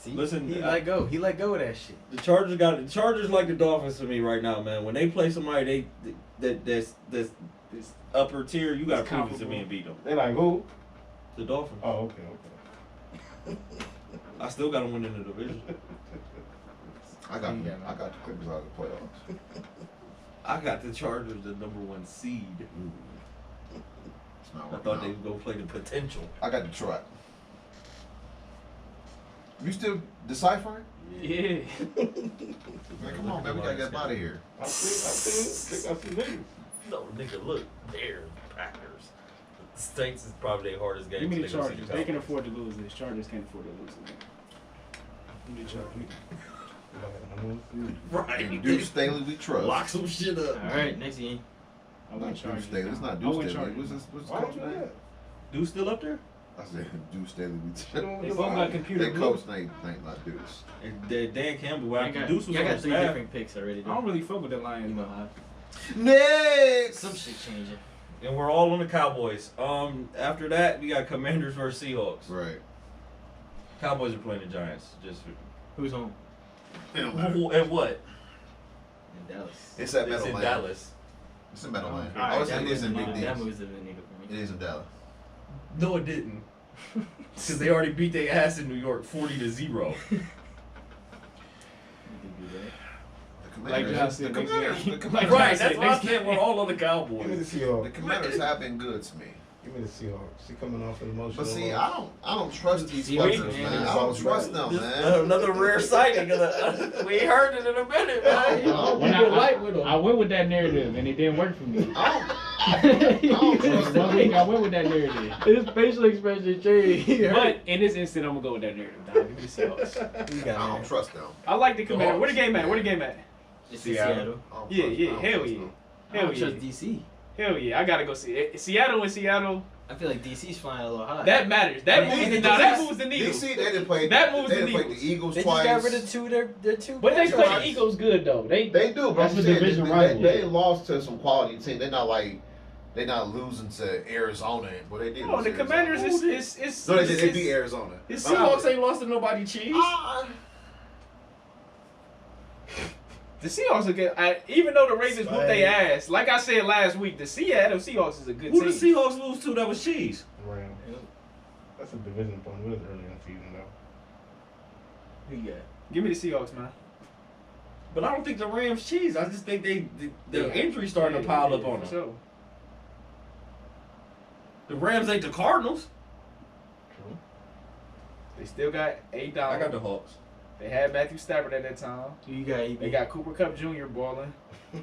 See, Listen, he I- let go. He let go of that shit. The Chargers like the Dolphins to me right now, man. When they play somebody that's upper tier, you gotta It's prove it to me comparable. and beat them. They like who? The Dolphins. Oh, okay. I still got them winning the division. I got the Clippers out of the playoffs. I got the Chargers the #1 seed. It's not I working thought out. they would go play the potential. I got Detroit. You still deciphering? Yeah. Man, come on, man. We gotta get out of here. I see niggas. No, nigga, look, they're Packers. The Saints is probably their hardest game. Give me the They gonna see Chargers. They can Cowboys. afford to lose this. Chargers can't afford to lose it. Give me the Chargers. Right. And Deuce Staley, we trust. Lock some shit up. All right, next game. I Not went Deuce Chargers. Staley. It's not I Deuce went Staley. Chargers. What's his Why coach don't you name? that? Dude still up there? I said Deuce Staley. We They both got computer They blue. coach name not Deuce. And Dan Campbell, I after got, Deuce was I on got the 3 staff. different picks already. I Though. don't really fuck with the Lions. You know though. how. Next. Some shit changing. And we're all on the Cowboys. After that, we got Commanders versus Seahawks. Right. Cowboys are playing the Giants. Just Who's home? and what? In Dallas. It's at It's Meadowland. in Dallas. It's in Meadowland. Alright, Oh, it's that it is in moves Big the D. That moves the nigga for It me. is in Dallas. No, it didn't. Because they already beat their ass in New York 40-0. You can do that. The Like Commanders. John The said, Commanders. next The game. Commanders. Right, that's Next why I game. said we're all on the Give me the Cowboys. The Seahawks. Commanders have been good to me. Give me the Seahawks. She coming off an emotional. But see, loss. I don't trust these See, fuckers, man, man. it's I don't all trust bad. them, man. Another rare sighting. We ain't heard it in a minute, man. Oh, When You light with them. I went with that narrative and it didn't work for me. I don't trust One them. week I went with that narrative. His facial expression changed. But in this instant, I'm gonna go with that narrative. Dog. Give me the Seahawks. You I got don't man. trust them. I like the Commander. Where the game at? Where the game at? It's in Seattle. Seattle. I don't Yeah, trust- yeah, I don't hell trust yeah. them. I Hell don't yeah. trust DC. Hell yeah. I gotta go see it. Seattle and Seattle. I feel like DC's flying a little high. That matters. That But moves they- the, now that DC moves the needle. DC, they didn't play. That moves they the didn't play needles. the Eagles they twice. just got rid of their two. But they best play guys. the Eagles good though. They They do, but That's I'm the saying division they, rival. they lost to some quality team. They're not like they're not losing to Arizona, but they did. Oh, lose the to Commanders Arizona. is No, they beat Arizona. His The Seahawks ain't lost to nobody, cheese. The Seahawks are good. Even though the Ravens whoop Spike. their ass, like I said last week, the Seattle Seahawks is a good Who team. the Seahawks lose to that was cheese? Rams. That's a division opponent. It was early in the season though. Who you got? Give me the Seahawks, man. But I don't think the Rams cheese. I just think the Yeah. injuries starting to pile up on them. So, The Rams ain't the Cardinals. they still got $8. I got the Hawks. They had Matthew Stafford at that time. Who you got? EB? They got Cooper Kupp Jr. balling. That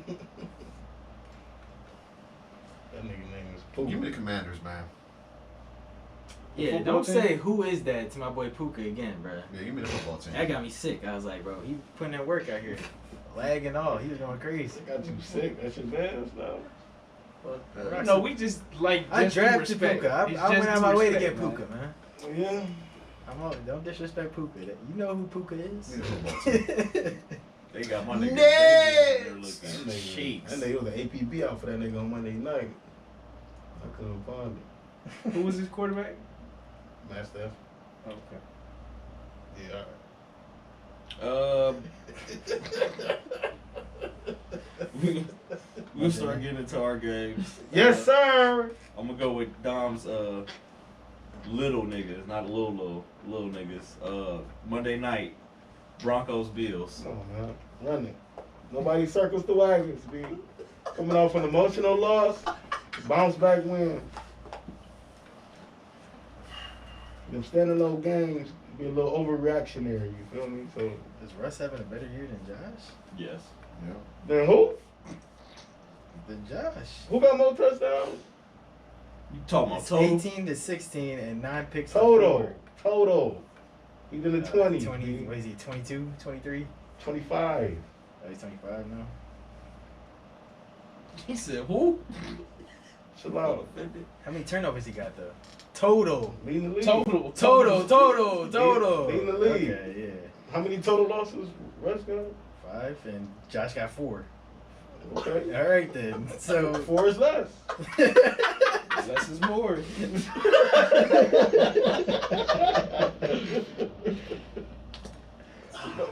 nigga name is Give me Pooh. the Commanders, man. Yeah, Football don't team? say who is that to my boy Puka again, bro. Yeah, give me the football team. That got me sick. I was like, bro, he putting that work out here, lag and all. He was going crazy. Got you sick. That's your bad stuff. No, we just like I just drafted respect. Puka. I It's went just out my way to respect, get man. Puka, man. Yeah. Don't disrespect Puka. You know who Puka is. Give me the football team. They got my nigga. Next! Baby in there That looking cheeks. nigga was an APB out for that nigga on Monday night. I couldn't find it. Who was his quarterback? Matt Steph. Okay. Yeah. We'll start getting into our games. Yes, sir. I'm gonna go with Dom's little niggas, not little niggas. Monday night, Broncos Bills. Come on, man. Run it. Nobody circles the wagons, B. Coming off an emotional loss, bounce back win. Them standalone games be a little overreactionary, you feel me? So, Is Russ having a better year than Josh? Yes. Yeah. then who? Than Josh. Who got more touchdowns? You talking about It's total? 18 to 16 and 9 picks. to Total. 4. Total. He's in the 20s. 20. B. What is he? 22, 23? 25. Oh, he's 25 now. He said who? Chill out. How many turnovers he got though? Total. Leading the league. Total. Leading the league. Okay, yeah. How many total losses Russ got? 5 and Josh got 4. Okay. All right then. So 4 is less. Less is more.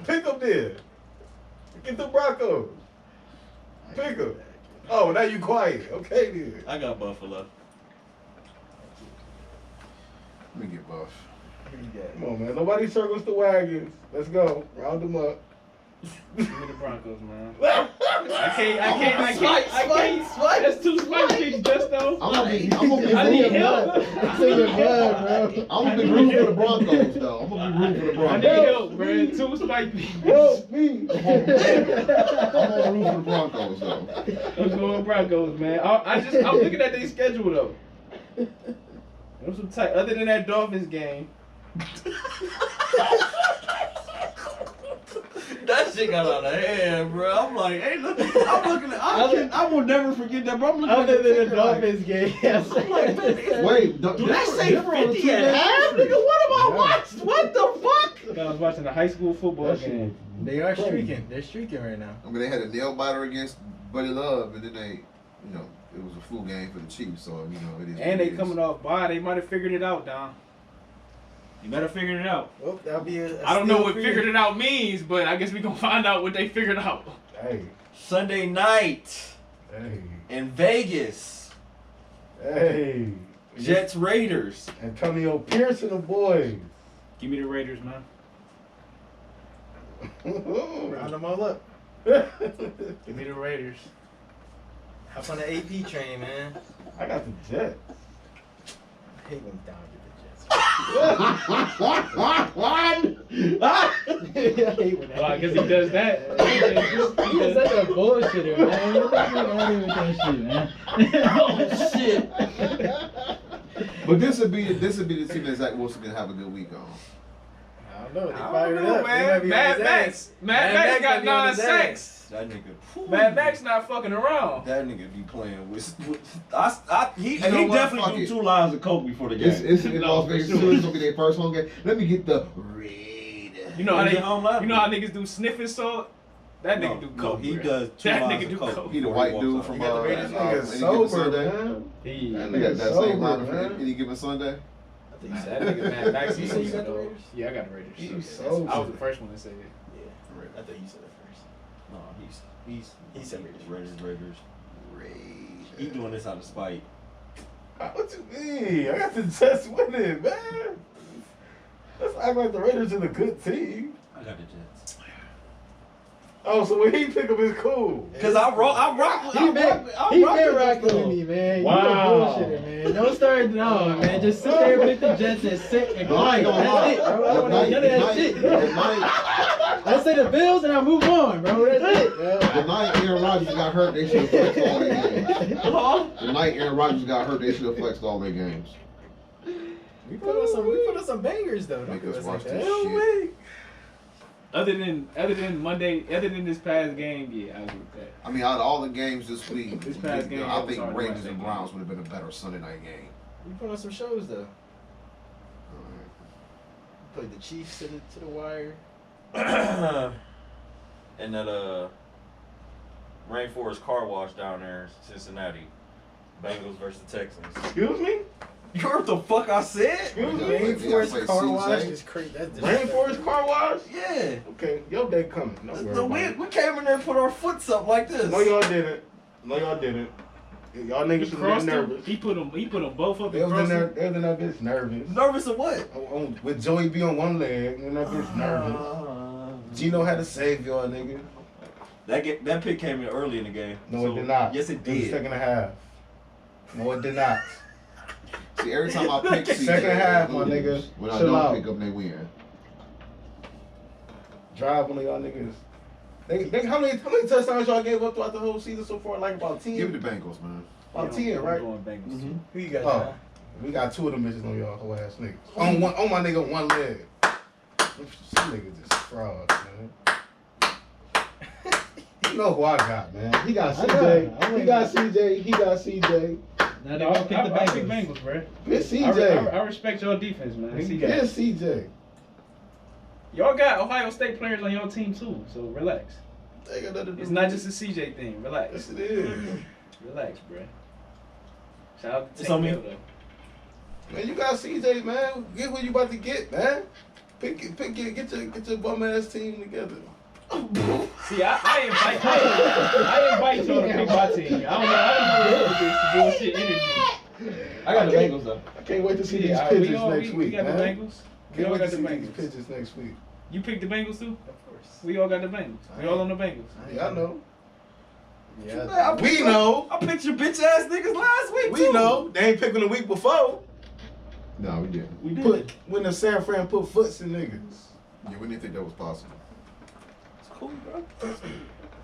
Pick them then. Get the Broncos. Pick them. Oh, now you quiet. Okay then. I got Buffalo. Let me get Buff. Come on, man. Nobody circles the wagons. Let's go. Round them up. Give me the Broncos, man. I can't. That's two spike picks, just though. I'm gonna be I need rooting. help. It's in your blood, bro. I'm gonna be rooting for the Broncos though. I'm gonna be rooting for the I need Broncos. help, man. Two spike picks. Help me. I'm gonna root for the Broncos though. I'm going Broncos, man. I'm looking at their schedule though. Them some tight. Other than that Dolphins game, That shit got out of hand, bro. I'm like, hey, look, I'm looking at. I will never forget that, bro. I'm looking Other at than the picture like, Dolphins game. I'm like, man, Wait, do they say 50 and a half, nigga? What am I watching? What the fuck? I was watching a high school football game. They are streaking. They're streaking right now. I mean, they had a nail biter against Buddy Love, and then they, you know, it was a full game for the Chiefs, so you know it is. And they coming off bye. They might have figured it out, Don. You better figure it out. Well, that'll be a I don't know steal what for you. figured it out means, but I guess we gonna find out what they figured out. Hey, Sunday night hey, in Vegas, hey. Jets Raiders. Antonio Pierce and the boys. Give me the Raiders, man. Round them all up. Give me the Raiders. Hop on the AP train, man. I got the Jets. I hate when Don get the Jets. I hate when that. Well, I guess he does that. He's such a bullshitter, man. What the fuck out here with that shit, man? Oh shit. But this would be the team that Zach Wilson can have a good week on. I don't know. They I don't fired it know, up. They might man. be Mad on his Max. ass. Mad Max got might be on 9 his sacks. ass. That nigga. whew, Mad Max not fucking around. That nigga be playing with. He You know what? definitely Fuck do it. 2 lines of coke before the game. It's in No, Las for Vegas sure. too. It's gonna be their first home game. Let me get the Raiders. You know how Is they, it home line? you know how niggas do sniffing salt? That nigga do No, coke. he bruh. does 2 That lines nigga of do coke. coke. He the before white walks dude out. from You got the Raiders That nigga Any Given sober, Sunday. man. He, That He got nigga that sober, same line man. for Any Given Sunday. I think you that said nigga Mad Max. You said you got the Raiders? Yeah, I got the Raiders. He's Okay, sober. I was the first one to say it. Yeah. I thought you said it first. No, He said Raiders. Raiders. He doing this out of spite. What you mean? I got the Jets winning, man. Let's act like the Raiders are a good team. I got the Jets. Oh, so when he pick up his cool. Cause I rock. He been rocking with me, man. Wow. You a bullshitter, man. Don't start no, man. Just sit there with the Jets and sit and No, I ain't quiet. gonna lie. That's it, bro. I don't want none of that shit. The night, I say the Bills and I move on, bro. That's it, bro. the night Aaron Rodgers got hurt, they should have flexed all their games. The night Aaron Rodgers got hurt, they should have flexed all their games. We put on some bangers though. Make Don't us do watch like this that. shit. Other than Monday, other than this past game, yeah, I agree with that. I mean, out of all the games this week, This past game, I it was think hard to Raiders watch and that Browns would have been a better Sunday night game. We put on some shows though. Played the Chiefs to the wire. And that Rainforest Car Wash down there in Cincinnati. Bengals versus Texans. Excuse me? You heard the fuck I said? Excuse me? Rainforest Car CJ. Wash is crazy. That's Rainforest Car Wash? Yeah. Okay, your day coming. No, So we came in there and put our foots up like this. No, y'all didn't. No, y'all didn't. Y'all niggas He should have crossed been them. nervous. He put them both up They and was in crossed there. them. They was in that bitch nervous. Nervous of what? With Joey B on one leg, and that bitch nervous. Gino had to save y'all, nigga. That pick came in early in the game. No, So, it did not. Yes, it It was did. second and a half. No, it did not. See, every time I pick CJ, Second half, my they nigga. lose. When I Chill don't out. pick them, they win. Drive one of y'all niggas. They, how many touchdowns y'all gave up throughout the whole season so far? Like about 10? Give me the Bengals, man. About Yeah, 10, I'm right? going Bengals too. Who you got? Oh, John? we got 2 of them bitches on y'all whole ass niggas. On my nigga one leg. Some niggas just frauds, man. You know who I got, man. He got I CJ. know. He got CJ. He got CJ. Now they all pick the I pick Bengals. Bengals, bro. Get I CJ. respect your defense, man. I see Get that. CJ. Y'all got Ohio State players on your team too, so relax. They got nothing to do It's with not it. just a CJ thing. Relax. Yes, it is. Relax, bro. Shout out to It's on me. Tank Hill, though. Man, you got CJ, man. Get what you about to get, man. Get your bum ass team together. See, I invite y'all to pick my team. I don't know this bullshit energy. I got the Bengals though. I can't wait to see these Yeah, pitches we next week, got man. the Bengals. We Can't all wait got to the see these Bengals. pitches next week. You picked the Bengals too? Of course. We all got the Bengals. We all on the Bengals. Yeah, I know. Yeah. We know. I picked your bitch ass niggas last week We too. know. They ain't picking the week before. No, we didn't. We did. Put when the San Fran put foots in niggas. Yeah, we didn't think that was possible. It's cool, bro.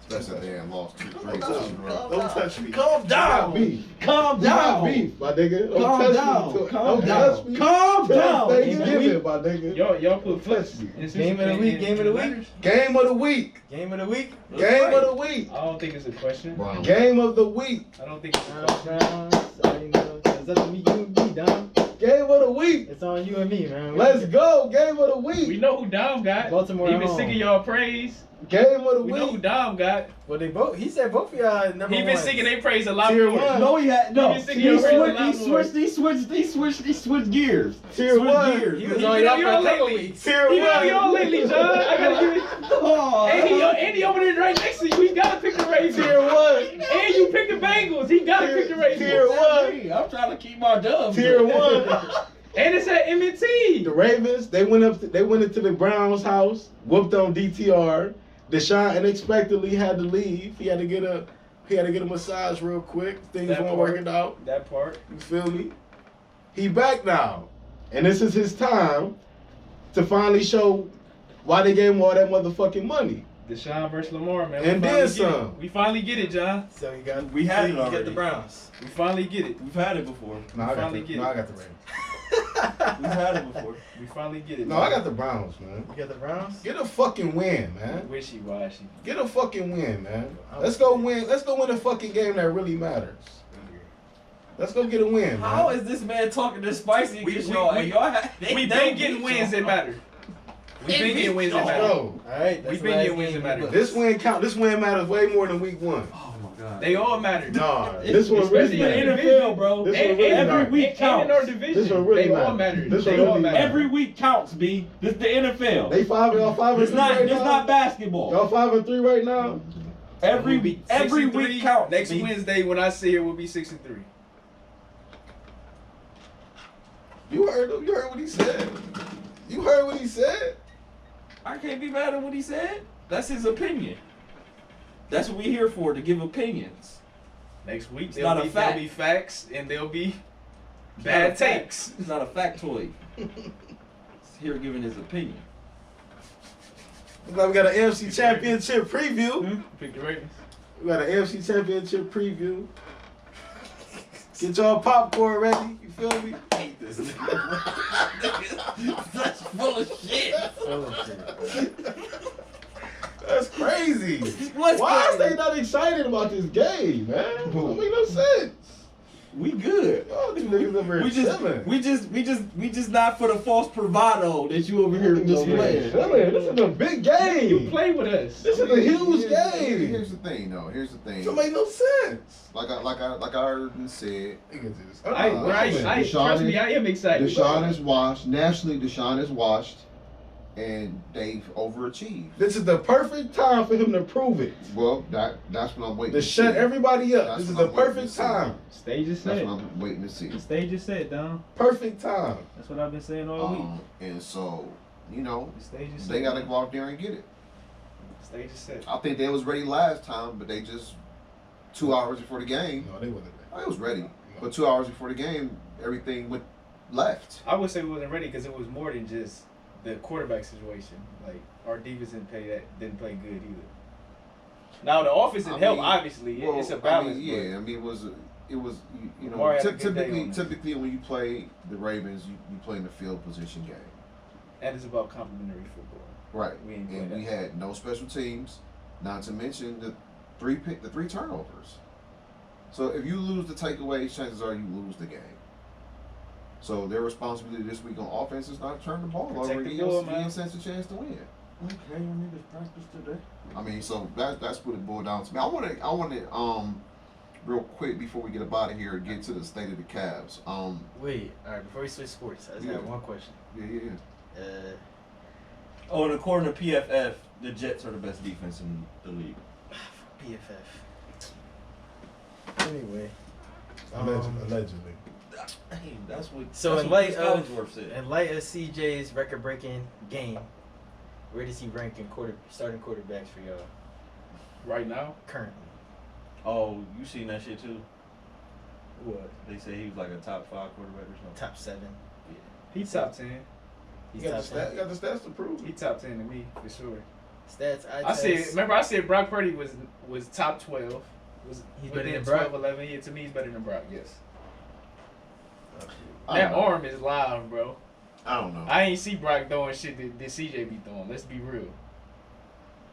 Especially if they had lost 2 3 Don't touch me. Don't touch me. Calm We got down. beef. Calm We got down. beef, my nigga. Don't Calm touch down. me. Calm Don't down. touch me. Calm Till down. Thanksgiving, my nigga. Y'all put foots. me. in Game of the week, game of the week. Game of the week. Game of the week. Game of the week. I don't think it's a question. Brown. Game of the week. I don't think it's a question. Browns. You know, it's up to me, you and me, Dom. Game of the week. It's on you and me, man. Let's go. Game of the We week. know who Dom got. Baltimore He at been home. singing y'all praise. Game of the We know who week. Dom got. Well, they both. He said both of y'all number He one. been singing their praise a lot Tier more. one. No, he had no. He He been singing your praise a lot more. switched gears. Tier Switched one. gears. He He was been on on y'all y'all for a couple lately. weeks. Tier He been on y'all one. lately, John. I gotta give it. Oh, And he over there right next to you. He gotta pick the Ravens. Tier one. And you pick the Bengals. He gotta pick the Ravens. Tier one. I'm trying to keep my dubs. Tier one. And it's at M&T. The Ravens, they went into the Browns' house, whooped on DTR. Deshaun unexpectedly had to leave. He had to get a massage real quick. Things That weren't part. working out. That part. You feel me? He back now. And this is his time to finally show why they gave him all that motherfucking money. Deshaun versus Lamar, man. And finally then get it. some. We finally get it, John. So you got. We had so it you get already. the Browns. We finally get it. We've had it before. No, I got finally the, get no, it. I got the Ravens. We've had it before. We finally get it. No, I got the Browns, man. You got the Browns. Get a fucking win, man. Wishy-washy. Get a fucking win, man. Let's go win. Let's go win a fucking game that really matters. Let's go get a win, man. How is this man talking this spicy against y'all? And y'all We been getting wins that matter. We been getting wins that Let's matter. go. All right. That's We the been last getting wins game that in matter. the This win count. This win matters way more than week one. Oh my god. They all matter. Nah, this one Especially really in matters. the NFL, bro. This And, one really and matters. every week and in our counts. division, This one really they all matters. matter. This They one all really matter. matters. Every week counts, B. This is the NFL. They 5-3 It's not. right It's now? not basketball. Y'all 5-3 right now. Every We'll be every 6-3. week counts. Next B. Wednesday when I see here, we'll be 6-3. You heard him. You heard what he said. You heard what he said. I can't be mad at what he said. That's his opinion. That's what we here for, to give opinions. Next week It's not a fact. there'll be facts and there'll be It's not bad a fact. takes. It's not a factoid. He's here giving his opinion. Looks like we got an AFC Championship preview. Pick the Ravens. We got an AFC Championship preview. Get y'all popcorn ready. You feel me? I hate this nigga. Such full of shit. That's crazy. What's Why is crazy? they not excited about this game, man? Don't make no sense. We good. Y'all these niggas over We here just, chilling. we just not for the false bravado that you over here displaying. Chilling. This is a big game. You play with us. This is a huge game. Here's the thing, though. Here's the thing. It don't make no sense. Like I heard and said, Trust me, I am excited. Deshaun is washed. Nationally, Deshaun is washed, and they've overachieved. This is the perfect time for him to prove it. Well, that's what I'm waiting To to shut see. everybody up. That's This is what the I'm waiting perfect to see. time. Stage is That's set. what I'm waiting to see. The stage is set, Dom. Perfect time. That's what I've been saying all week. And so, you know, The stage is set. they got to go out there and get it. The stage is set. I think they was ready last time, but they just 2 hours before the game. No, they wasn't. I was ready, but 2 hours before the game, everything went left. I would say we wasn't ready because it was more than just the quarterback situation. Like our defense didn't play good either. Now the offense didn't help. Obviously, Well, it's a balance. I mean, yeah, I mean, it was you know, Lamar had a good day on this. typically when you play the Ravens, you play in the field position game, and it's about complementary football. right? We ain't And playing we that. had no special teams, not to mention the three turnovers. So if you lose the takeaways, chances are you lose the game. So their responsibility this week on offense is not to turn the ball Protect over and the give ball, man. us a chance to win. Okay, your niggas practice today. I mean, so that's what it boiled down to. I want to real quick before we get up out of here, get to the state of the Cavs. Wait, all right. Before we switch sports, I just Yeah. have one question. Yeah. Oh, and according to PFF, the Jets are the best defense in the league. PFF. Anyway. Allegedly. Hey, that's what. So that's in what light Chris of Collinsworth said. CJ's record-breaking game, where does he rank in starting quarterbacks for y'all Right now, currently? Oh, you seen that shit too? What? They say he was like a top 5 quarterback or something. Top 7. he's top 10. He's You got, top the 10. you got the stats to prove He it. top 10 to me for sure. Stats. I said Brock Purdy was top 12. Was He's better within than Brock? 12, 11. Yeah, to me, he's better than Brock. Yes. I That don't know. arm is live, bro. I don't know. I ain't see Brock throwing shit that CJ be throwing. Let's be real.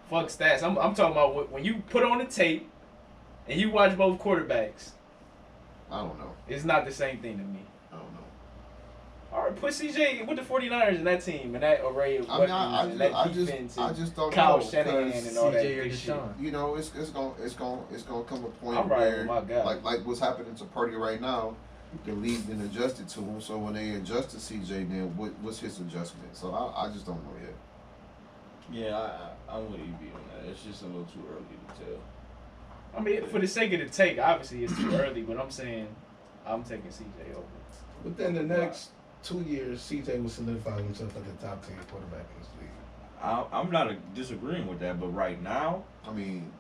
Fuck stats. I'm talking about when you put on the tape and you watch both quarterbacks. I don't know. It's not the same thing to me. I don't know. All right, put CJ with the 49ers in that team and that array of I mean, weapons and that defense I and just don't Kyle know. Shanahan 'Cause, and all that CJ or good shit. Deshaun? you know, it's gonna come a point I'm riding where, with my guy. like what's happening to Purdy right now, the league been adjusted to him. So when they adjust to CJ, then what's his adjustment? So I just don't know yet. Yeah, I'm with EB on that. It's just a little too early to tell. I mean, for the sake of the take, obviously it's too early, but I'm saying I'm taking CJ over. Within the next 2 years, CJ will solidify himself as the top 10 quarterback in this league. I'm not disagreeing with that, but right now, I mean,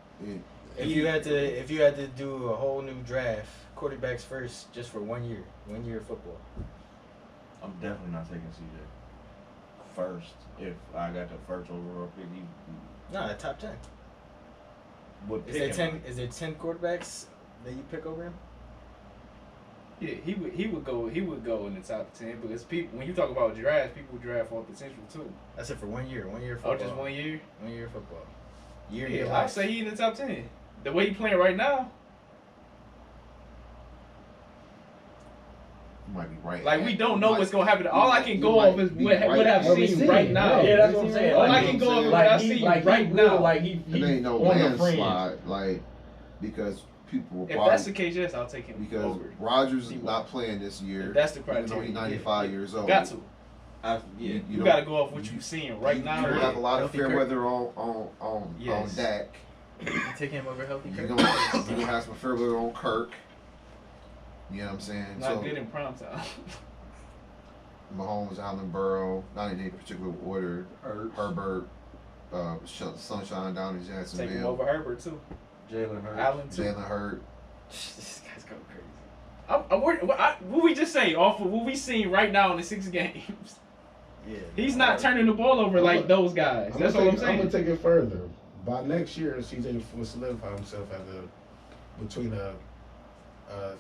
If you had to do a whole new draft, quarterbacks first, just for 1 year of football. I'm definitely not taking CJ first. If I got the first overall pick, he Nah, top 10. would Is pick there him. 10? Is there 10 quarterbacks that you pick over him? Yeah, he would go in the top 10 because people when you talk about drafts, people draft for potential too. That's it for 1 year. 1 year of Oh, football. just 1 year. 1 year of football. Year of your Yeah, I'd life. say he in the top 10. The way he playing right now, you might be right. like we don't know what's gonna happen. All I can you go might off is be what right. I've What we seen seen, right now. Yeah, that's what I'm saying. All I Like, can you go know off what is what I'm I saying? see like right he now. real, like he It ain't no on the fringe. landslide, like because people will If probably that's the case, yes, I'll take him because over. Rodgers is People. not playing this year. If that's the even though criteria. he's 95 years old. Got to. Yeah. You You don't- gotta go off what you're seeing right you, now. You have a lot of Healthy fair Kirk. weather on Yes. Dak. You take him over healthy You're Kirk. gonna have some fair weather on Kirk. You know what I'm saying? Not so good in prime time. Mahomes, Allen, Burrow, not in any particular order. Herbert, Sunshine down in Take him Jacksonville. over Herbert too. Jalen Hurts. Allen too. Jalen Hurt. This guy's going crazy. What we just say off of what we seen right now in the 6 games? Yeah. He's not turning the ball over like those guys. That's what I'm I'm saying. gonna take it further. By next year, CJ will solidify himself as between a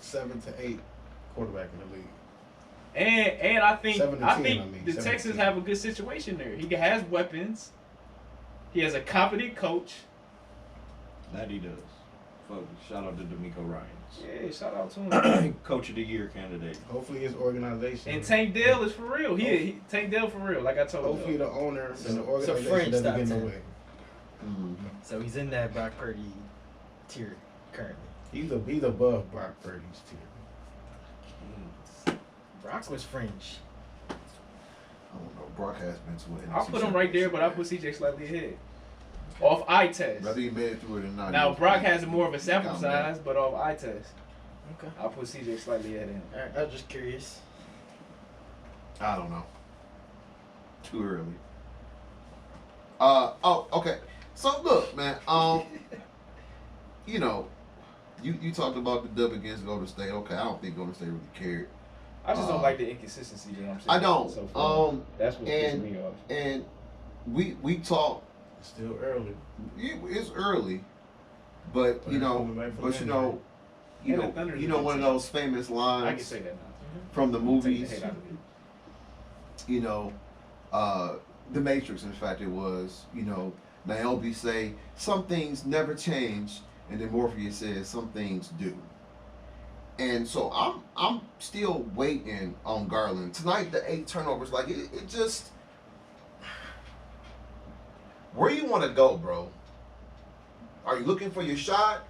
7 to 8 quarterback in the league. And I think 7 to 10, the 7 to Texans 10. have a good situation there. He has weapons. He has a competent coach. That he does. Fuck, shout out to D'Amico Ryans. Yeah, shout out to him. Coach of the Year candidate. Hopefully, his organization. And Tank Dell is for real. He Tank Dell for real. Like I told Hopefully, you. the owner and the So organization French doesn't top get in the 10. way. So he's in that Brock Purdy tier currently. He's above Brock Purdy's tier. Brock was fringe. I don't know. Brock has been to an I'll NFC put him right there, but I'll put CJ slightly ahead. Off eye test. Whether he made it through it or not. Now he- Brock has more of a sample Count that. size, but off eye test. Okay. I'll put CJ slightly ahead of him. Alright, I was just curious. I don't know. Too early. Okay. So look, man. You know, you talked about the dub against Golden State. Okay, I don't think Golden State really cared. I just don't like the inconsistency that I'm seeing. I don't. So far. That's what pisses and me off. and we talked. It's still early. It's early, but But you it's know, coming back from but you know, And the Thunder's you know, one of those famous I can lines say that now. from the Take the movies. hate out of it. You know, The Matrix. In fact, it was. You know, Niobe say some things never change, and then Morpheus says some things do. And so I'm still waiting on Garland tonight. The 8 turnovers, like it just. Where you want to go, bro? Are you looking for your shot,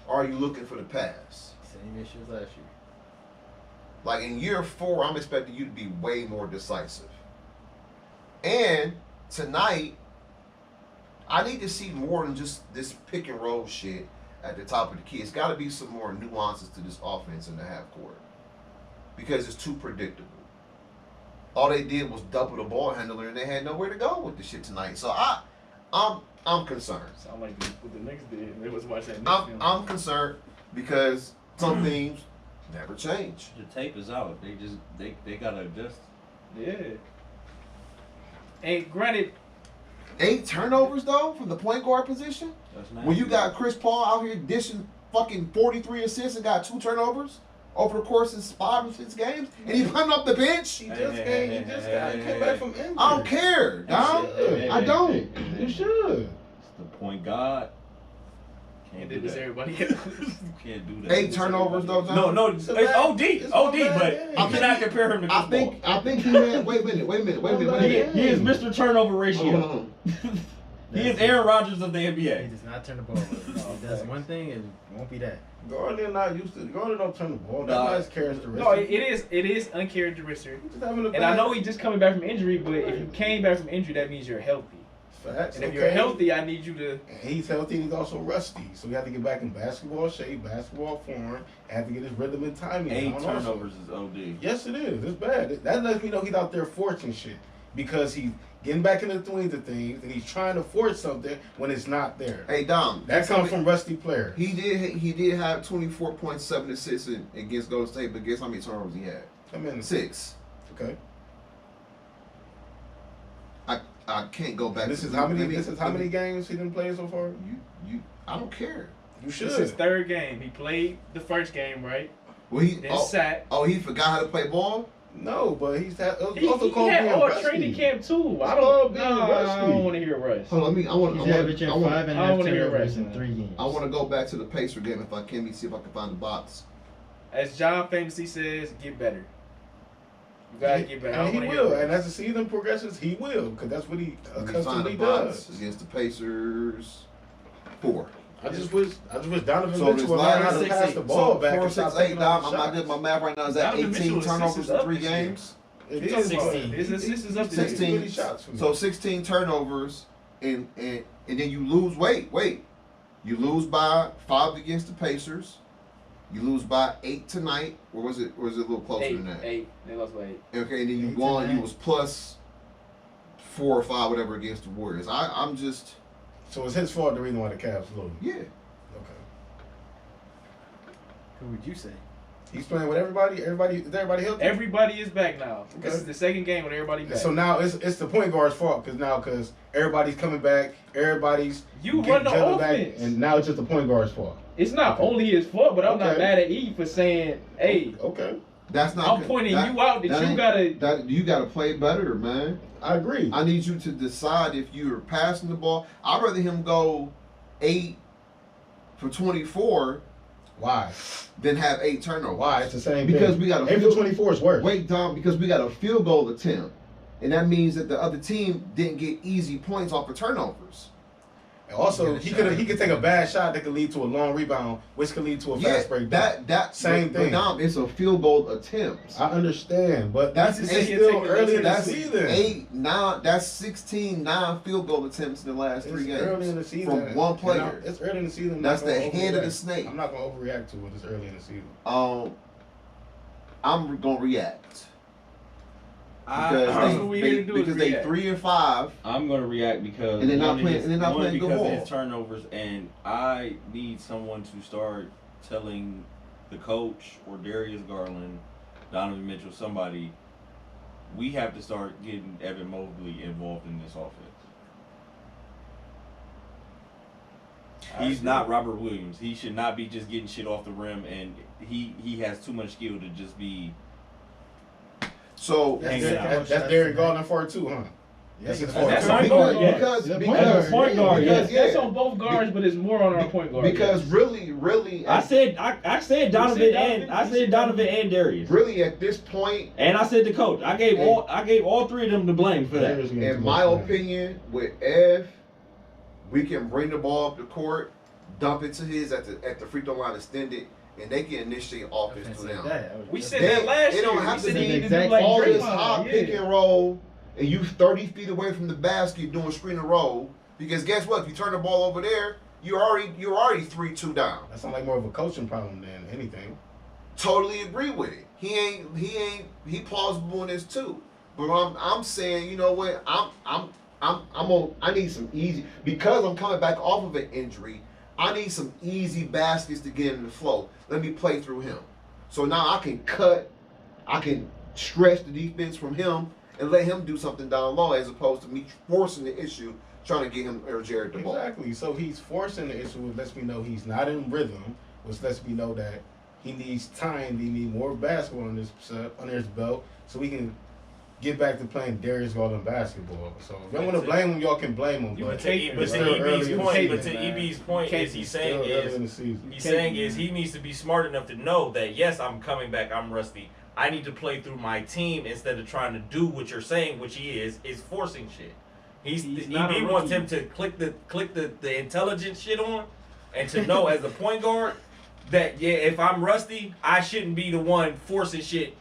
or are you looking for the pass? Same issues last year. Like in year 4, I'm expecting you to be way more decisive. And tonight, I need to see more than just this pick and roll shit at the top of the key. It's got to be some more nuances to this offense in the half court because it's too predictable. All they did was double the ball handler, and they had nowhere to go with the shit tonight. So I'm concerned. Sound like what the Knicks did. They was watching that Knicks film. I'm concerned because some things never change. The tape is out. They gotta adjust. Yeah. And granted, 8 turnovers though from the point guard position. That's nice. When you got Chris Paul out here dishing fucking 43 assists and got 2 turnovers over the course of 5 or 6 games, and he coming off the bench. He came back from injury. I don't care, dog. I don't. You should. It's the point guard. and Can't then do there's that. everybody else. Can't do that. 8 turnovers though, John. No, it's OD, it's OD, a bad but game. you cannot compare him to Chris I think he had. Wait a minute. He is Mr. Turnover Ratio. Hold on. He is Aaron Rodgers of the He NBA. does not turn the ball over. If he does one thing, it won't be that. Gardner not used to. Gardner don't turn the ball. That's Nah. not his characteristic. No, it is uncharacteristic. He's just having a And I bad- know he's just coming back from injury, but if you came back from injury, that means you're healthy. Facts, And if okay. you're healthy, I need you to. And he's healthy and he's also rusty. So we have to get back in basketball shape, basketball form, and have to get his rhythm and timing. 8 down also. turnovers is OD. Yes, it is. It's bad. That lets me know he's out there forcing shit. Because he's getting back in the swing of things and he's trying to force something when it's not there. Hey Dom, That comes from rusty players. He did have 24.7 assists against Golden State, but guess how many turnovers he had? I mean, 6. okay. I can't go back. This to is how many? let me- This is how many games he didn't play so far? I don't care. You should. This is his 3rd game. He played the first game, right? Well, he Then sat. he forgot how to play ball. No, but he's also He called had being all rusty. training camp too. I called don't. being Nah, I rusty. don't want to hear Russ. Hold on, I want He's averaging 5 and a I half wanna hear turnovers wrestling. in 3 games. I want to go back to the Pacer game if I can. See if I can find the box. As John famously says, get better. You gotta get better. I And don't he want to hear will. And Russ. as the season progresses, he will, because that's what he Let me find the constantly box does. against the Pacers. 4. I just wish Donovan So Mitchell this would learn how to last pass the ball back. 4, and stop 6, 8. taking all Dom, the I'm not shots. good. My math right now is at Donovan 18 Mitchell turnovers assists in up 3 this year. games. It He's is 16. hard. His assist is up to 16. 20 shots for me. So 16 turnovers, and then you lose. Wait. You lose by 5 against the Pacers. You lose by 8 tonight. Or was it? Or was it a little closer than that? 8. They lost by 8. Okay, and then you 8 go on. tonight. You was plus 4 or 5, whatever, against the Warriors. I'm just So it's his fault the reason why the Cavs lose. yeah. Okay. Who would you say? He's playing with everybody. Is everybody healthy? Everybody is back now. This Okay. is the 2nd game with everybody back. So now it's the point guard's fault because everybody's coming back. Everybody's You getting run the gelling back, offense. and now it's just the point guard's fault. It's not Okay. only his fault, but I'm not Okay. mad at E for saying, "Hey, Okay, That's not. I'm pointing you out that you ain't- gotta." you gotta play better, man. I agree. I need you to decide if you're passing the ball. I'd rather him go 8 for 24 Why? than have 8 turnovers. Why? It's the same Because thing. we got a 8 for field- 24 is worse. Wait, Dom, because we got a field goal attempt, and that means that the other team didn't get easy points off of turnovers. And also, Get a he shot. could take a bad shot that could lead to a long rebound, which could lead to a fast break. that Same but thing. Dom, it's a field goal attempt. I understand, but that's He said he'd still take it early in the That's season. 8, 9. That's 16 9 field goal attempts in the last 3 It's early in games the season from one And player. it's early in the season. I'm That's not gonna the head of the overreact. snake. I'm not gonna overreact to it. It's early in the season. I'm gonna react I, because That's what we here to do is because they react. 3 and 5. I'm gonna react because And they're not one, playing- is- and they're not one, playing good because of ball. his turnovers, and I need someone to start telling the coach or Darius Garland, Donovan Mitchell, somebody. We have to start getting Evan Mobley involved in this offense. He's not Robert Williams. He should not be just getting shit off the rim, and he has too much skill to just be. So That's Hanging out. That's Derek Gardner for it too, huh? That's his fault. That's too. point guard, yeah. because Yeah, because point guard, because, That's yeah. on both guards, but it's more on our point guard. Because really, I said Donovan and Darius. really at this point, And I said the coach. I gave all 3 of them the blame for that. in my opinion, with Ev, we can bring the ball up the court, dump it to his at the free throw line, extend it, and they can initiate offense Offense to like them. that. We Just- said They- that last they year. don't We have to said be he needed to do exact- like All this Draymond, hot yeah. pick and roll, and you 30 feet away from the basket doing screen and roll, because guess what? If you turn the ball over there, you're already 3-2 down. That sounds like more of a coaching problem than anything. Totally agree with it. He plausible in this too. But I'm saying, you know what? I need some easy, because I'm coming back off of an injury. I need some easy baskets to get in the flow. Let me play through him. So now I can cut, I can stretch the defense from him and let him do something down low, as opposed to me forcing the issue, trying to get him or Jared the ball. Exactly. So he's forcing the issue, which lets me know he's not in rhythm, which lets me know that he needs time. He needs more basketball under his belt, so we can get back to playing Darius Garland basketball. So if y'all want to blame him, y'all can blame him. But But to it's still early in the season, man. EB's point is he's saying Still early is in the season. he's saying is he needs to be smart enough to know that yes, I'm coming back, I'm rusty. I need to play through my team instead of trying to do what you're saying, which he is forcing shit. He's not a EB wants rookie. him to click the intelligent shit on, and to know as a point guard that yeah, if I'm rusty, I shouldn't be the one forcing shit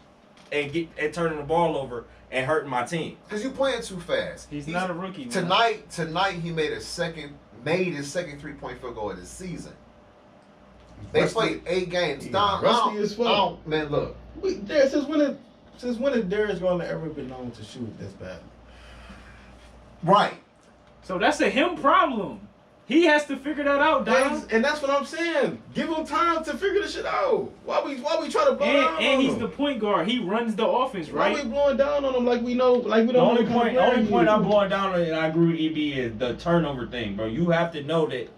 and turning the ball over and hurting my team. Because you're playing too fast. He's not a rookie. Man. Tonight he made his second 3-point field goal of the season. They Rusty- played 8 games. he's Don, rusty as fuck. Man, look. Since when has Darius Garland ever been known to shoot this bad? Right. So that's a him problem. He has to figure that out, dog. And that's what I'm saying. Give him time to figure this shit out. Why we try to blow down And on he's him? the point guard. He runs the offense, Why right? we blowing down on him like we know, like we The don't only know what point, kind of player only he point is? I'm blowing down on, and I agree with EB, is the turnover thing, bro. You have to know that.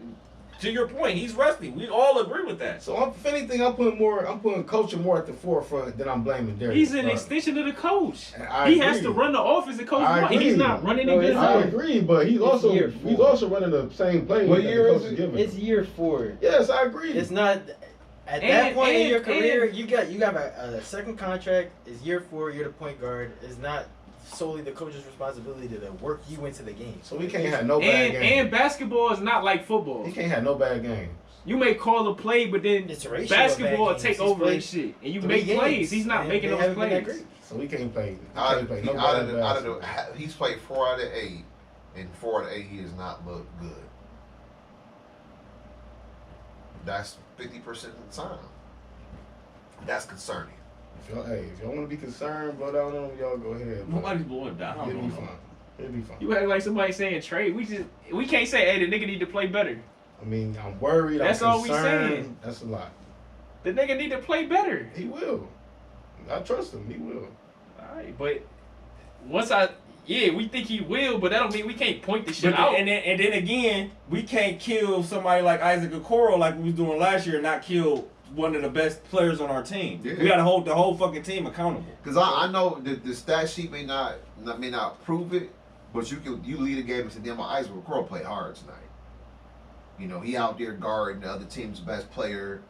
To your point, he's rusty. We all agree with that. So if anything, I'm putting coaching more at the forefront than I'm blaming Darius. He's an Garland. extension of the coach. And I He has agree. to run the offense the coach I wants. He's agree. not running No, it good it's I enough. agree, but he's year 4. also running the same play What that year the is coach it? giving. It's year 4. Yes, I agree. It's not at that And- point in your and- career. and- You got a second contract. Is year 4. You're the point guard. It's not solely the coach's responsibility to work you into the game. So we can't have no bad games. And basketball is not like football. He can't have no bad games. You may call a play, but then It's a ratio of basketball bad will take games. He's over and played shit. And you 3 make games, plays. He's not and making they those haven't been that plays. great. So we can't play. Out Can't of, play he, no out of bad the, out of basketball. the, he's played 4 out of 8, and 4 out of 8 he has not looked good. That's 50% of the time. That's concerning. If y'all want to be concerned, blow down on him, y'all go ahead. but Nobody's blowing down on It'll be him. fine. It'll be fine. You act like somebody saying trade. We can't say, hey, the nigga need to play better. I mean, I'm worried. That's I'm all we concerned. saying. That's a lot. The nigga need to play better. He will. I trust him. He will. Alright, but we think he will, but that don't mean we can't point the shit But out. and then again, we can't kill somebody like Isaac Okoro like we was doing last year and not kill one of the best players on our team. Yeah. We gotta hold the whole fucking team accountable. Because I know the stat sheet may not prove it, but you lead a game and say, damn, Isaac Okoro played hard tonight. You know, he out there guarding the other team's best player.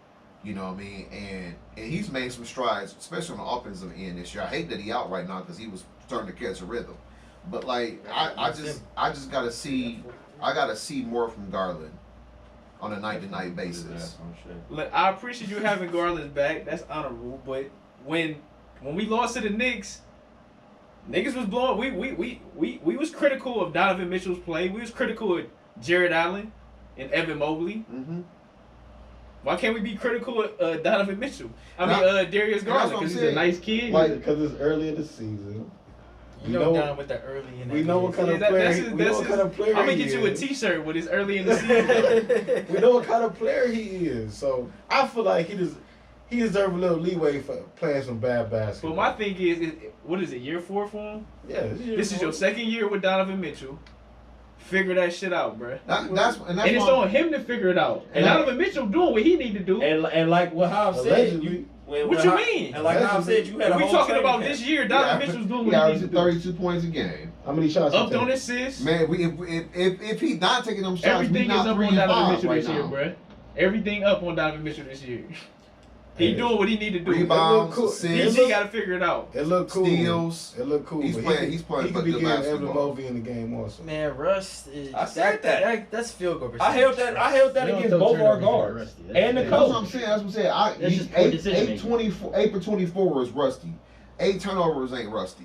You know what I mean? And he's made some strides, especially on the offensive end this year. I hate that he out right now because he was starting to catch a rhythm. But like I just gotta see more from Garland on a night-to-night basis. Look, I appreciate you having Garland back. That's honorable. But when we lost to the Knicks, niggas was blowing. We was critical of Donovan Mitchell's play. We was critical of Jared Allen and Evan Mobley. Mm-hmm. Why can't we be critical of Donovan Mitchell? Now- Darius that's Garland what I'm because he's a saying. nice kid. Like, because it's early in the season. You know down with the early in We know what kind of Yeah, player. that's We know what kind of player. I'm gonna he get you a is. T-shirt with his early in the season. We know what kind of player he is. So I feel like he deserves a little leeway for playing some bad basketball. But my thing is, what is it? Year 4 for him? yeah, This is your second year with Donovan Mitchell. Figure that shit out, bruh. That's And it's why- on him to figure it out. And And I- Donovan Mitchell doing what he need to do. And like what Hav said, Allegedly. What you mean? And like Hav said, you had If a we whole talking training about camp. this year, Donovan Yeah, Mitchell's doing he what he averaged needs to do. 32 points a game. How many shots? Upped he on take? assists. Man, if he's not taking them shots, Everything we is not up 3 on and Donovan 5 Mitchell right this year, now. bruh. Everything up on Donovan Mitchell this year. He Hey. doing what he need to do. Rebounds, cool. assists, PG got to figure it out. It looked cool. steals. It looked cool. He's but playing- He he's playing He could be good getting Evan basketball. Mobley in the game also. Man, Russ is. I said that. That's field goal I percentage. held that You don't against throw both our turnovers guards Rusty. That's and the it. That's what coach. I'm saying. That's what I'm saying. That's just poor decision making. 8 for 24 is rusty. 8 turnovers ain't rusty.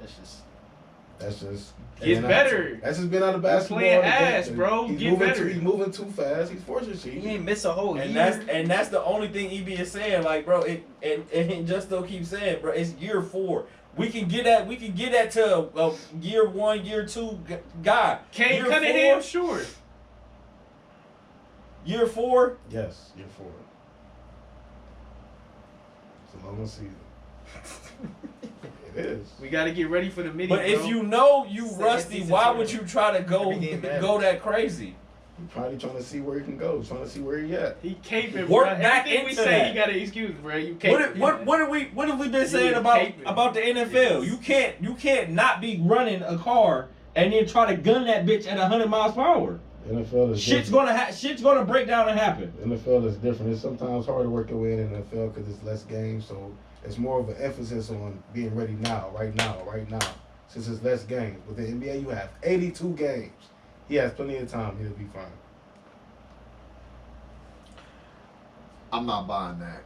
That's just Get better. That's just been out of You're basketball. playing The ass, game- bro. He's Get moving better. he's moving too fast. He's forcing shit. He ain't miss a whole And year. that's the only thing EB is saying, like, bro. And Justo keeps saying, bro, it's year 4. We can get that to a year 1, year 2 guy. Kane Year Cunningham, 4, sure. Year 4. Yes, you're for it. It's a long season. It is. We got to get ready for the midi, But bro. if you know you Second rusty, season why tournament. would you try to go Every game matters. go that crazy? He's probably trying to see where he can go. Trying to see where he at. He caping, Work bro. back Everything we into say, that. he got an excuse, bro. You caping. What have we been saying about the NFL? You can't not be running a car and then try to gun that bitch at 100 miles per hour. The NFL is Shit's different. gonna break down and happen. The NFL is different. It's sometimes hard to work your way in the NFL because it's less games, so it's more of an emphasis on being ready now, right now. Since it's less games. With the NBA, you have 82 games. He has plenty of time. He'll be fine. I'm not buying that.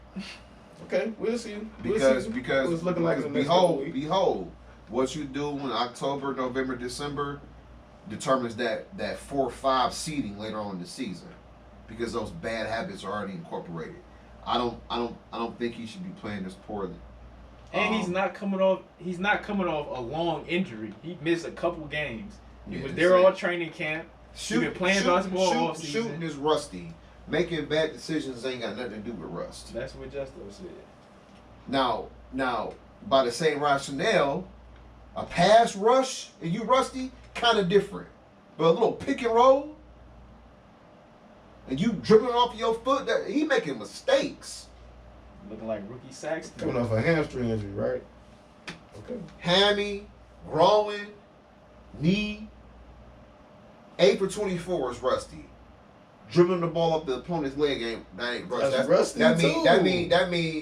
Okay, we'll see. Because it's looking like in the next behold, couple weeks. behold, what you do in October, November, December determines that 4-5 seeding later on in the season, because those bad habits are already incorporated. I don't think he should be playing this poorly. And he's not coming off a long injury. He missed a couple games. He Yeah, was it's there all like- training camp. Been playing basketball all season. Shooting is rusty. Making bad decisions ain't got nothing to do with rust. That's what Justo said. Now, by the same rationale, a pass rush and you rusty, kind of different. But a little pick and roll, and you dribbling off your foot, that he making mistakes. Looking like rookie Saxton. Coming off a hamstring injury, right? Okay. Hammy, growing, knee. 8 for 24 is rusty. Dribbling the ball up the opponent's leg that ain't rusty. That's rusty That too. means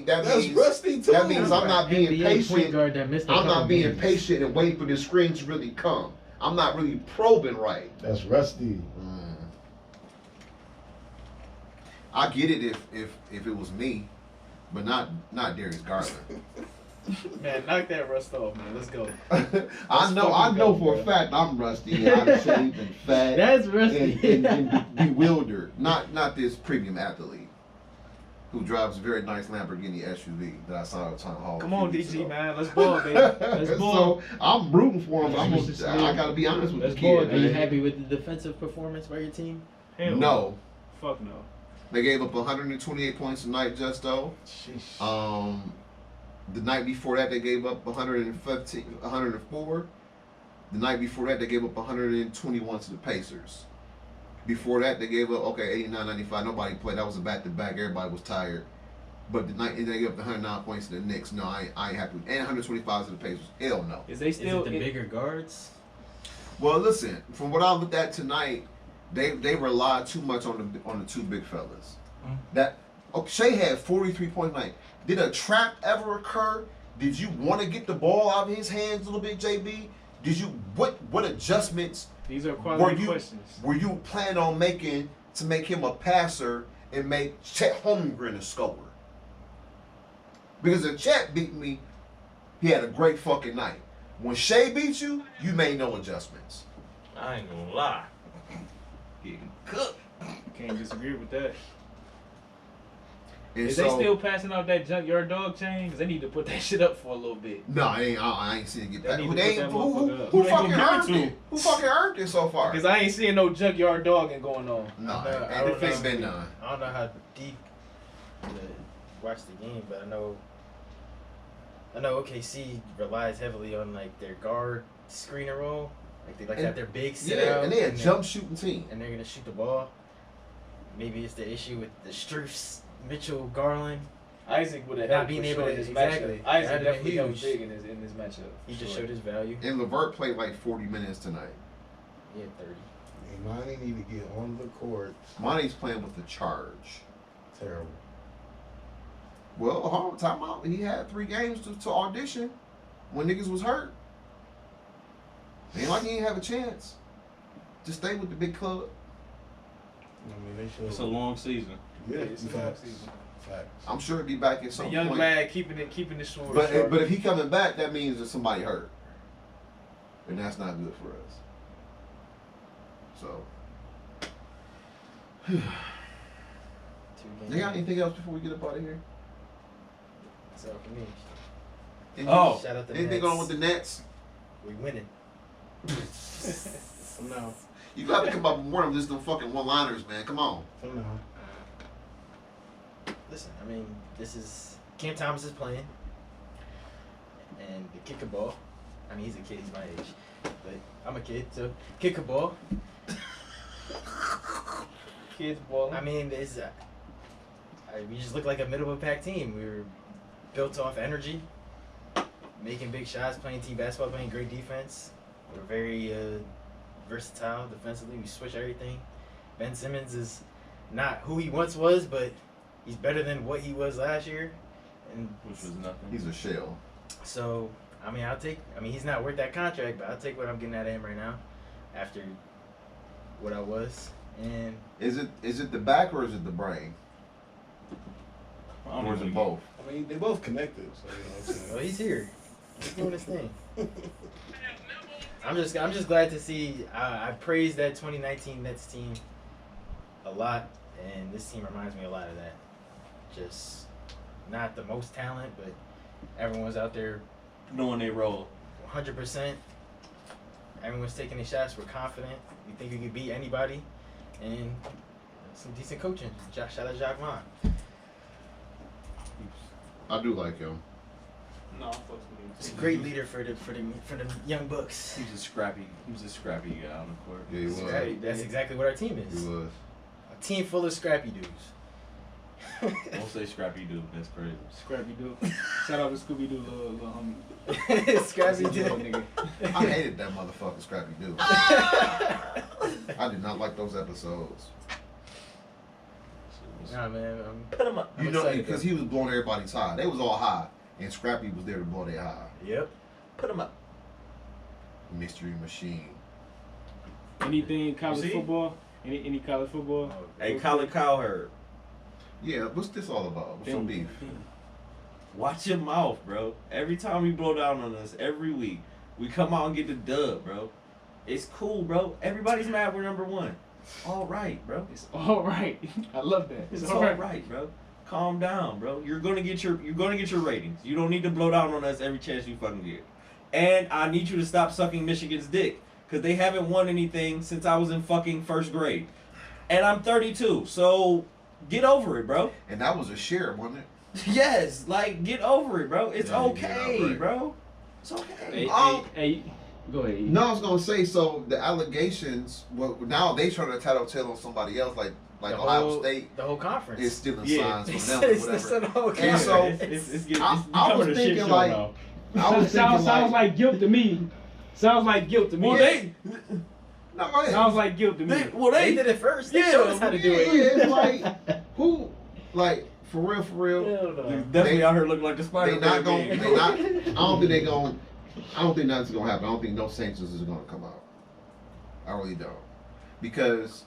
That's rusty too. that means I'm not being NBA point patient. guard that missed a I'm couple not being games. patient and waiting for the screen to really come. I'm not really probing right. That's rusty. I get it if it was me, but not Darius Garland. Man, knock that rust off, man. Let's go. I know for a fact I'm rusty and out of shape and fat That's rusty. and bewildered. Not this premium athlete who drives a very nice Lamborghini SUV that I saw at Town Hall. Come on, DG, man. Let's ball, baby. Let's ball. So I'm rooting for him. I gotta be honest with Let's the ball. kid. Are you man. happy with the defensive performance by your team? Hell No, Fuck no. they gave up 128 points tonight, Justo. Sheesh. The night before that, they gave up 104. The night before that, they gave up 121 to the Pacers. Before that, they gave up 89-95. Nobody played. That was a back-to-back. Everybody was tired. But the night they gave up 109 points to the Knicks. No, I ain't happy. And 125 to the Pacers. Hell no. Is they Is still it the bigger guards? Well, listen. From what I looked at tonight, they relied too much on the two big fellas. Shea had 43 points tonight. Did a trap ever occur? Did you want to get the ball out of his hands a little bit, JB? Did you what adjustments These are quality questions. were you planning on making to make him a passer and make Chet Holmgren a scorer? Because if Chet beat me, he had a great fucking night. When Shea beat you, you made no adjustments. I ain't gonna lie. Getting cooked. Can't disagree with that. And Is so, they still passing out that junkyard dog chain? Because they need to put that shit up for a little bit. No, I ain't seen it get They back. need to Who, put they, that who, motherfucker up. who Who fucking they gonna earned give it it? Who fucking earned it so far? Because I ain't seeing no junkyard dogging going on. No, I ain't don't know. been none. I don't know how deep to watch the game, but I know OKC relies heavily on like their guard screen and roll. Like they have their big sit Yeah, out, and they a then- jump shooting team. and they're gonna shoot the ball. Maybe it's the issue with the Struess, Mitchell, Garland. Isaac would have Not helped being for able sure to- in this exactly. matchup. Isaac That'd been definitely helped huge. big in this matchup. He for just sure. showed his value. And Levert played like 40 minutes tonight. He had 30. Imani need to get on the court. Monty's playing with the charge. Terrible. Well, hold on, time out. He had 3 games to audition when niggas was hurt. Ain't like he ain't have a chance. Just stay with the big club. I mean, they should. It's a long season. Yeah, It's a long facts. season. Facts. I'm sure he'll be back at The some young point. lad keeping it short. But if he coming back, that means that somebody hurt. and that's not good for us. So, 2 games. you got anything else before we get up out of here? That's all for me. Oh, Shout out the Anything Nets. on with the Nets? We winning. No. You got to come up with more than just them fucking one-liners, man. Come on. No. Listen, I mean, this is Cam Thomas is playing, and the kick a ball. I mean, he's a kid. He's my age, but I'm a kid, so kick a ball. Kids balling. I mean, we just look like a middle of the pack team. We were built off energy, making big shots, playing team basketball, playing great defense. We're very versatile defensively. We switch everything. Ben Simmons is not who he once was, but he's better than what he was last year. And Which was nothing. He's a shell. so, I mean, he's not worth that contract, but I'll take what I'm getting out of him right now after what I was. And Is it the back or is it the brain? I don't Or is even it both? I mean, they both connected, so you know what I'm saying. well, he's here. He's doing his thing. I'm just glad to see. I praised that 2019 Nets team a lot, and this team reminds me a lot of that. Just not the most talent, but everyone's out there Knowing they roll. 100%. Everyone's taking their shots. We're confident. We think we can beat anybody, and some decent coaching. Shout out Jacques Vaughn. I do like him. No, I fucks with him. He's a great leader for the young Bucks. He was a scrappy guy on the court. Yeah, he was. Scrappy. That's exactly what our team He is. was. A team full of scrappy dudes. Don't say scrappy dude. That's crazy. Scrappy Doo. Shout out to Scooby Doo, little homie. Scrappy Little dude. nigga. I hated that motherfucking Scrappy Doo. I did not like those episodes. Nah, man. Put him up. I'm You know, excited, because he was blowing everybody's high. They was all high, and Scrappy was there to blow their high. Yep. Put him up. Mystery Machine. Anything college See? football? Any college football? Hey, Colin Cowherd. Yeah, what's this all about? What's your beef? Watch your mouth, bro. Every time you blow down on us, every week, we come out and get the dub, bro. It's cool, bro. Everybody's mad we're number one. All right, bro. It's all right. I love that. It's all right, bro. Calm down, bro. You're gonna get your ratings. You don't need to blow down on us every chance you fucking get. And I need you to stop sucking Michigan's dick, cause they haven't won anything since I was in fucking first grade. And I'm 32, so get over it, bro. And that was a share, wasn't it? Yes, like get over it, bro. It's Yeah, you okay, right. bro. It's okay. Hey, Oh. hey, go ahead. No, I was gonna say. So the allegations. Well, now they trying to tattletale on somebody else, like Ohio State The whole conference. is stealing Yeah. signs from them or It's whatever. the whole And conference. so it's I becoming was a shit thinking show like, now. I was thinking sounds like guilt to me. Sounds like guilt to me. Well, they no, go ahead. Sounds like guilt to me. They did it first. They Yeah, showed us how to do Yeah, it. it's like who, like for real. They're definitely out here looking like the They Spider-Man. not going. meme. They not. I don't think they going. I don't think nothing's gonna happen. I don't think no sanctions is gonna come out. I really don't, because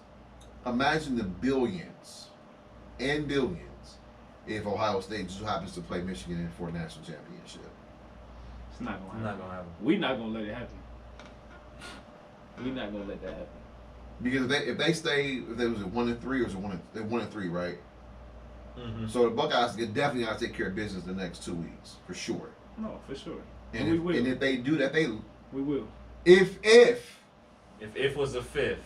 imagine the billions and billions if Ohio State just happens to play Michigan for a national championship. It's not gonna happen. Not gonna happen. We not gonna let it happen. We not gonna let that happen. Because if they was at 1-3 or was it 1-3, right? Mm-hmm. So the Buckeyes definitely got to take care of business the next 2 weeks for sure. No, for sure. And we if, will. and if they do that, We will. if If was a fifth.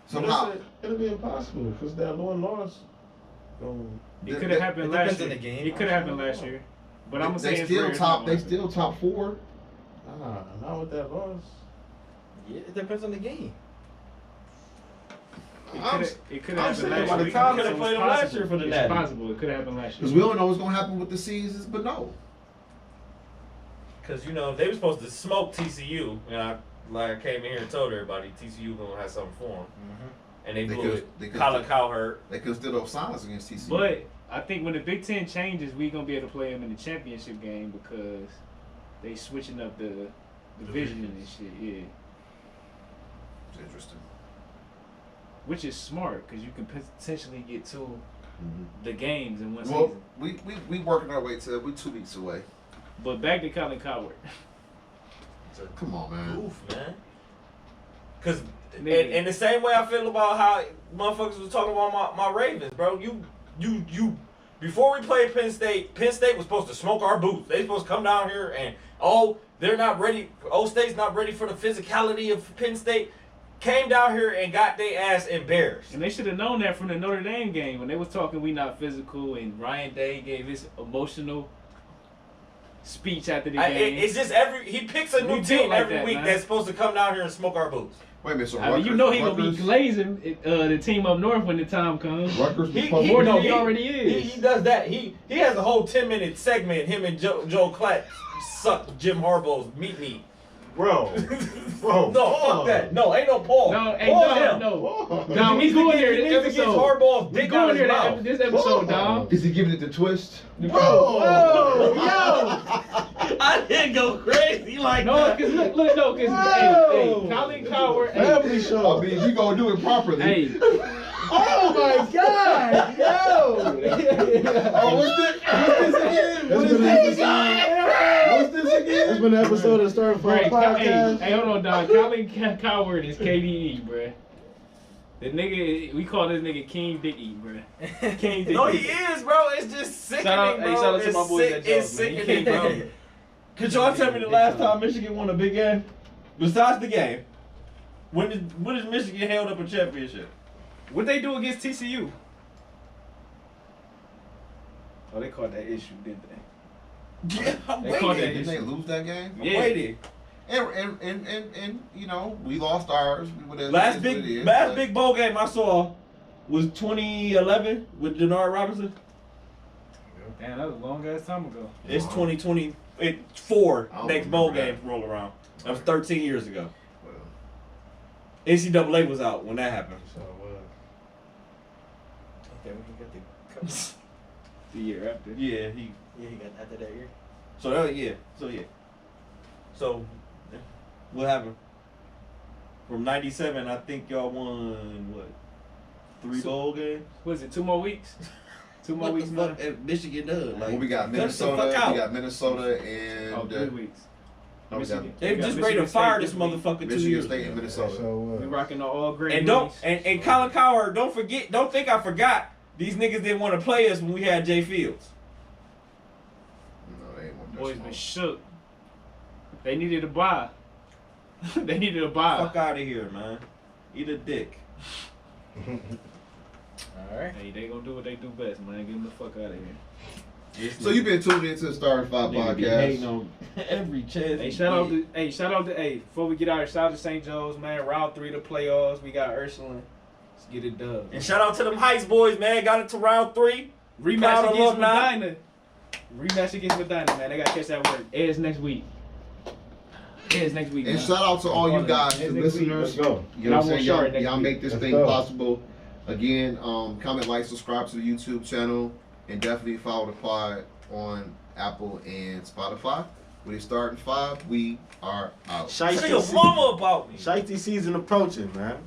somehow It'll be impossible because that Lord Lawrence. It could have happened it last depends year. on the game. It could have happened last year. But I'm gonna say they it's still rare, it's top. not They gonna happen. still top 4. Nah, not with that Lawrence. Yeah, it depends on the game. It could I'm have happened saying last by year. the time they It's played them last possible. year for the It's Natty. possible. It could have happened last year. Because we don't know what's gonna happen with the seasons, but no. Because, you know, they were supposed to smoke TCU. And I came in here and told everybody TCU going to have something for them. And they They blew could- it. they could- Colin Cowherd. They could still have signs against TCU. But I think when the Big Ten changes, we gonna be able to play them in the championship game because they switching up the division and shit. Yeah, it's interesting. which is smart because you can potentially get to Mm-hmm. the games in one Well, season. we working our way to. We 2 weeks away. But back to Colin Cowherd. to come on, man. Oof, man. Cause Nigga. in the same way I feel about how motherfuckers was talking about my Ravens, bro. You before we played Penn State was supposed to smoke our boots. They supposed to come down here and they're not ready. State's not ready for the physicality of Penn State. Came down here and got their ass embarrassed. And they should have known that from the Notre Dame game when they was talking we not physical and Ryan Day gave his emotional speech after the game. It's just he picks a new We team built like every that, week man. that's supposed to come down here and smoke our boots. Wait a minute, so I mean, you know he gonna be Rutgers, glazing the team up north when the time comes. Rutgers was He, supposed he, More to than no, he already is. He does that. He has a whole 10-minute segment. Him and Joe Klatt suck Jim Harbaugh's meat. Bro. Bro. No, fuck that. No, ain't no Paul. No, hey, Paul's no, him. no. He Now we needs to going get- there he this needs to get episode. Harbaugh's We dick out going his there mouth. this episode, dog. Is he giving it the twist? Bro. I didn't go crazy like No, that. cause look, no, cause hey, Colin Coward, hey, Family show. I mean, we gonna do it properly. hey, Oh my God! Yo! Oh, what's this again? What is this again? What's this again? It's been an episode of Starting Five hey, Podcast. hey, hold on, dog. Colin Coward is KDE, bruh. The nigga, we call this nigga King Dicky, bruh. King Dicky. No, he is, bro. It's just sickening, Shout out, bro. hey, shout out to It's my boys sick- at It's Jones, man. He sickening, can't bro. Could y'all tell me the last time Michigan won a big game? Besides the game. When did Michigan held up a championship? What they do against TCU? Oh, they caught that issue, didn't they? Yeah, I'm They called waiting. Didn't they lose that game? I'm Yeah. waiting. And you know, we lost ours. Last big bowl game I saw was 2011 with Denard Robinson. Damn, that was a long ass time ago. It's 2024 I don't next bowl remember games roll around. That was 13 years ago. Well, NCAA was out when that happened. So, Okay, when he got the cup. The year after. Yeah, he. Yeah, he got after that year. So that yeah. So what happened? From '97, I think y'all won what? 3 bowl games. What is it, 2 more weeks? 2 more weeks, man? Michigan does. Like, well, we got cut the Minnesota. fuck out. We got Minnesota and Oh, 3 weeks. no, we got Michigan. They We got just ready to Michigan fire State this week. motherfucker 2 Michigan years State ago. and Minnesota. so We rocking the all great. And Colin Coward, don't think I forgot. These niggas didn't want to play us when we had Jay Fields. No, they ain't want that boys been smoke. shook. They needed a buy. They needed a buy. Fuck out of here, man. Eat a dick. Alright. Hey, they gonna do what they do best, man. Get them the fuck out of here. So you've been tuned into the Starting Five Nigga be hating Podcast. on every chance. Hey, he shout out get. to before we get out here, shout out to St. Joe's, man. Round 3 of the playoffs. We got Ursuline. Let's get it done. And shout out to them Heights boys, man. Got it to round 3. Rematch Proud against alumni. Medina. Rematch against Medina, man. They gotta catch that work. Ed's next week. Ed's next week. And man. shout out to all you guys, the Ed's next week. listeners. let's go. You know what I'm And I saying? want Shard next Y'all week. make this Let's thing go. possible. Again, comment, like, subscribe to the YouTube channel, and definitely follow the pod on Apple and Spotify. With it starting 5, we are out. Tell your mama about me. Shiesty season approaching, man.